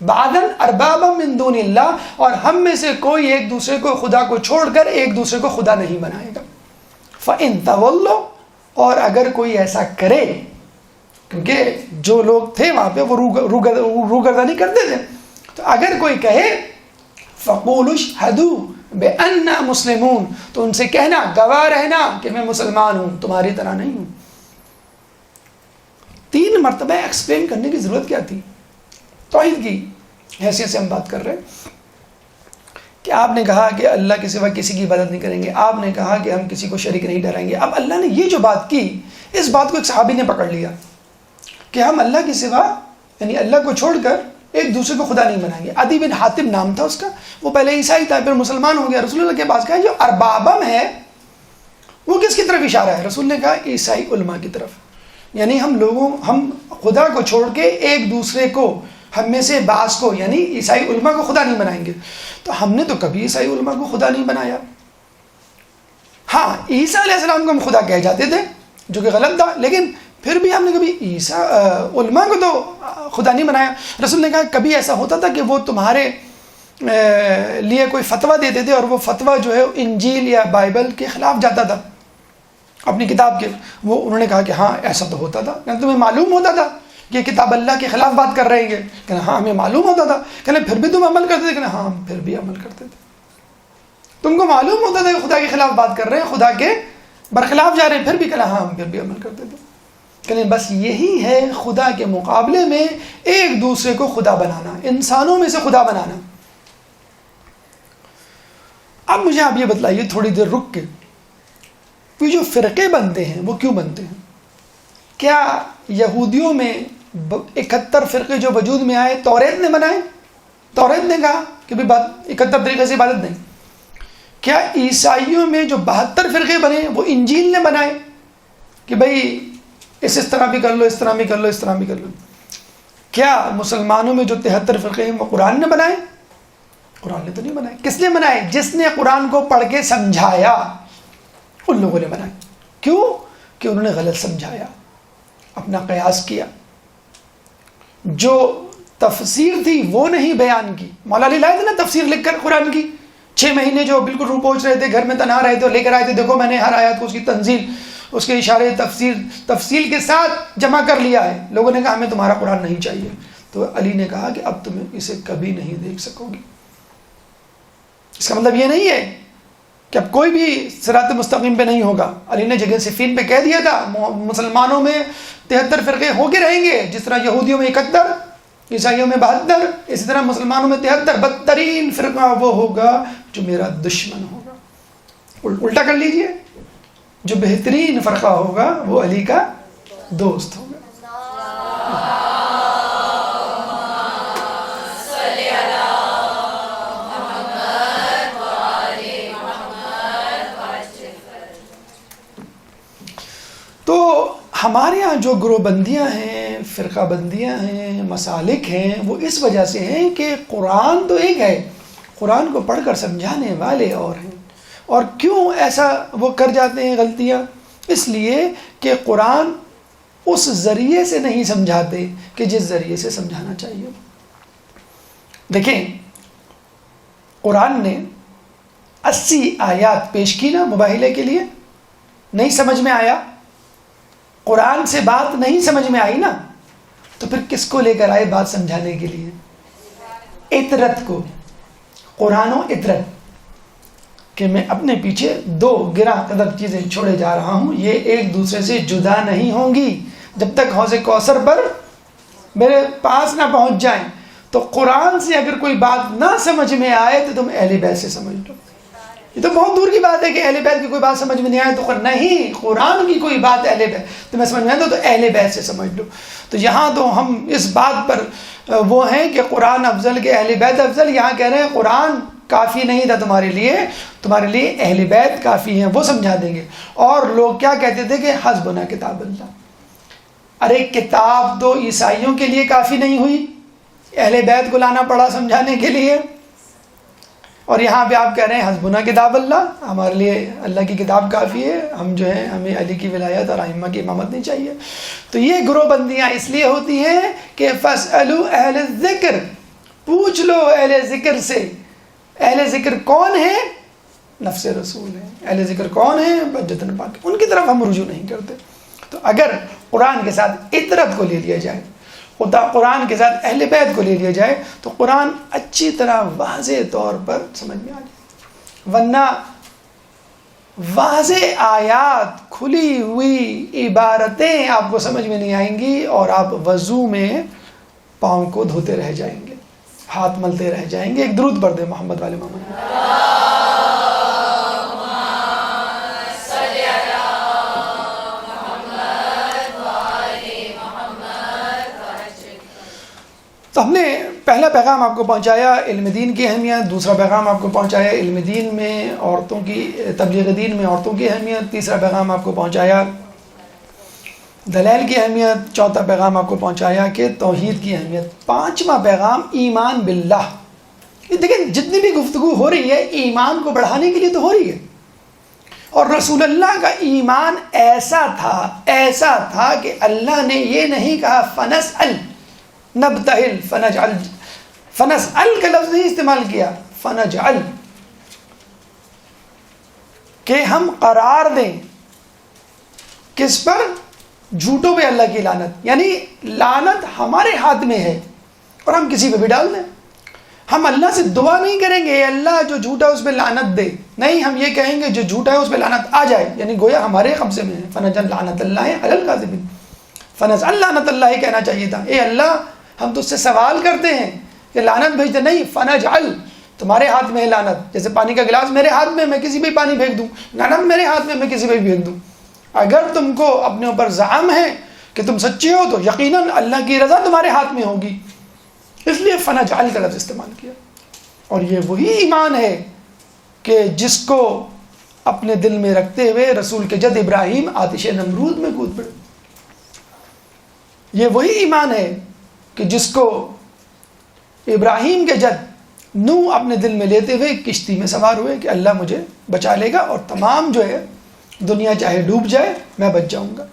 بعضا اربابا من دون اللہ، اور ہم میں سے کوئی ایک دوسرے کو خدا کو چھوڑ کر ایک دوسرے کو خدا نہیں بنائے گا. فَإِن تَوَلُّوا، اور اگر کوئی ایسا کرے، کیونکہ جو لوگ تھے وہاں پہ وہ روگردانی کرتے تھے، تو اگر کوئی کہے فَقُولُوا اشْهَدُوا بِأَنَّا مُسْلِمُونَ، تو ان سے کہنا، گواہ رہنا کہ میں مسلمان ہوں، تمہاری طرح نہیں ہوں. 3 مرتبہ ایکسپلین کرنے کی ضرورت کیا تھی؟ توحید کی حیثیت سے ہم بات کر رہے ہیں کہ آپ نے کہا کہ اللہ کے سوا کسی کی عبادت نہیں کریں گے، آپ نے کہا کہ ہم کسی کو شریک نہیں ٹھہرائیں گے. اب اللہ نے یہ جو بات کی، اس بات کو ایک صحابی نے پکڑ لیا کہ ہم اللہ کے سوا یعنی اللہ کو چھوڑ کر ایک دوسرے کو خدا نہیں بنائیں گے. عدی بن حاتم نام تھا اس کا، وہ پہلے عیسائی تھا پھر مسلمان ہو گیا. رسول اللہ کے پاس کہا جو اربابم ہے وہ کس کی طرف اشارہ ہے؟ رسول نے کہا عیسائی علماء کی طرف. یعنی ہم خدا کو چھوڑ کے ایک دوسرے کو، ہم میں سے بعض کو یعنی عیسائی علماء کو خدا نہیں بنائیں گے. تو ہم نے تو کبھی عیسائی علماء کو خدا نہیں بنایا. ہاں عیسیٰ علیہ السلام کو ہم خدا کہہ جاتے تھے جو کہ غلط تھا، لیکن پھر بھی ہم نے کبھی عیسیٰ علماء کو تو خدا نہیں بنایا. رسول نے کہا کبھی ایسا ہوتا تھا کہ وہ تمہارے لیے کوئی فتویٰ دیتے تھے اور وہ فتویٰ جو ہے انجیل یا بائبل کے خلاف جاتا تھا اپنی کتاب کے. وہ انہوں نے کہا کہ ہاں ایسا تو ہوتا تھا. کہنا تمہیں معلوم ہوتا تھا کہ کتاب اللہ کے خلاف بات کر رہے ہیں؟ کہنا ہاں ہمیں معلوم ہوتا تھا. کہنا پھر بھی تم عمل کرتے تھے؟ کہنا ہاں ہم پھر بھی عمل کرتے تھے. تم کو معلوم ہوتا تھا کہ خدا کے خلاف بات کر رہے ہیں، خدا کے برخلاف جا رہے ہیں، پھر بھی کہنا ہاں ہم پھر بھی عمل کرتے تھے. کہنے بس یہی ہے خدا کے مقابلے میں ایک دوسرے کو خدا بنانا، انسانوں میں سے خدا بنانا. اب مجھے آپ یہ بتلائیے تھوڑی دیر رک کے، یہ جو فرقے بنتے ہیں وہ کیوں بنتے ہیں؟ کیا یہودیوں میں 71 فرقے جو وجود میں آئے توریت نے بنائے؟ توریت نے کہا کہ 71 طریقے سے عبادت نہیں. کیا عیسائیوں میں جو 72 فرقے بنے وہ انجیل نے بنائے کہ بھئی اس طرح بھی کر لو، اس طرح بھی کر لو، اس طرح بھی کر لو؟ کیا مسلمانوں میں جو 73 فرقے ہیں وہ قرآن نے بنائے؟ قرآن نے تو نہیں بنائے. کس نے بنائے؟ جس نے قرآن کو پڑھ کے سمجھایا ان لوگوں نے بنائے. کیوں؟ کہ انہوں نے غلط سمجھایا، اپنا قیاس کیا. جو تفسیر تھی وہ نہیں بیان کی. مولا علی لائے تھے نا تفسیر لکھ کر قرآن کی, 6 مہینے جو بالکل رو پہنچ رہے تھے, گھر میں تنہا رہے تھے, لے کر آئے تھے, دیکھو میں نے ہر آیت کو اس کی تنزیل, اس کے اشارے, تفصیل کے ساتھ جمع کر لیا ہے. لوگوں نے کہا ہمیں تمہارا قرآن نہیں چاہیے. تو علی نے کہا کہ اب تم اسے کبھی نہیں دیکھ سکو گی. اس کا مطلب یہ نہیں ہے کہ اب کوئی بھی صراط مستقیم پہ نہیں ہوگا. علی نے جگہ صفین پہ کہہ دیا تھا مسلمانوں میں 73 فرقے ہو کے رہیں گے, جس طرح یہودیوں میں 71, عیسائیوں میں 72, اسی طرح مسلمانوں میں 73. بدترین فرقہ وہ ہوگا جو میرا دشمن ہوگا. الٹا کر لیجئے, جو بہترین فرقہ ہوگا وہ علی کا دوست ہوگا. تو ہمارے ہاں جو گروہ بندیاں ہیں, فرقہ بندیاں ہیں, مسالک ہیں, وہ اس وجہ سے ہیں کہ قرآن تو ایک ہے, قرآن کو پڑھ کر سمجھانے والے اور ہیں. اور کیوں ایسا وہ کر جاتے ہیں غلطیاں؟ اس لیے کہ قرآن اس ذریعے سے نہیں سمجھاتے کہ جس ذریعے سے سمجھانا چاہیے. دیکھیں, قرآن نے 80 آیات پیش کی نا مباہلے کے لیے, نہیں سمجھ میں آیا, قرآن سے بات نہیں سمجھ میں آئی نا, تو پھر کس کو لے کر آئے بات سمجھانے کے لیے؟ اطرت کو. قرآن و اطرت, کہ میں اپنے پیچھے 2 گراں قدر چیزیں چھوڑے جا رہا ہوں, یہ ایک دوسرے سے جدا نہیں ہوں گی جب تک حوض کوثر پر میرے پاس نہ پہنچ جائیں. تو قرآن سے اگر کوئی بات نہ سمجھ میں آئے تو تم اہل بیت سے سمجھ لو. یہ تو بہت دور کی بات ہے کہ اہل بیت کی کوئی بات سمجھ میں نہیں آئے تو نہیں, قرآن کی کوئی بات اہل بیت تمہیں سمجھ میں آئے تو اہل بیت سے سمجھ لو. تو یہاں تو ہم اس بات پر وہ ہیں کہ قرآن افضل کہ اہل بیت افضل. یہاں کہہ رہے ہیں قرآن کافی نہیں تھا تمہارے لیے اہل بیت کافی ہیں, وہ سمجھا دیں گے. اور لوگ کیا کہتے تھے کہ حسبنا کتاب اللہ. ارے کتاب تو عیسائیوں کے لیے کافی نہیں ہوئی, اہل بیت کو لانا پڑا سمجھانے کے لیے. اور یہاں پہ آپ کہہ رہے ہیں حسبنا کتاب اللہ, ہمارے لیے اللہ کی کتاب کافی ہے, ہم جو ہیں ہمیں علی کی ولایت اور ائمہ کی امامت نہیں چاہیے. تو یہ گروہ بندیاں اس لیے ہوتی ہیں کہ فاسألوا اہل الذکر, پوچھ لو اہل ذکر سے. اہل ذکر کون ہے؟ نفس رسول ہے. اہل ذکر کون ہے؟ بجتن پاک. ان کی طرف ہم رجوع نہیں کرتے. تو اگر قرآن کے ساتھ اطرت کو لے لیا جائے, قرآن کے ساتھ اہل بیت کو لے لیا جائے, تو قرآن اچھی طرح واضح طور پر سمجھ میں آ جائے. ورنہ واضح آیات, کھلی ہوئی عبارتیں آپ کو سمجھ میں نہیں آئیں گی, اور آپ وضو میں پاؤں کو دھوتے رہ جائیں گے, ہاتھ ملتے رہ جائیں گے. ایک درود پڑھ دیں محمد والے محمد. تو ہم نے پہلا پیغام آپ کو پہنچایا علم دین کی اہمیت, دوسرا پیغام آپ کو پہنچایا علم دین میں عورتوں کی, تبلیغ دین میں عورتوں کی اہمیت, تیسرا پیغام آپ کو پہنچایا دلائل کی اہمیت, چوتھا پیغام آپ کو پہنچایا کہ توحید کی اہمیت, پانچواں پیغام ایمان باللہ. دیکھیں جتنی بھی گفتگو ہو رہی ہے ایمان کو بڑھانے کے لیے تو ہو رہی ہے. اور رسول اللہ کا ایمان ایسا تھا کہ اللہ نے یہ نہیں کہا فنسأل نبتہل فنجعل, فنسأل کا لفظ نہیں استعمال کیا, فنجعل, کہ ہم قرار دیں کس پر؟ جھوٹوں پہ اللہ کی لعنت. یعنی لعنت ہمارے ہاتھ میں ہے اور ہم کسی پہ بھی ڈال دیں. ہم اللہ سے دعا نہیں کریں گے اللہ جو جھوٹا اس پہ لعنت دے, نہیں, ہم یہ کہیں گے جو جھوٹا ہے اس پہ لعنت آ جائے, یعنی گویا ہمارے قبضے میں ہے. فنجعل لعنت اللہ علی الکاذبین, فنجعل لعنت اللہ کہنا چاہیے تھا. اے اللہ ہم تو اس سے سوال کرتے ہیں کہ لعنت بھیج دے, نہیں, فنجعل, تمہارے ہاتھ میں ہے لعنت. جیسے پانی کا گلاس میرے ہاتھ میں, میں کسی پہ پانی پھینک دوں, لعنت میرے ہاتھ میں کسی پہ بھی پھینک دوں. اگر تم کو اپنے اوپر زعم ہے کہ تم سچے ہو تو یقیناً اللہ کی رضا تمہارے ہاتھ میں ہوگی, اس لیے فنجعل کا لفظ استعمال کیا. اور یہ وہی ایمان ہے کہ جس کو اپنے دل میں رکھتے ہوئے رسول کے جد ابراہیم آتش نمرود میں کود پڑے. یہ وہی ایمان ہے کہ جس کو ابراہیم کے جد نوح اپنے دل میں لیتے ہوئے کشتی میں سوار ہوئے کہ اللہ مجھے بچا لے گا اور تمام جو ہے دنیا چاہے ڈوب جائے میں بچ جاؤں گا.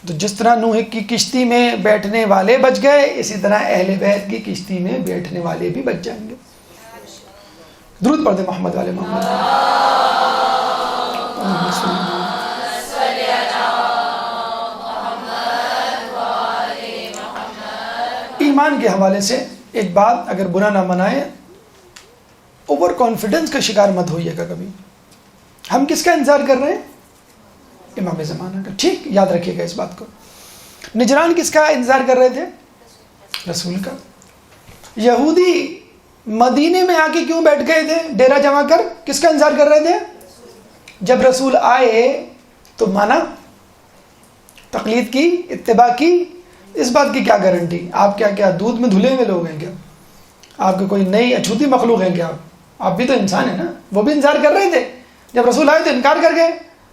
تو جس طرح نوح کی کشتی میں بیٹھنے والے بچ گئے، اسی طرح اہل بیت کی کشتی میں بیٹھنے والے بھی بچ جائیں گے. درود پڑھ دیں محمد والے محمد. ایمان کے حوالے سے ایک بات اگر برا نہ منائے، اوور کانفیڈنس کا شکار مت ہوئیے گا کبھی. ہم کس کا انتظار کر رہے ہیں؟ امام زمانہ کا. ٹھیک یاد رکھیے گا اس بات کو. نجران کس کا انتظار کر رہے تھے؟ رسول کا. یہودی مدینے میں آ کے کیوں بیٹھ گئے تھے ڈیرا جما کر؟ کس کا انتظار کر رہے تھے؟ جب رسول آئے تو مانا، تقلید کی، اتباع کی. اس بات کی کیا گارنٹی؟ آپ کیا دودھ میں دھلے ہوئے لوگ ہیں کیا؟ آپ کے کوئی نئی اچھوتی مخلوق ہیں کیا؟ آپ بھی تو انسان ہیں نا. وہ بھی انتظار کر رہے تھے. جب رسول آئے تو انکار کر گئے.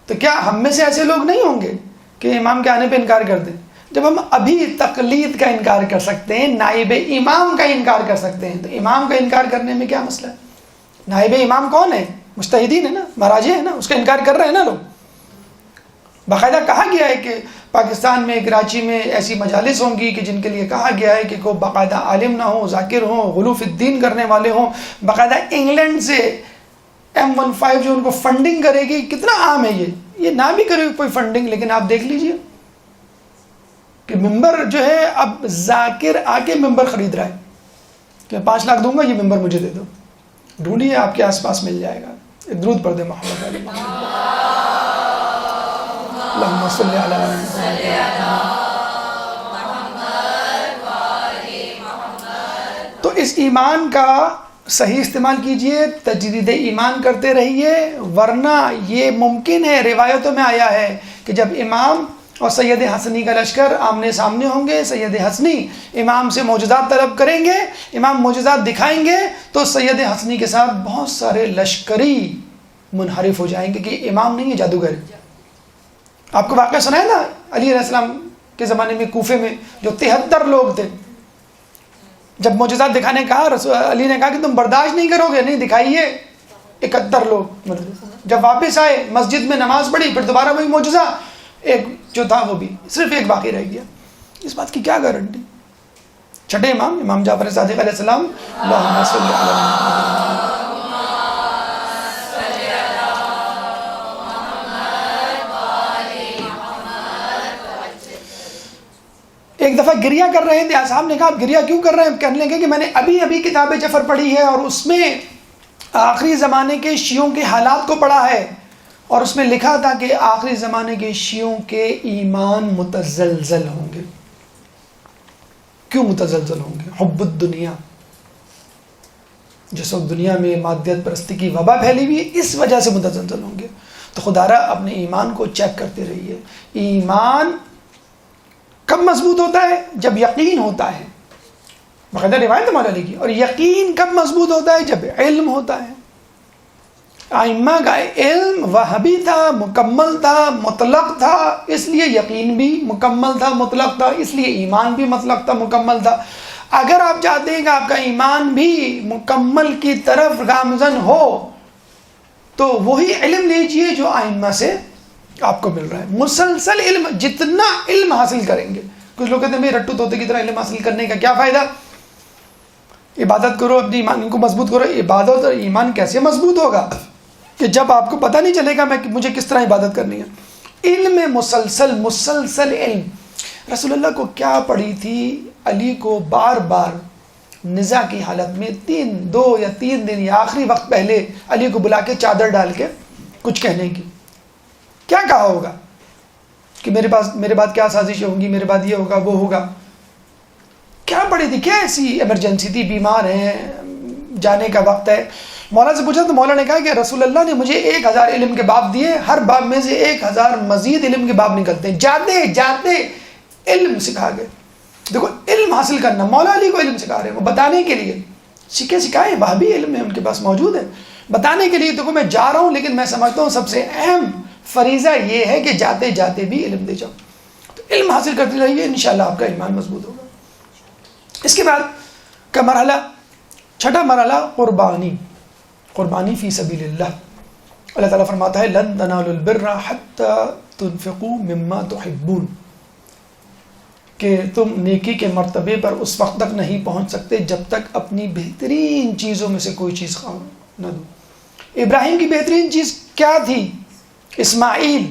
تو کیا ہم میں سے ایسے لوگ نہیں ہوں گے کہ امام کے آنے پہ انکار کر دیں؟ جب ہم ابھی تقلید کا انکار کر سکتے ہیں، نائب امام کا انکار کر سکتے ہیں، تو امام کا انکار کرنے میں کیا مسئلہ ہے؟ نائب امام کون ہے؟ مجتہدین ہے نا، مراجع ہے نا، اس کا انکار کر رہے ہیں نا لوگ. باقاعدہ کہا گیا ہے کہ پاکستان میں کراچی میں ایسی مجالس ہوں گی کہ جن کے لیے کہا گیا ہے کہ کوئی باقاعدہ عالم نہ ہو، ذاکر ہوں، غلو فی الدین کرنے والے ہوں. باقاعدہ انگلینڈ سے M15 جو ان کو فنڈنگ کرے گی. کتنا عام ہے یہ نہ بھی کرے کوئی فنڈنگ، لیکن آپ دیکھ لیجئے کہ ممبر جو ہے اب ذاکر آ کے ممبر خرید رہا ہے کہ 5 لاکھ دوں گا، یہ ممبر مجھے دے دو. ڈھونڈیے، آپ کے آس پاس مل جائے گا. ایک درود پڑھ دے محمد علی محمد. اللہم صلی علی محمد. تو اس ایمان کا صحیح استعمال کیجئے، تجدید ایمان کرتے رہیے، ورنہ یہ ممکن ہے. روایتوں میں آیا ہے کہ جب امام اور سید حسنی کا لشکر آمنے سامنے ہوں گے، سید حسنی امام سے معجزات طلب کریں گے، امام معجزات دکھائیں گے تو سید حسنی کے ساتھ بہت سارے لشکری منحرف ہو جائیں گے کہ امام نہیں ہے، جادوگر. آپ کو واقعہ سنا ہے نا علی علیہ السلام کے زمانے میں کوفے میں جو 73 لوگ تھے، جب معجزات دکھانے کہا، رسول علی نے کہا کہ تم برداشت نہیں کرو گے، نہیں دکھائیے. 71 لوگ جب واپس آئے، مسجد میں نماز پڑھی، پھر دوبارہ وہی معجزہ، ایک جو تھا وہ بھی صرف ایک باقی رہ گیا. اس بات کی کیا گارنٹی؟ چھٹے امام جعفر صادق علیہ السلام. اللہم صلی علی محمد. ایک دفعہ گریہ کر رہے تھے، اصحاب نے کہا آپ گریہ کیوں کر رہے ہیں؟ کہنے لگے کہ میں نے ابھی کتاب جعفر پڑھی ہے اور اس میں آخری زمانے کے شیعوں کے حالات کو پڑھا ہے، اور اس میں لکھا تھا کہ آخری زمانے کے شیعوں کے ایمان متزلزل ہوں گے. کیوں متزلزل ہوں گے؟ حب الدنیا. جس وقت دنیا میں مادیت پرستی کی وبا پھیلی ہوئی ہے، اس وجہ سے متزلزل ہوں گے. تو خدا را اپنے ایمان کو چیک کرتے رہیے. ایمان کب مضبوط ہوتا ہے؟ جب یقین ہوتا ہے. باقاعدہ روایت مولا علی کی. اور یقین کب مضبوط ہوتا ہے؟ جب علم ہوتا ہے. ائمہ کا علم وہابی تھا، مکمل تھا، مطلق تھا، اس لیے یقین بھی مکمل تھا، مطلق تھا، اس لیے ایمان بھی مطلق تھا، مکمل تھا. اگر آپ چاہتے ہیں کہ آپ کا ایمان بھی مکمل کی طرف گامزن ہو تو وہی علم لیجئے جو ائمہ سے آپ کو مل رہا ہے. مسلسل علم، جتنا علم حاصل کریں گے. کچھ لوگ کہتے ہیں رٹو طوطے کی طرح علم حاصل کرنے کا کیا فائدہ؟ عبادت کرو، اپنی ایمان کو مضبوط کرو. عبادت اور ایمان کیسے مضبوط ہوگا کہ جب آپ کو پتہ نہیں چلے گا مجھے کس طرح عبادت کرنی ہے. علم مسلسل علم. رسول اللہ کو کیا پڑھی تھی؟ علی کو بار بار نزاع کی حالت میں 2 یا 3 دن یا آخری وقت پہلے علی کو بلا کے چادر ڈال کے کچھ کہنے کی. کیا کہا ہوگا کہ میرے بعد کیا سازشیں ہوں گی، میرے بعد یہ ہوگا، وہ ہوگا. کیا پڑھی تھی؟ کیا ایسی ایمرجنسی تھی؟ بیمار ہیں، جانے کا وقت ہے. مولا سے پوچھا تو مولا نے کہا کہ رسول اللہ نے مجھے 1000 علم کے باب دیے، ہر باب میں سے 1000 مزید علم کے باب نکلتے ہیں. جاتے جاتے علم سکھا گئے. دیکھو علم حاصل کرنا، مولا علی کو علم سکھا رہے ہیں، وہ بتانے کے لیے. سکھائے وہابی علم ہے ان کے پاس موجود ہے، بتانے کے لیے. دیکھو میں جا رہا ہوں، لیکن میں سمجھتا ہوں سب سے اہم فریضہ یہ ہے کہ جاتے جاتے بھی علم دے جاؤ. تو علم حاصل کرتے رہیے، انشاءاللہ آپ کا ایمان مضبوط ہوگا. اس کے بعد کا مرحلہ، چھٹا مرحلہ قربانی فی سبیل اللہ. اللہ تعالیٰ فرماتا ہے لن تنالوا البر حتی تنفقوا مما تحبون. کہ تم نیکی کے مرتبے پر اس وقت تک نہیں پہنچ سکتے جب تک اپنی بہترین چیزوں میں سے کوئی چیز نہ دو۔ ابراہیم کی بہترین چیز کیا تھی؟ اسماعیل،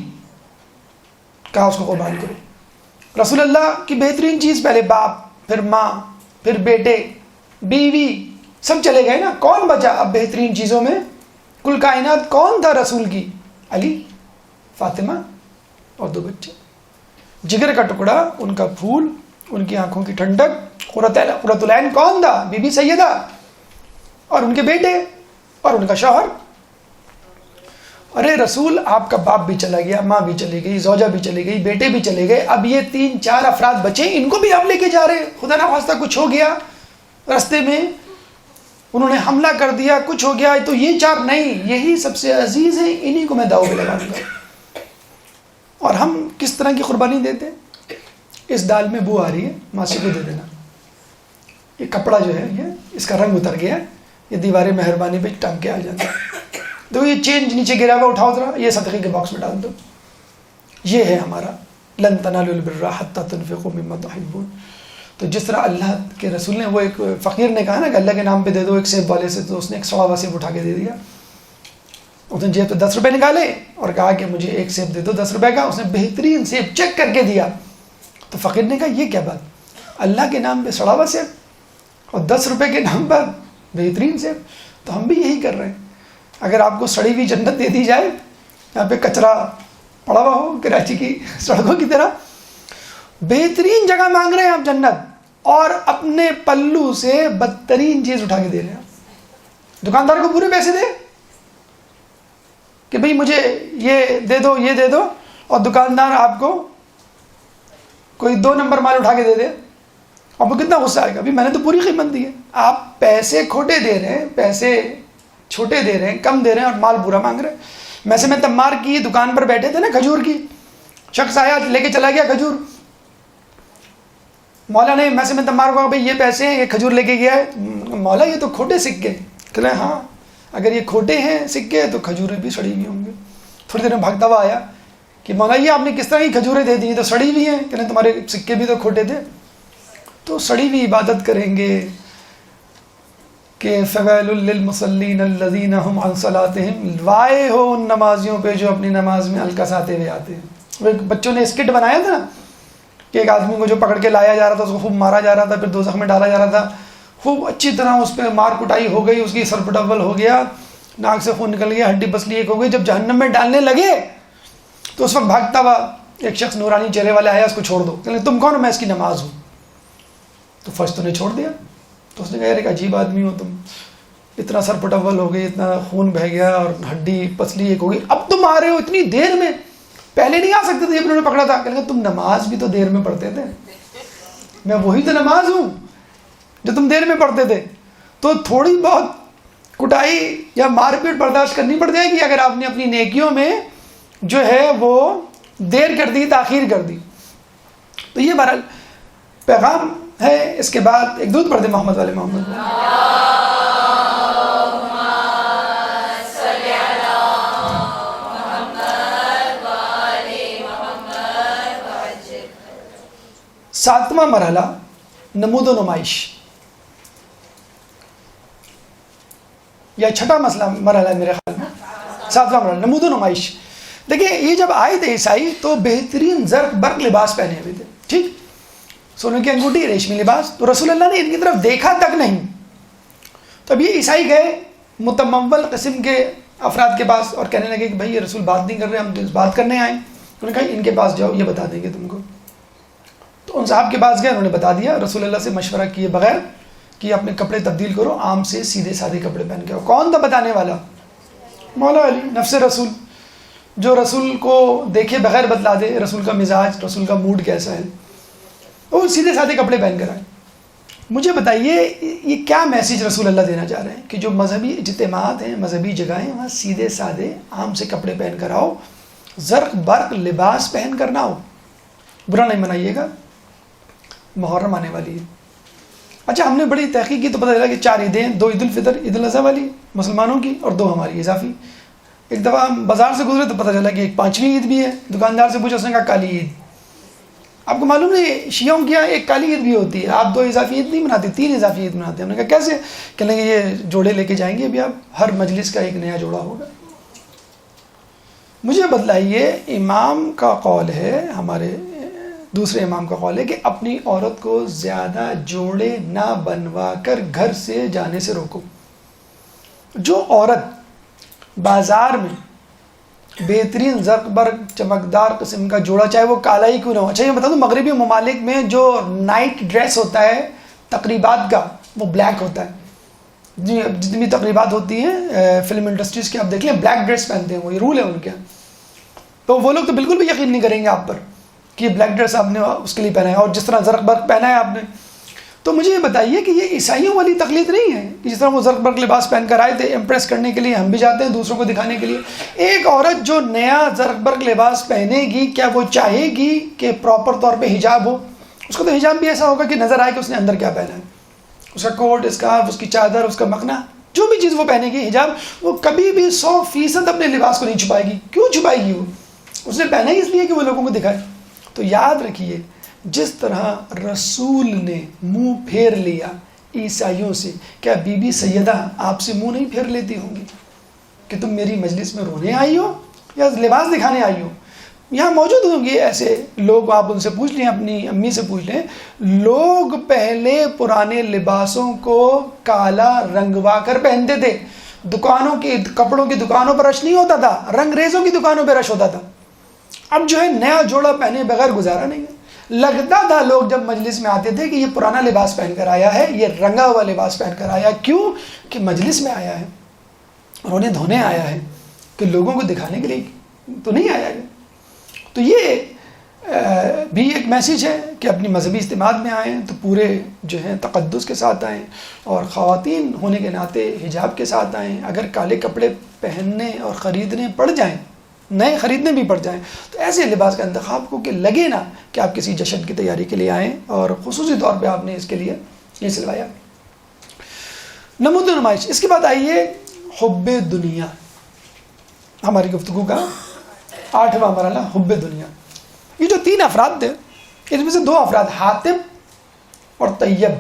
کہا اس کو قربان کرو۔ رسول اللہ کی بہترین چیز پہلے باپ، پھر ماں، پھر بیٹے، بیوی، سب چلے گئے نا، کون بچا اب بہترین چیزوں میں؟ کل کائنات کون تھا رسول کی؟ علی، فاطمہ اور 2 بچے، جگر کا ٹکڑا، ان کا پھول، ان کی آنکھوں کی ٹھنڈک، قرۃ العین کون تھا؟ بی بی سیدہ اور ان کے بیٹے اور ان کا شوہر۔ ارے رسول آپ کا باپ بھی چلا گیا، ماں بھی چلی گئی، زوجہ بھی چلی گئی، بیٹے بھی چلے گئے، اب یہ 3-4 افراد بچے، ان کو بھی آپ لے کے جا رہے ہیں۔ خدا نخواستہ کچھ ہو گیا راستے میں، انہوں نے حملہ کر دیا، کچھ ہو گیا تو یہ 4 نہیں، یہی سب سے عزیز ہیں، انہی کو میں داؤ پہ لگاؤں گا۔ اور ہم کس طرح کی قربانی دیتے ہیں؟ اس دال میں بو آ رہی ہے، ماسی کو دے دینا، یہ کپڑا جو ہے یہ اس کا رنگ اتر گیا، یہ دیوار مہربانی پہ ٹنگ کے آ جاتا ہے، تو یہ چینج نیچے گرا ہوا اٹھاؤ ذرا، یہ صدقے کے باکس میں ڈال دو۔ یہ ہے ہمارا لن تنالوا البر حتى تنفقوا مما تحبون۔ تو جس طرح اللہ کے رسول نے، وہ ایک فقیر نے کہا نا کہ اللہ کے نام پہ دے دو ایک سیب والے سے، تو اس نے ایک 100 سیب اٹھا کے دے دیا۔ اس نے جیب تو 10 روپے نکالے اور کہا کہ مجھے ایک سیب دے دو 10 روپے کا، اس نے بہترین سیب چیک کر کے دیا۔ تو فقیر نے کہا یہ کیا بات، اللہ کے نام پہ سڑا ہوا سیب اور 10 روپے کے نام پر بہترین سیب۔ تو ہم بھی یہی کر رہے ہیں، اگر آپ کو سڑی ہوئی جنت دے دی جائے، یہاں پہ کچرا پڑا ہوا ہو کراچی کی سڑکوں کی طرح، بہترین جگہ مانگ رہے ہیں آپ جنت، اور اپنے پلو سے بدترین چیز اٹھا کے دے رہے ہیں۔ دکاندار کو پورے پیسے دے کہ بھئی مجھے یہ دے دو یہ دے دو، اور دکاندار آپ کو کوئی 2 نمبر مال اٹھا کے دے دے، آپ کو کتنا غصہ آئے گا؟ میں نے تو پوری قیمت دی ہے، آپ پیسے کھوٹے دے رہے ہیں، پیسے چھوٹے دے رہے ہیں، کم دے رہے ہیں، اور مال پورا مانگ رہے ہیں۔ ویسے میں تمار کی دکان پر بیٹھے تھے نا کھجور کی، شخص آیا لے کے چلا گیا کھجور، مولا نے میں سے میں تمار کو بھائی یہ پیسے ہیں، یہ کھجور لے کے گیا ہے۔ مولا یہ تو کھوٹے سکے، کہ ہاں اگر یہ کھوٹے ہیں سکے تو کھجوریں بھی سڑی ہوئی ہوں گے۔ تھوڑی دیر میں بھاگتا ہوا آیا کہ مولا یہ آپ نے کس طرح کی کھجوریں دے دی، تو سڑی ہوئی ہیں، کہ تمہارے سکے بھی تو کھوٹے تھے۔ تو سڑی ہوئی عبادت کریں گے کہ فویل للمصلین الذین هم عن صلاتهم، وائے ہو ان نمازیوں پہ جو اپنی نماز میں الکساتے ہوئے آتے ہیں۔ وہ بچوں نے اسکٹ بنایا تھا کہ ایک آدمی کو جو پکڑ کے لایا جا رہا تھا، اس کو خوب مارا جا رہا تھا، پھر دوزخ میں ڈالا جا رہا تھا، خوب اچھی طرح اس پہ مار کٹائی ہو گئی، اس کی سر پٹول ہو گیا، ناک سے خون نکل گیا، ہڈی پسلی ایک ہو گئی۔ جب جہنم میں ڈالنے لگے تو اس وقت بھاگتا ہوا ایک شخص نورانی چہرے والا آیا، اس کو چھوڑ دو، کہ تم کون ہو؟ میں اس کی نماز ہوں۔ تو فرشتوں تو نے چھوڑ دیا۔ تو اس نے کہا یار ایک عجیب آدمی ہو تم، اتنا سر پٹول ہو گئی، اتنا خون بہہ گیا اور ہڈی پسلی ایک ہو گئی، اب تم آ رہے ہو اتنی دیر میں، پہلے نہیں آ سکتے تھے جب انہوں نے پکڑا تھا؟ کہ تم نماز بھی تو دیر میں پڑھتے تھے، میں وہی تو نماز ہوں جو تم دیر میں پڑھتے تھے۔ تو تھوڑی بہت کٹائی یا مار پیٹ برداشت کرنی پڑ جائے گی اگر آپ نے اپنی نیکیوں میں جو ہے وہ دیر کر دی، تاخیر کر دی۔ تو یہ بہرحال پیغام ہے۔ اس کے بعد ایک درود پڑھ دیں محمد والے محمد۔ ساتواں مرحلہ نمود و نمائش، یا چھٹا مرحلہ ہے میرے خیال میں، ساتواں مرحلہ نمود و نمائش۔ دیکھیں یہ جب آئے تھے عیسائی تو بہترین زرق برق لباس پہنے ہوئے تھے، ٹھیک، سونے کی انگوٹھی، ریشمی لباس، تو رسول اللہ نے ان کی طرف دیکھا تک نہیں۔ تو اب یہ عیسائی گئے متمول قسم کے افراد کے پاس اور کہنے لگے کہ بھائی یہ رسول بات نہیں کر رہے، ہم تو بات کرنے آئے۔ انہوں نے کہا ان کے پاس جاؤ، یہ بتا دیں گے تم کو۔ تو ان صاحب کے پاس گئے، انہوں نے بتا دیا، رسول اللہ سے مشورہ کیے بغیر کہ اپنے کپڑے تبدیل کرو، عام سے سیدھے سادے کپڑے پہن کے آؤ۔ کون تھا بتانے والا؟ مولا علی، نفس رسول، جو رسول کو دیکھے بغیر بتلا دے رسول کا مزاج، رسول کا موڈ کیسا ہے۔ وہ سیدھے سادے کپڑے پہن کر آئے۔ مجھے بتائیے یہ کیا میسیج رسول اللہ دینا چاہ رہے ہیں کہ جو مذہبی اجتماعات ہیں، مذہبی جگہیں، وہاں سیدھے سادے عام سے کپڑے پہن کر آؤ، زرق برق لباس پہن کر نہ آؤ۔ برا نہیں منائیے گا، محرم آنے والی ہے۔ اچھا ہم نے بڑی تحقیق کی تو پتہ چلا کہ 4 عیدیں ہیں، 2 عید الفطر عید الاضحیٰ والی مسلمانوں کی اور 2 ہماری اضافی۔ ایک دفعہ ہم بازار سے گزرے تو پتہ چلا کہ ایک 5ویں عید بھی ہے، دکاندار سے پوچھا، اس نے کہا کالی عید۔ آپ کو معلوم نہیں شیعوں کی یہاں ایک کالی عید بھی ہوتی ہے, آپ 2 اضافی عید نہیں مناتے, 3 اضافی عید مناتے ہیں. ہم نے کہا کیسے؟ کہنے لگے یہ جوڑے لے کے جائیں گے ابھی آپ, ہر مجلس کا ایک نیا جوڑا ہوگا. مجھے بتلائیے, امام کا قول ہے, ہمارے دوسرے امام کا قول ہے کہ اپنی عورت کو زیادہ جوڑے نہ بنوا کر گھر سے جانے سے روکو. جو عورت بازار میں بہترین زرق برق چمکدار قسم کا جوڑا, چاہے وہ کالا ہی کیوں نہ ہو. اچھا یہ بتا دوں, مغربی ممالک میں جو نائٹ ڈریس ہوتا ہے تقریبات کا, وہ بلیک ہوتا ہے. جتنی بھی تقریبات ہوتی ہیں فلم انڈسٹریز کی آپ دیکھ لیں, بلیک ڈریس پہنتے ہیں, وہ یہ رول ہے ان کے. تو وہ لوگ تو بالکل بھی یقین نہیں کریں گے آپ پر کہ یہ بلیک ڈریس آپ نے اس کے لیے پہنا ہے, اور جس طرح زرق برق پہنا ہے آپ نے. تو مجھے یہ بتائیے کہ یہ عیسائیوں والی تقلید نہیں ہے کہ جس طرح وہ زرق برق لباس پہن کر آئے تھے امپریس کرنے کے لیے, ہم بھی جاتے ہیں دوسروں کو دکھانے کے لیے. ایک عورت جو نیا زرق برق لباس پہنے گی, کیا وہ چاہے گی کہ پراپر طور پہ حجاب ہو؟ اس کو تو حجاب بھی ایسا ہوگا کہ نظر آئے کہ اس نے اندر کیا پہنا ہے. اس کا کوٹ, اسکارف, اس کی چادر, اس کا مکھنا, جو بھی چیز وہ پہنے گی حجاب, وہ کبھی بھی 100% اپنے لباس کو نہیں چھپائے گی. کیوں چھپائے گی؟ وہ اس نے پہنا ہی اس لیے کہ وہ لوگوں کو دکھائے. تو یاد رکھیے, جس طرح رسول نے منہ پھیر لیا عیسائیوں سے, کیا بی بی سیدہ آپ سے منہ نہیں پھیر لیتی ہوں گی کہ تم میری مجلس میں رونے آئی ہو یا لباس دکھانے آئی ہو؟ یہاں موجود ہوں گے ایسے لوگ, آپ ان سے پوچھ لیں, اپنی امی سے پوچھ لیں. لوگ پہلے پرانے لباسوں کو کالا رنگوا کر پہنتے تھے. دکانوں کی, کپڑوں کی دکانوں پر رش نہیں ہوتا تھا, رنگ ریزوں کی دکانوں پہ رش ہوتا تھا. اب جو ہے نیا جوڑا پہنے بغیر گزارا نہیں ہے. لگتا تھا لوگ جب مجلس میں آتے تھے کہ یہ پرانا لباس پہن کر آیا ہے, یہ رنگا ہوا لباس پہن کر آیا. کیوں؟ کہ مجلس میں آیا ہے, رونے دھونے آیا ہے, کہ لوگوں کو دکھانے کے لیے تو نہیں آیا ہے. تو یہ بھی ایک میسیج ہے کہ اپنی مذہبی اجتماع میں آئیں تو پورے جو ہیں تقدس کے ساتھ آئیں, اور خواتین ہونے کے ناطے حجاب کے ساتھ آئیں. اگر کالے کپڑے پہننے اور خریدنے پڑ جائیں, نئے خریدنے بھی پڑ جائیں, تو ایسے لباس کا انتخاب کو کہ لگے نا کہ آپ کسی جشن کی تیاری کے لیے آئیں, اور خصوصی طور پہ آپ نے اس کے لیے یہ سلوایا. نمود نمائش. اس کے بعد آئیے حب دنیا, ہماری گفتگو کا 8واں مرحلہ, حب دنیا. یہ جو 3 افراد تھے, ان میں سے 2 افراد حاتب اور طیب,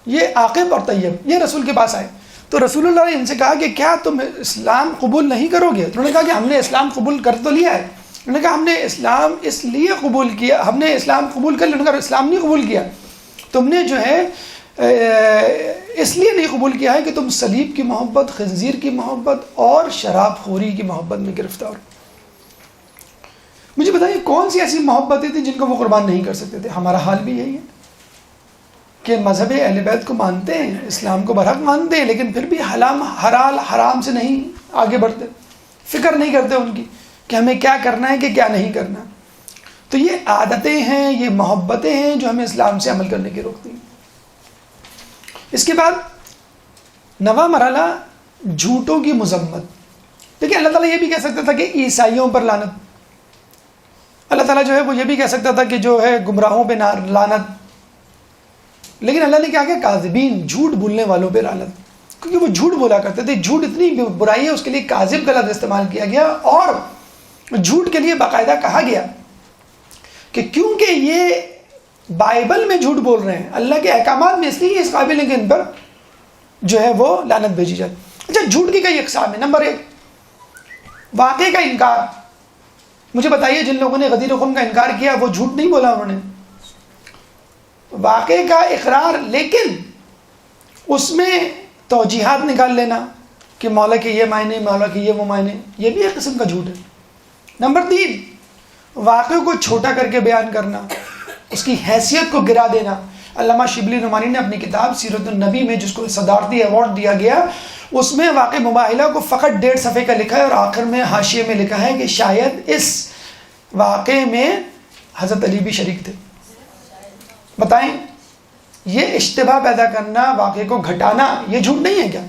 یہ عاقب اور طیب, یہ رسول کے پاس آئے. تو رسول اللہ نے ان سے کہا کہ کیا تم اسلام قبول نہیں کرو گے؟ تو انہوں نے کہا کہ ہم نے اسلام قبول کر تو لیا ہے. انہوں نے کہا ہم نے اسلام اس لیے قبول کیا, ہم نے اسلام قبول کر لیا. انہوں نے کہا اسلام نہیں قبول کیا, تم نے جو ہے اس لیے نہیں قبول کیا ہے کہ تم صلیب کی محبت, خنزیر کی محبت اور شراب خوری کی محبت میں گرفتار. مجھے بتائیے کون سی ایسی محبتیں تھیں جن کو وہ قربان نہیں کر سکتے تھے؟ ہمارا حال بھی یہی ہے کہ مذہب اہل بیت کو مانتے ہیں, اسلام کو برحق مانتے ہیں, لیکن پھر بھی حلال حرام سے نہیں آگے بڑھتے, فکر نہیں کرتے ان کی کہ ہمیں کیا کرنا ہے کہ کیا نہیں کرنا. تو یہ عادتیں ہیں, یہ محبتیں ہیں جو ہمیں اسلام سے عمل کرنے کی روکتی ہیں. اس کے بعد 9واں مرحلہ جھوٹوں کی مذمت. دیکھیں اللہ تعالیٰ یہ بھی کہہ سکتا تھا کہ عیسائیوں پر لعنت, اللہ تعالیٰ جو ہے وہ یہ بھی کہہ سکتا تھا کہ جو ہے گمراہوں پہ لعنت, لیکن اللہ نے کیا کہا؟ کاذبین, جھوٹ بولنے والوں پہ لعنت, کیونکہ وہ جھوٹ بولا کرتے تھے. جھوٹ اتنی برائی ہے, اس کے لیے کاذب کا لفظ استعمال کیا گیا, اور جھوٹ کے لیے باقاعدہ کہا گیا کہ کیونکہ یہ بائبل میں جھوٹ بول رہے ہیں, اللہ کے احکامات میں اس لیے اس قابل ہے کہ ان پر جو ہے وہ لعنت بھیجی جائے. اچھا, جھوٹ کی کئی اقسام ہیں. نمبر 1, واقعے کا انکار. مجھے بتائیے جن لوگوں نے غدیر خم کا انکار کیا وہ جھوٹ نہیں بولا, انہوں نے واقعے کا اقرار, لیکن اس میں توجیحات نکال لینا کہ مولا کے یہ معنی, مولا کے یہ وہ معنی, یہ بھی ایک قسم کا جھوٹ ہے. نمبر 3, واقعے کو چھوٹا کر کے بیان کرنا, اس کی حیثیت کو گرا دینا. علامہ شبلی نعمانی نے اپنی کتاب سیرت النبی میں, جس کو صدارتی ایوارڈ دیا گیا, اس میں واقع مباحلہ کو فقط 1.5 صفحے کا لکھا ہے, اور آخر میں حاشیے میں لکھا ہے کہ شاید اس واقعے میں حضرت علی بھی شریک تھے. بتائیں, یہ اشتباہ پیدا کرنا, واقعے کو گھٹانا, یہ جھوٹ نہیں ہے کیا؟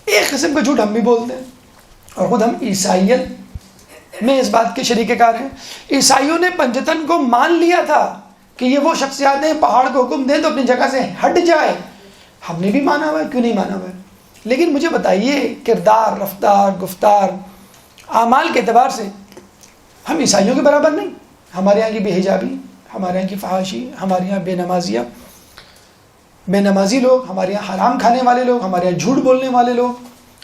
ایک قسم کا جھوٹ ہم بھی بولتے ہیں, اور خود ہم عیسائیت میں اس بات کے شریک کار ہیں. عیسائیوں نے پنجتن کو مان لیا تھا کہ یہ وہ شخصیات ہیں, پہاڑ کو حکم دیں تو اپنی جگہ سے ہٹ جائے. ہم نے بھی مانا ہوا ہے, کیوں نہیں مانا ہوا ہے؟ لیکن مجھے بتائیے کردار, رفتار, گفتار, اعمال کے اعتبار سے ہم عیسائیوں کے برابر نہیں. ہمارے یہاں کی بے حجابی، ہمارے یہاں کی فحاشی، ہمارے یہاں بے نمازی لوگ، ہمارے یہاں حرام کھانے والے لوگ، ہمارے یہاں جھوٹ بولنے والے لوگ،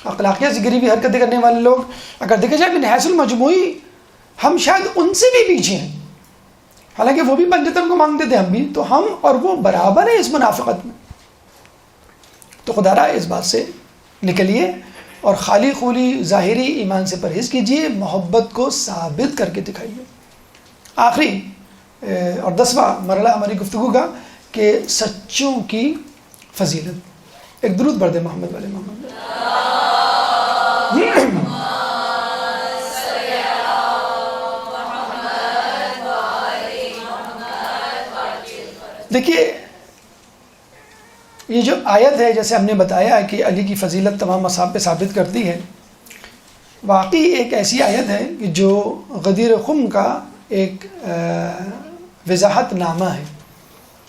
اخلاقیات سے گری ہوئی حرکتیں کرنے والے لوگ، اگر دیکھا جائے بنحیث المجموعی ہم شاید ان سے بھی پیچھے ہیں، حالانکہ وہ بھی پنجتن کو مانگتے تھے، ہم بھی، تو ہم اور وہ برابر ہیں اس منافقت میں. تو خدا را اس بات سے نکلیے اور خالی خولی ظاہری ایمان سے پرہیز کیجیے، محبت کو ثابت کر کے دکھائیے. آخری اور 10واں مرحلہ ہماری گفتگو کا کہ سچوں کی فضیلت. ایک درود پڑھ دیں محمد والے محمد. دیکھیے یہ جو آیت ہے، جیسے ہم نے بتایا کہ علی کی فضیلت تمام مصحف پہ ثابت کرتی ہے، واقعی ایک ایسی آیت ہے کہ جو غدیر خم کا ایک وضاحت نامہ ہے.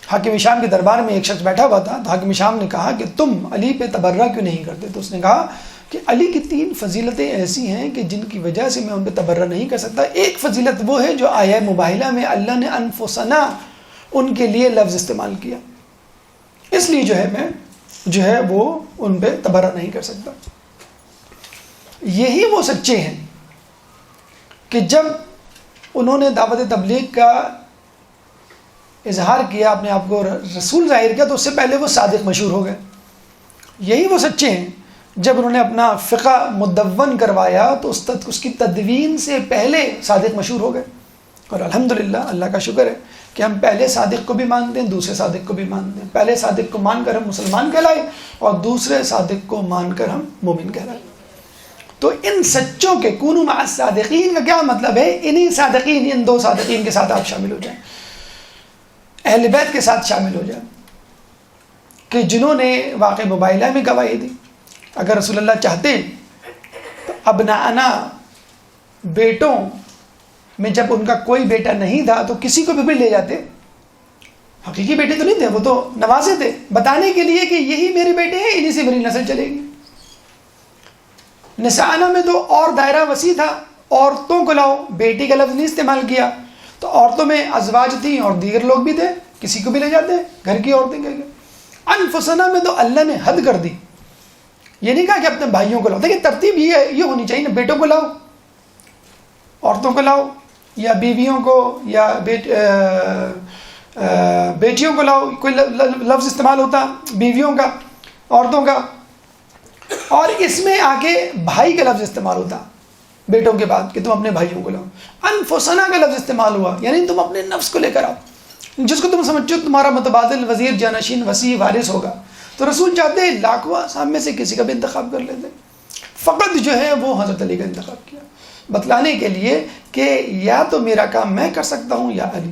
حاکم شام کے دربار میں ایک شخص بیٹھا ہوا تھا، تو حاکم شام نے کہا کہ تم علی پہ تبرہ کیوں نہیں کرتے؟ تو اس نے کہا کہ علی کی 3 فضیلتیں ایسی ہیں کہ جن کی وجہ سے میں ان پہ تبرہ نہیں کر سکتا. ایک فضیلت وہ ہے جو آیہ مباہلہ میں اللہ نے انفسنا ان کے لیے لفظ استعمال کیا، اس لیے میں وہ ان پہ تبرہ نہیں کر سکتا. یہی وہ سچے ہیں کہ جب انہوں نے دعوت تبلیغ کا اظہار کیا، اپنے آپ کو رسول ظاہر کیا، تو اس سے پہلے وہ صادق مشہور ہو گئے. یہی وہ سچے ہیں جب انہوں نے اپنا فقہ مدون کروایا تو اس کی تدوین سے پہلے صادق مشہور ہو گئے. اور الحمدللہ اللہ کا شکر ہے کہ ہم پہلے صادق کو بھی مانتے ہیں، دوسرے صادق کو بھی مانتے ہیں. پہلے صادق کو مان کر ہم مسلمان کہلائے اور دوسرے صادق کو مان کر ہم مومن کہلائے. تو ان سچوں کے کونوا مع الصادقین کا کیا مطلب ہے؟ انہی صادقین، ان 2 صادقین کے ساتھ آپ شامل ہو جائیں، اہل بیت کے ساتھ شامل ہو جائیں کہ جنہوں نے واقع مباہلہ میں گواہی دی. اگر رسول اللہ چاہتے تو ابناءنا، بیٹوں میں جب ان کا کوئی بیٹا نہیں تھا تو کسی کو بھی لے جاتے. حقیقی بیٹے تو نہیں تھے، وہ تو نوازے تھے، بتانے کے لیے کہ یہی میرے بیٹے ہیں، انہی سے میری نسل چلے گی. نساءنا میں تو اور دائرہ وسیع تھا، عورتوں کو لاؤ، بیٹی کا لفظ نہیں استعمال کیا. تو عورتوں میں ازواج تھیں اور دیگر لوگ بھی تھے، کسی کو بھی لے جاتے، گھر کی عورتیں کہہ گئے. انفسنا میں تو اللہ نے حد کر دی، یہ نہیں کہا کہ اپنے بھائیوں کو لاؤ. دیکھیں ترتیب یہ ہونی چاہیے نا، بیٹوں کو لاؤ، عورتوں کو لاؤ، یا بیویوں کو یا بیٹیوں کو لاؤ. کوئی لفظ استعمال ہوتا بیویوں کا، عورتوں کا، اور اس میں آگے بھائی کا لفظ استعمال ہوتا بیٹوں کے بعد کہ تم اپنے بھائیوں کو لاؤ. انفسنا کا لفظ استعمال ہوا، یعنی تم اپنے نفس کو لے کر آؤ، جس کو تم سمجھو تمہارا متبادل وزیر جانشین وسیع وارث ہوگا. تو رسول چاہتے ہیں لاکھوں اصحاب میں سے کسی کا بھی انتخاب کر لیتے، فقط وہ حضرت علی کا انتخاب کیا، بتلانے کے لیے کہ یا تو میرا کام میں کر سکتا ہوں یا علی.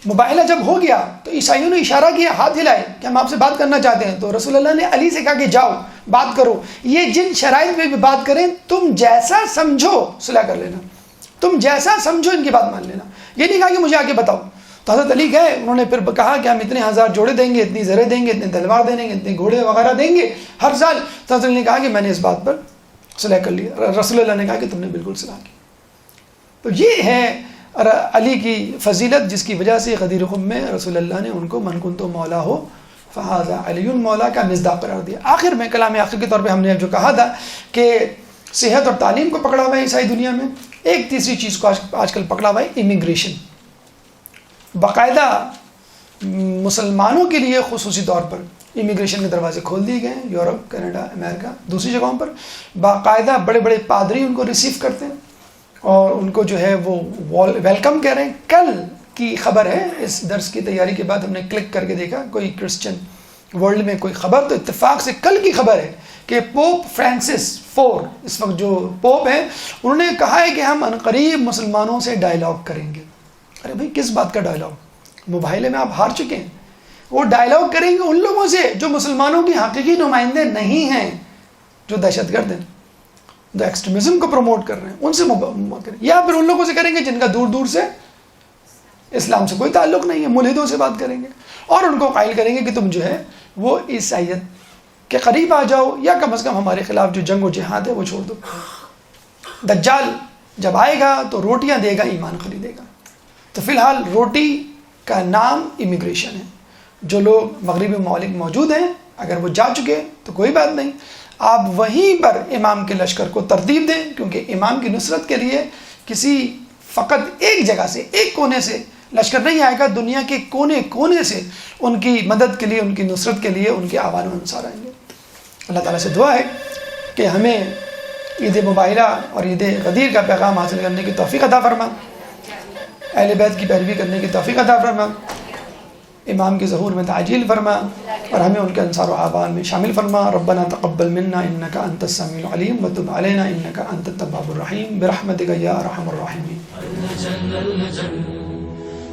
مباہلہ جب ہو گیا تو عیسائیوں نے اشارہ کیا، ہاتھ ہلائے کہ ہم آپ سے بات کرنا چاہتے ہیں. تو رسول اللہ نے علی سے کہا کہ جاؤ بات کرو، یہ جن شرائط پہ بھی بات کریں تم جیسا سمجھو صلح کر لینا، تم جیسا سمجھو ان کی بات مان لینا. یہ نہیں کہا کہ مجھے آگے بتاؤ. تو حضرت علی گئے، انہوں نے پھر کہا کہ ہم اتنے 1000 جوڑے دیں گے، اتنی زرے دیں گے، اتنے تلوار دیں گے، اتنے گھوڑے وغیرہ دیں گے ہر سال. تو حضرت علی نے کہا کہ میں نے اس بات پر صلح کر لی. رسول اللہ نے کہا کہ تم نے بالکل صلح کی. تو یہ ہے علی کی فضیلت، جس کی وجہ سے غدیر خم میں رسول اللہ نے ان کو من کنتو مولا ہو فہذا علی مولا کا مصداق قرار دیا. آخر میں کلام آخر کے طور پہ ہم نے جو کہا تھا کہ صحت اور تعلیم کو پکڑا ہوا ہے عیسائی دنیا میں. ایک تیسری چیز کو آج کل پکڑا ہوا ہے، امیگریشن. باقاعدہ مسلمانوں کے لیے خصوصی طور پر امیگریشن کے دروازے کھول دیے گئے ہیں. یورپ، کینیڈا، امریکہ، دوسری جگہوں پر باقاعدہ بڑے بڑے پادری ان کو ریسیو کرتے ہیں اور ان کو وہ ویلکم کہہ رہے ہیں. کل کی خبر ہے، اس درس کی تیاری کے بعد ہم نے کلک کر کے دیکھا کوئی کرسچن ورلڈ میں کوئی خبر، تو اتفاق سے کل کی خبر ہے کہ پوپ فرانسس 4 اس وقت جو پوپ ہیں، انہوں نے کہا ہے کہ ہم عنقریب مسلمانوں سے ڈائلاگ کریں گے. ارے بھائی کس بات کا ڈائلاگ؟ مباہلے میں آپ ہار چکے ہیں. وہ ڈائلاگ کریں گے ان لوگوں سے جو مسلمانوں کی حقیقی نمائندے نہیں ہیں، جو دہشت گرد ہیں، جو ایکسٹریمزم کو پروموٹ کر رہے ہیں، ان سے محبت کریں. یا پھر ان لوگوں سے کریں گے جن کا دور دور سے اسلام سے کوئی تعلق نہیں ہے، ملحدوں سے بات کریں گے اور ان کو قائل کریں گے کہ تم وہ عیسائیت کے قریب آ جاؤ، یا کم از کم ہمارے خلاف جو جنگ و جہاد ہے وہ چھوڑ دو. دجال جب آئے گا تو روٹیاں دے گا، ایمان خریدے گا. تو فی الحال روٹی کا نام امیگریشن ہے. جو لوگ مغربی ممالک موجود ہیں اگر وہ جا چکے تو کوئی بات نہیں، آپ وہیں پر امام کے لشکر کو ترتیب دیں، کیونکہ امام کی نصرت کے لیے کسی فقط ایک جگہ سے، ایک کونے سے لشکر نہیں آئے گا، دنیا کے کونے کونے سے ان کی مدد کے لیے، ان کی نصرت کے لیے ان کے آوان و انصار آئیں گے. اللہ تعالیٰ سے دعا ہے کہ ہمیں عید مباہلہ اور عید غدیر کا پیغام حاصل کرنے کی توفیق عطا فرما، اہل بیت کی پیروی کرنے کی توفیق عطا فرما، امام کے ظہور میں تعجیل فرما اور ہمیں ان کے انصار و اعوان میں شامل فرما. ربنا تقبل منا انك انت السميع العليم وتب علينا انك انت التواب الرحيم برحمتك يا ارحم الراحمين.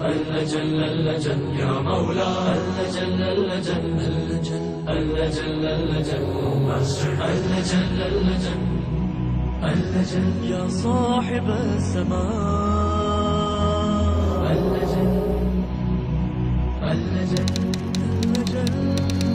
اللجل اللجل يا مولا اللجل اللجل اللجل اللجل اللجل اللجل اللجل يا صاحب السماء اللجل اللجل اللجل